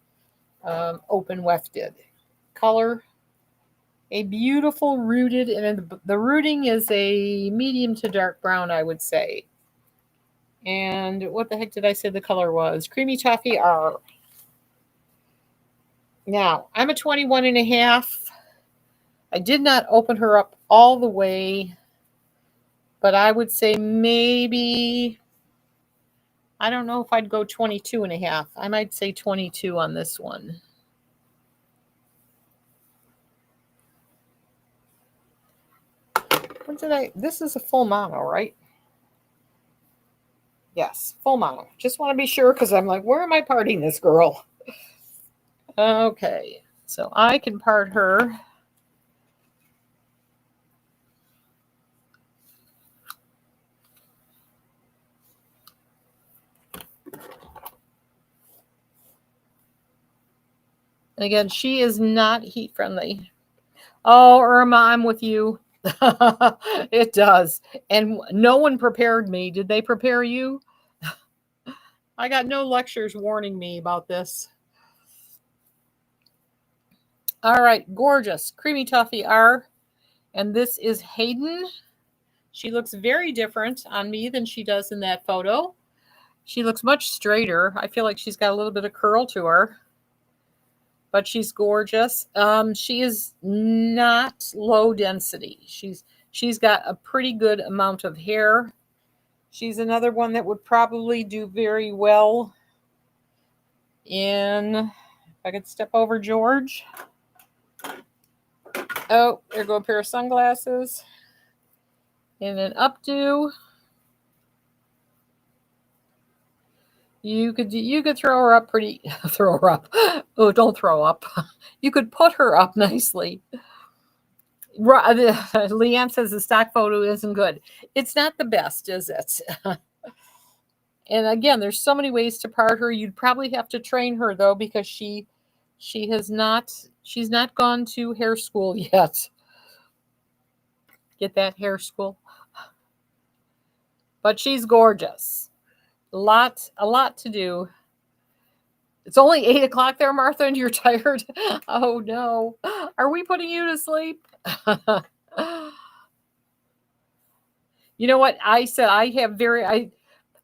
open wefted. Color, a beautiful rooted, and the rooting is a medium to dark brown, I would say. And what the heck did I say the color was? Creamy Toffee R. Now, I'm a 21 and a half. I did not open her up all the way, but I would say maybe, I don't know if I'd go 22 and a half. I might say 22 on this one. What did I, this is a full mono, right? Yes, full mono. Just want to be sure because I'm like, where am I parting this girl? Okay, so I can part her. And again, she is not heat friendly. Oh, Irma, I'm with you. It does. And no one prepared me. Did they prepare you? I got no lectures warning me about this. All right, gorgeous. Creamy Toffee R. And this is Hayden. She looks very different on me than she does in that photo. She looks much straighter. I feel like she's got a little bit of curl to her. But she's gorgeous. She is not low density. She's got a pretty good amount of hair. She's another one that would probably do very well in, if I could step over George. Oh, there go a pair of sunglasses. In an updo. You could throw her up pretty, throw her up. Oh, don't throw up. You could put her up nicely. Leanne says the stock photo isn't good. It's not the best, is it? And again, there's so many ways to part her. You'd probably have to train her though, because she's not gone to hair school yet. Get that, hair school? But she's gorgeous. A lot to do. It's only 8 o'clock there, Martha, and you're tired. Oh no. Are we putting you to sleep? You know what? I said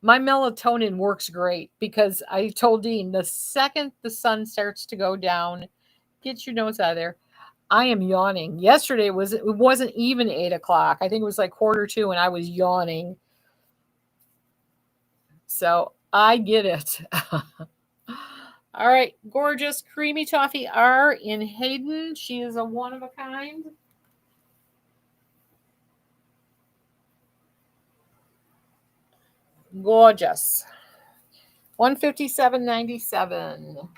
my melatonin works great because I told Dean the second the sun starts to go down, get your nose out of there. I am yawning. Yesterday it wasn't even 8 o'clock. I think it was like 1:45 and I was yawning. So I get it. All right, gorgeous Creamy Toffee R in Hayden. She is a one of a kind. Gorgeous. $157.97.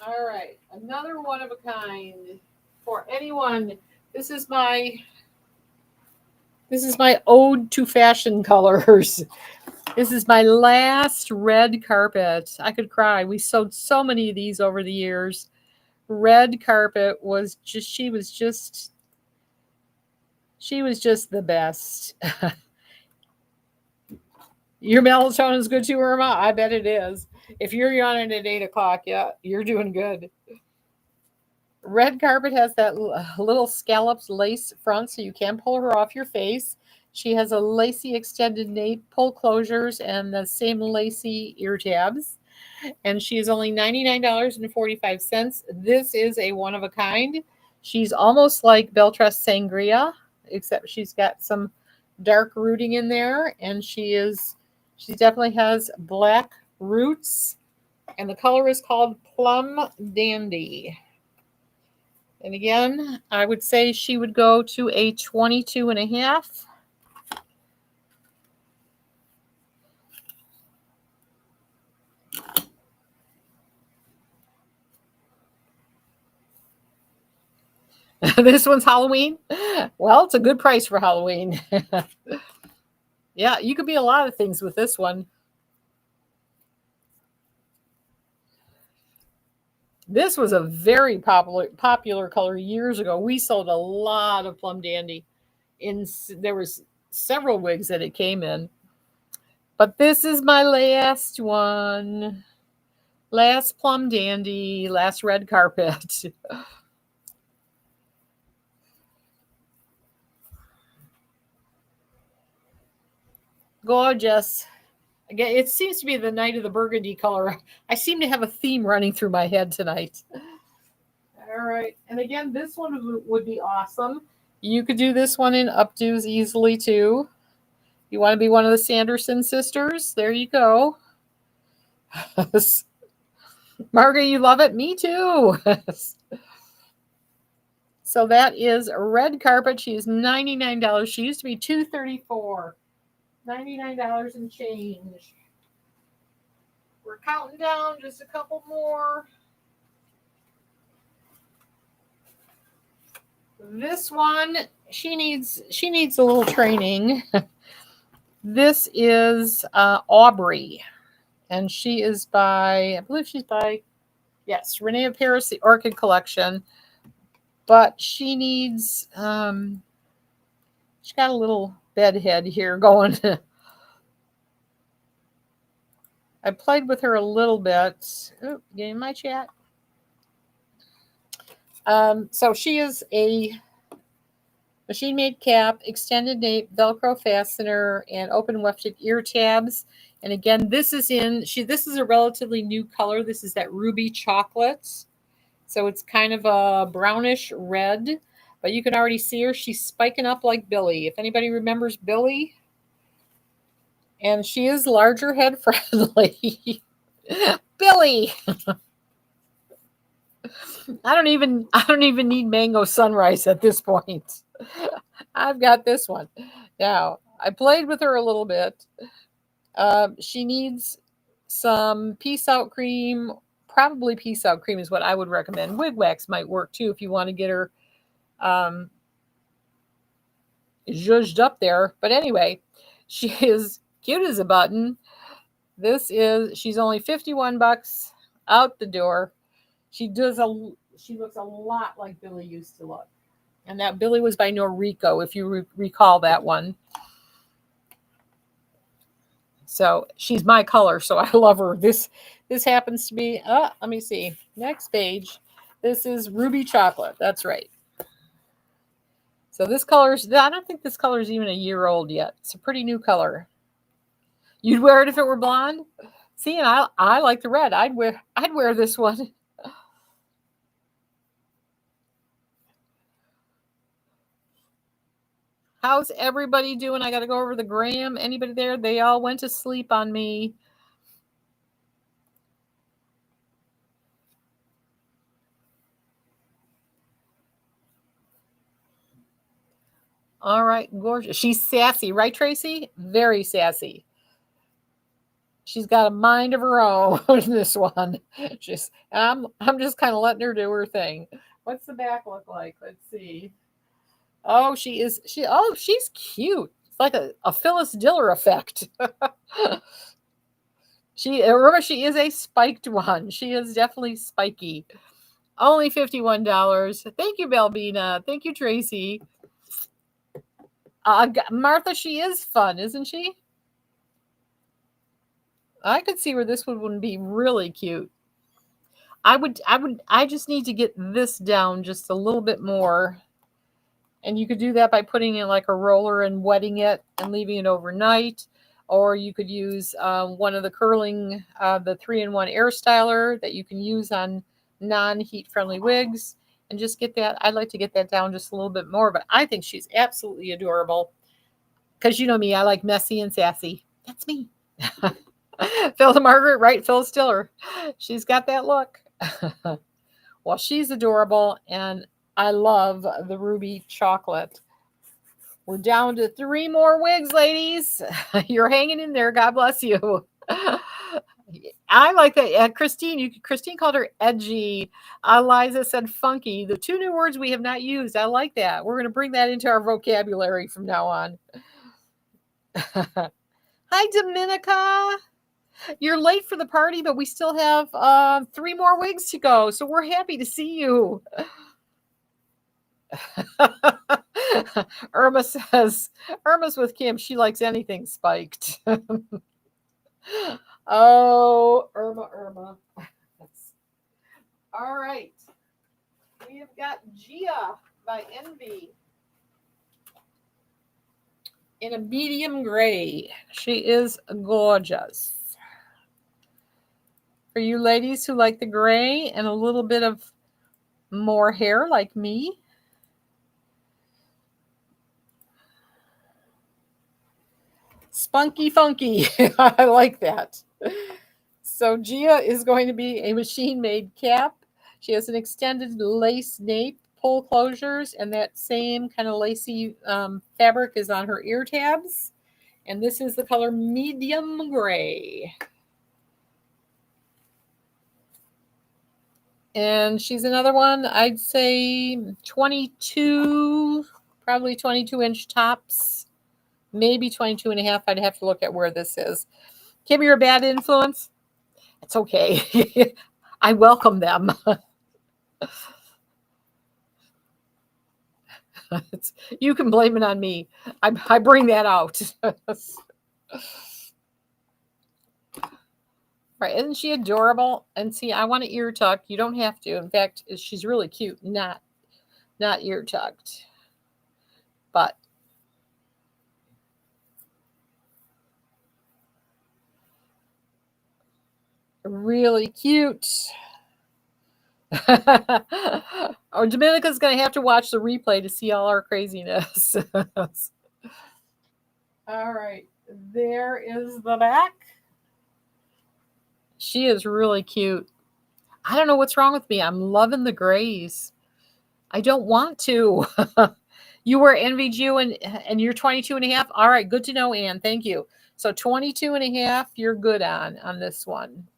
All right, another one of a kind for anyone. This is my ode to fashion colors. This is my last red carpet. I could cry. We sewed so many of these over the years. Red carpet was just, she was just the best. Your melatonin is good too, Irma? I bet it is. If you're yawning at 8 o'clock, yeah, you're doing good. Red carpet has that little scalloped lace front, so you can pull her off your face. She has a lacy extended nape, pull closures, and the same lacy ear tabs. And she is only $99.45. This is a one of a kind. She's almost like Beltress Sangria, except she's got some dark rooting in there, and she definitely has black roots, and the color is called Plum Dandy. And again, I would say she would go to a 22 and a half. This one's Halloween. Well, it's a good price for Halloween. Yeah, you could be a lot of things with this one. This was a very popular color years ago. We sold a lot of Plum Dandy. There was several wigs that it came in. But this is my last one. Last Plum Dandy, last red carpet. Gorgeous. Again, it seems to be the night of the burgundy color. I seem to have a theme running through my head tonight. All right. And again, this one would be awesome. You could do this one in updos easily too. You want to be one of the Sanderson sisters? There you go. Margaret, you love it? Me too. So that is red carpet. She is $99. She used to be $234. $99 and change. We're counting down just a couple more. This one, she needs a little training. This is Aubrey, and she is by, I believe she's by, yes, Renee Paris, the Orchid Collection. But she needs, she's got a little bed head here going. I played with her a little bit. Oh, getting my chat. So she is a machine-made cap, extended nape, Velcro fastener, and open wefted ear tabs. And again, this is a relatively new color. This is that ruby chocolate. So it's kind of a brownish red, but you can already see her. She's spiking up like Billy. If anybody remembers Billy, and she is larger head friendly. Billy. I don't even need Mango Sunrise at this point. I've got this one. Now, I played with her a little bit. She needs some Peace Out cream. Probably Peace Out cream is what I would recommend. Wig wax might work too if you want to get her zhuzhed up there. But anyway, she is cute as a button. She's only $51 out the door. She looks a lot like Billy used to look. And that Billy was by Noriko, if you recall that one. So she's my color, so I love her. This happens to be, let me see. Next page. This is Ruby Chocolate. That's right. So I don't think this color is even a year old yet. It's a pretty new color. You'd wear it if it were blonde? See, and I like the red. I'd wear this one. How's everybody doing? I got to go over the gram. Anybody there? They all went to sleep on me. All right, gorgeous. She's sassy, right, Tracy? Very sassy. She's got a mind of her own in this one. I'm just kind of letting her do her thing. What's the back look like? Let's see. Oh, she's cute. It's like a Phyllis Diller effect. She is a spiked one. She is definitely spiky. Only $51. Thank you, Belbina. Thank you, Tracy. Martha, she is fun, isn't she? I could see where this one would be really cute. I just need to get this down just a little bit more. And you could do that by putting in like a roller and wetting it and leaving it overnight. Or you could use one of the curling, the 3-in-1 air styler that you can use on non-heat friendly wigs. And just get that. I'd like to get that down just a little bit more. But I think she's absolutely adorable. Because you know me, I like messy and sassy. That's me. Phil to Margaret, right? Phil Stiller. She's got that look. Well, she's adorable. And I love the ruby chocolate. We're down to 3 more wigs, ladies. You're hanging in there. God bless you. I like that. Christine called her edgy. Eliza said funky. The 2 new words we have not used. I like that. We're going to bring that into our vocabulary from now on. Hi, Dominica. You're late for the party, but we still have 3 more wigs to go. So we're happy to see you. Irma's with Kim. She likes anything spiked. Oh, Irma. All right. We have got Gia by Envy. in a medium gray. She is gorgeous. For you ladies who like the gray and a little bit of more hair like me, spunky funky. I like that. So Gia is going to be a machine-made cap. She has an extended lace nape, pull closures, and that same kind of lacy fabric is on her ear tabs. And this is the color medium gray. And she's another one, I'd say 22, probably 22-inch tops, maybe 22 and a half. I'd have to look at where this is. Kim, you're a bad influence? It's okay. I welcome them. You can blame it on me. I bring that out. Right, isn't she adorable? And see, I want to ear tuck. You don't have to. In fact, she's really cute, not ear tucked. But really cute. Oh, Dominica's going to have to watch the replay to see all our craziness. All right, there is the back. She is really cute. I don't know what's wrong with me. I'm loving the grays. I don't want to. You were envied you and you're 22 and a half. All right, good to know, Anne. Thank you. So 22 and a half, you're good on this one.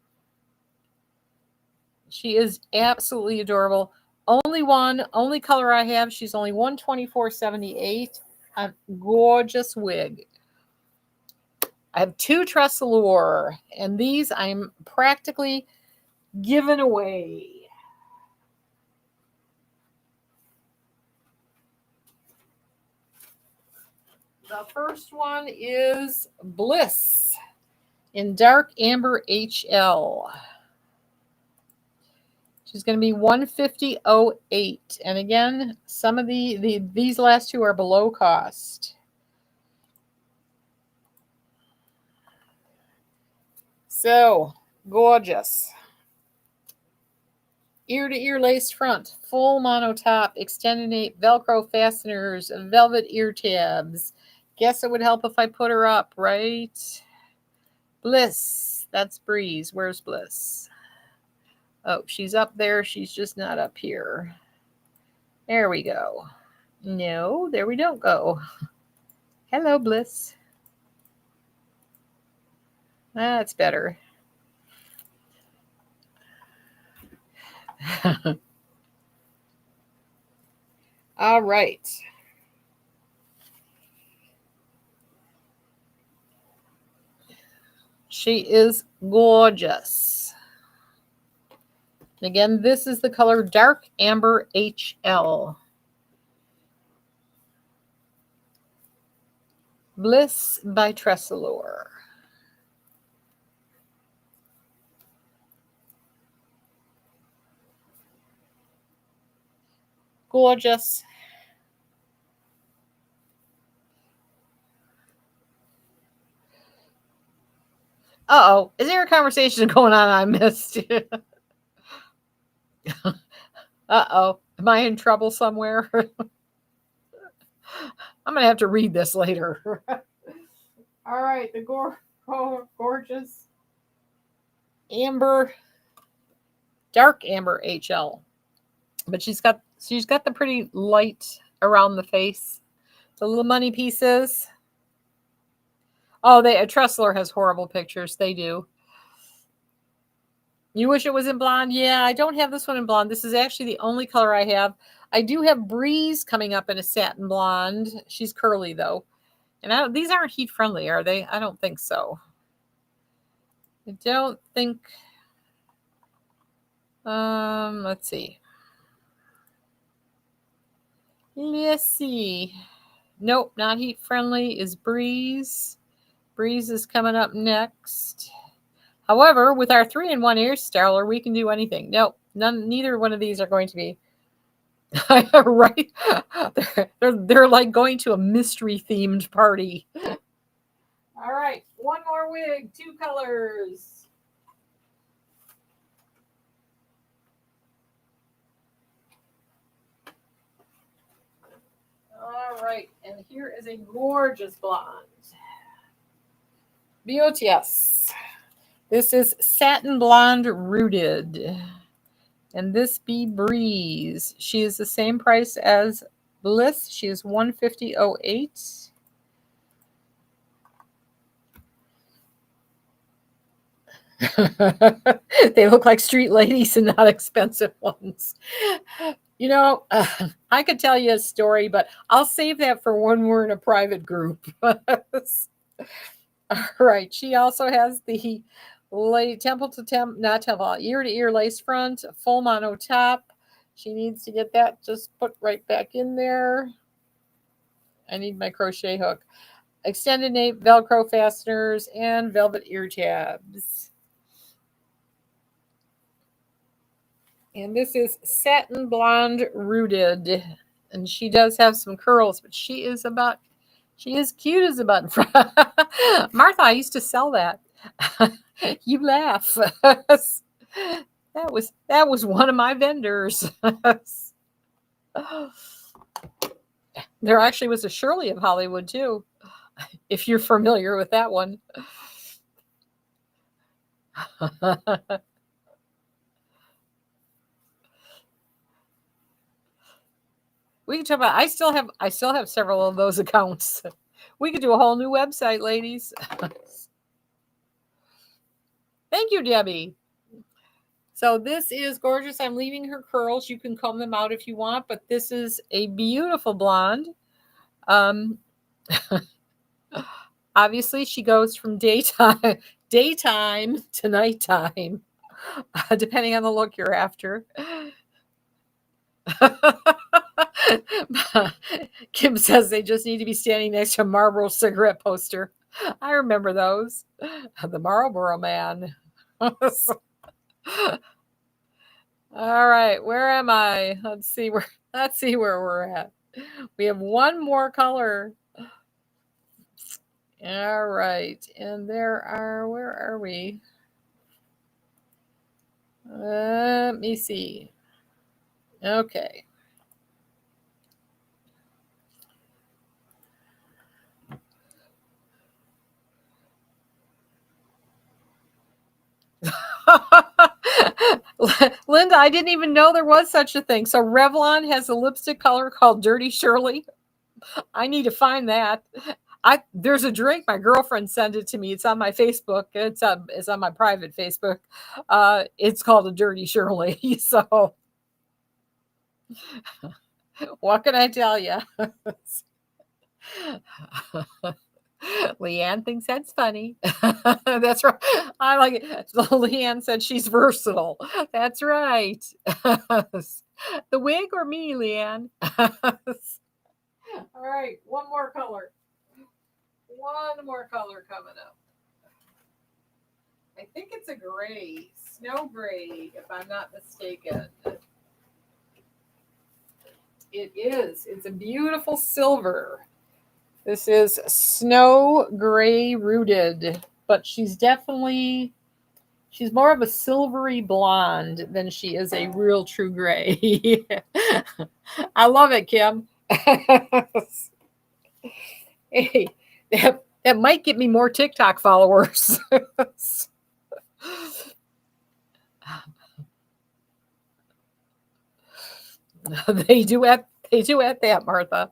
She is absolutely adorable. Only color I have. She's only $124.78. A gorgeous wig. I have 2 Tressalure, and these I'm practically giving away. The first one is Bliss in Dark Amber HL. She's going to be $150.08. And again, some of these last 2 are below cost. So, gorgeous. Ear-to-ear lace front, full mono top, extended nape, Velcro fasteners, velvet ear tabs. Guess it would help if I put her up, right? Bliss. That's Breeze. Where's Bliss? Oh, she's up there. She's just not up here. There we go. No, there we don't go. Hello, Bliss. That's better. All right. She is gorgeous. Again, this is the color Dark Amber HL. Bliss by Tressalure. Gorgeous. Uh-oh. Is there a conversation going on I missed? Uh-oh. Am I in trouble somewhere? I'm going to have to read this later. All right. The gorgeous amber, dark amber HL. But she's got the pretty light around the face. The little money pieces. Oh, Tressler has horrible pictures. They do. You wish it was in blonde? Yeah, I don't have this one in blonde. This is actually the only color I have. I do have Breeze coming up in a satin blonde. She's curly, though. And these aren't heat friendly, are they? I don't think so. I don't think... let's see. Let's see. Nope, not heat friendly is Breeze. Breeze is coming up next. However, with our 3-in-1 air styler, we can do anything. Nope, neither one of these are going to be. Right? They're like going to a mystery themed party. All right, one more wig, 2 colors. All right, and here is a gorgeous blonde. Beauteous. This is Satin Blonde Rooted. And this be Breeze. She is the same price as Bliss. She is $150.08. They look like street ladies and not expensive ones. You know, I could tell you a story, but I'll save that for when we're in a private group. All right. She also has the temple to temple, not temple, ear to ear lace front, full mono top. She needs to get that just put right back in there. I need my crochet hook. Extended nape, Velcro fasteners, and velvet ear tabs. And this is Satin Blonde Rooted. And she does have some curls, but she is cute as a button. Martha, I used to sell that. You laugh. That was one of my vendors. There actually was a Shirley of Hollywood too, if you're familiar with that one. We can talk about. I still have several of those accounts. We could do a whole new website, ladies. Thank you, Debbie. So this is gorgeous. I'm leaving her curls. You can comb them out if you want, but this is a beautiful blonde. Obviously, she goes from daytime to nighttime, depending on the look you're after. Kim says they just need to be standing next to a Marlboro cigarette poster. I remember those. The Marlboro Man. All right, where am I? Let's see where we're at. We have one more color. All right, and where are we? Let me see. Okay. Linda, I didn't even know there was such a thing. So Revlon has a lipstick color called Dirty Shirley. I need to find that. There's a drink. My girlfriend sent it to me. It's on my Facebook. It's on my private Facebook. It's called a Dirty Shirley. So what can I tell you? Leanne thinks that's funny. That's right. I like it. Leanne said she's versatile. That's right. The wig or me, Leanne? All right, one more color. One more color coming up. I think it's a gray, snow gray, if I'm not mistaken. It is. It's a beautiful silver. This is Snow Gray Rooted, but she's more of a silvery blonde than she is a real true gray. I love it, Kim. Hey, that might get me more TikTok followers. They do at that, Martha.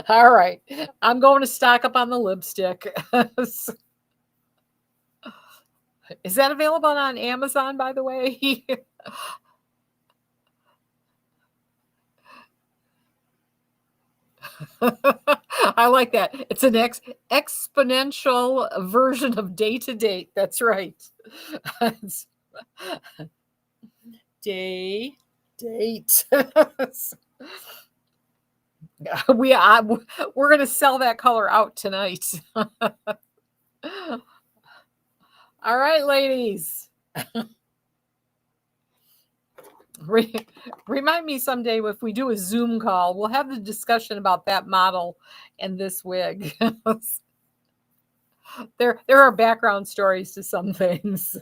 All right. I'm going to stock up on the lipstick. Is that available on Amazon, by the way? I like that. It's an exponential version of day to date. That's right. Day, date. We're going to sell that color out tonight. All right, ladies. Remind me someday if we do a Zoom call, we'll have the discussion about that model and this wig. There are background stories to some things.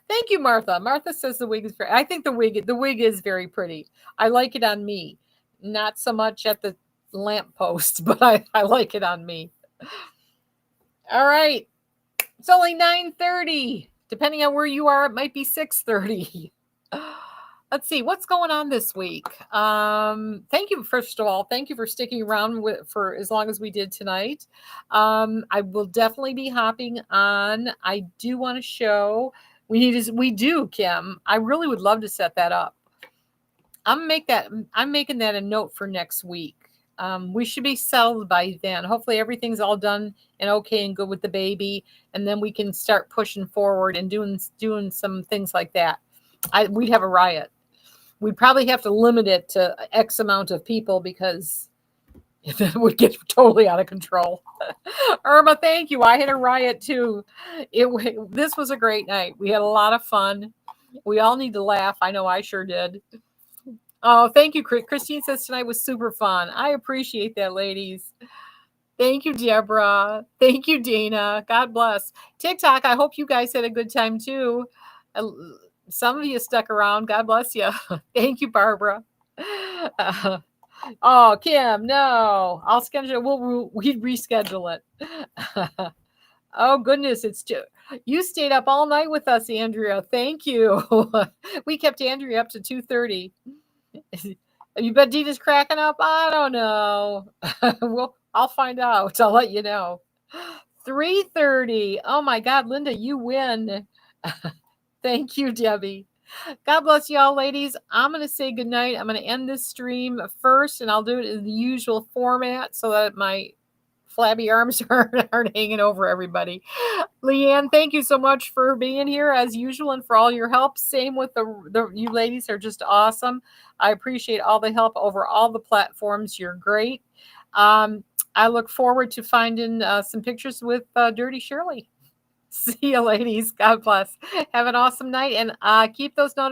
Thank you, Martha. Martha says the wig is very. I think the wig is very pretty. I like it on me, not so much at the lamppost, but I like it on me. All right, it's only 9:30. Depending on where you are, it might be 6:30. Let's see what's going on this week. Thank you, first of all. Thank you for sticking around for as long as we did tonight. I will definitely be hopping on. I do want to show. We do, Kim. I really would love to set that up. I'm making that a note for next week. We should be settled by then. Hopefully everything's all done and okay and good with the baby, and then we can start pushing forward and doing some things like that. We'd have a riot. We'd probably have to limit it to X amount of people because it would get totally out of control. Irma, thank you. I had a riot too. This was a great night. We had a lot of fun. We all need to laugh. I know I sure did. Oh, thank you. Christine says tonight was super fun. I appreciate that, ladies. Thank you, Deborah. Thank you, Dana. God bless. TikTok, I hope you guys had a good time too. Some of you stuck around. God bless you. Thank you, Barbara. Oh, Kim, no. I'll schedule. We'd reschedule it. Oh, goodness. You stayed up all night with us, Andrea. Thank you. We kept Andrea up to 2:30. You bet Dina's cracking up? I don't know. Well, I'll find out. I'll let you know. 3:30. Oh my God, Linda, you win. Thank you, Debbie. God bless you all, ladies. I'm going to say goodnight. I'm going to end this stream first, and I'll do it in the usual format so that my flabby arms aren't hanging over everybody. Leanne, thank you so much for being here as usual and for all your help. Same with you ladies are just awesome. I appreciate all the help over all the platforms. You're great. I look forward to finding some pictures with Dirty Shirley. See you, ladies. God bless. Have an awesome night, and keep those notifications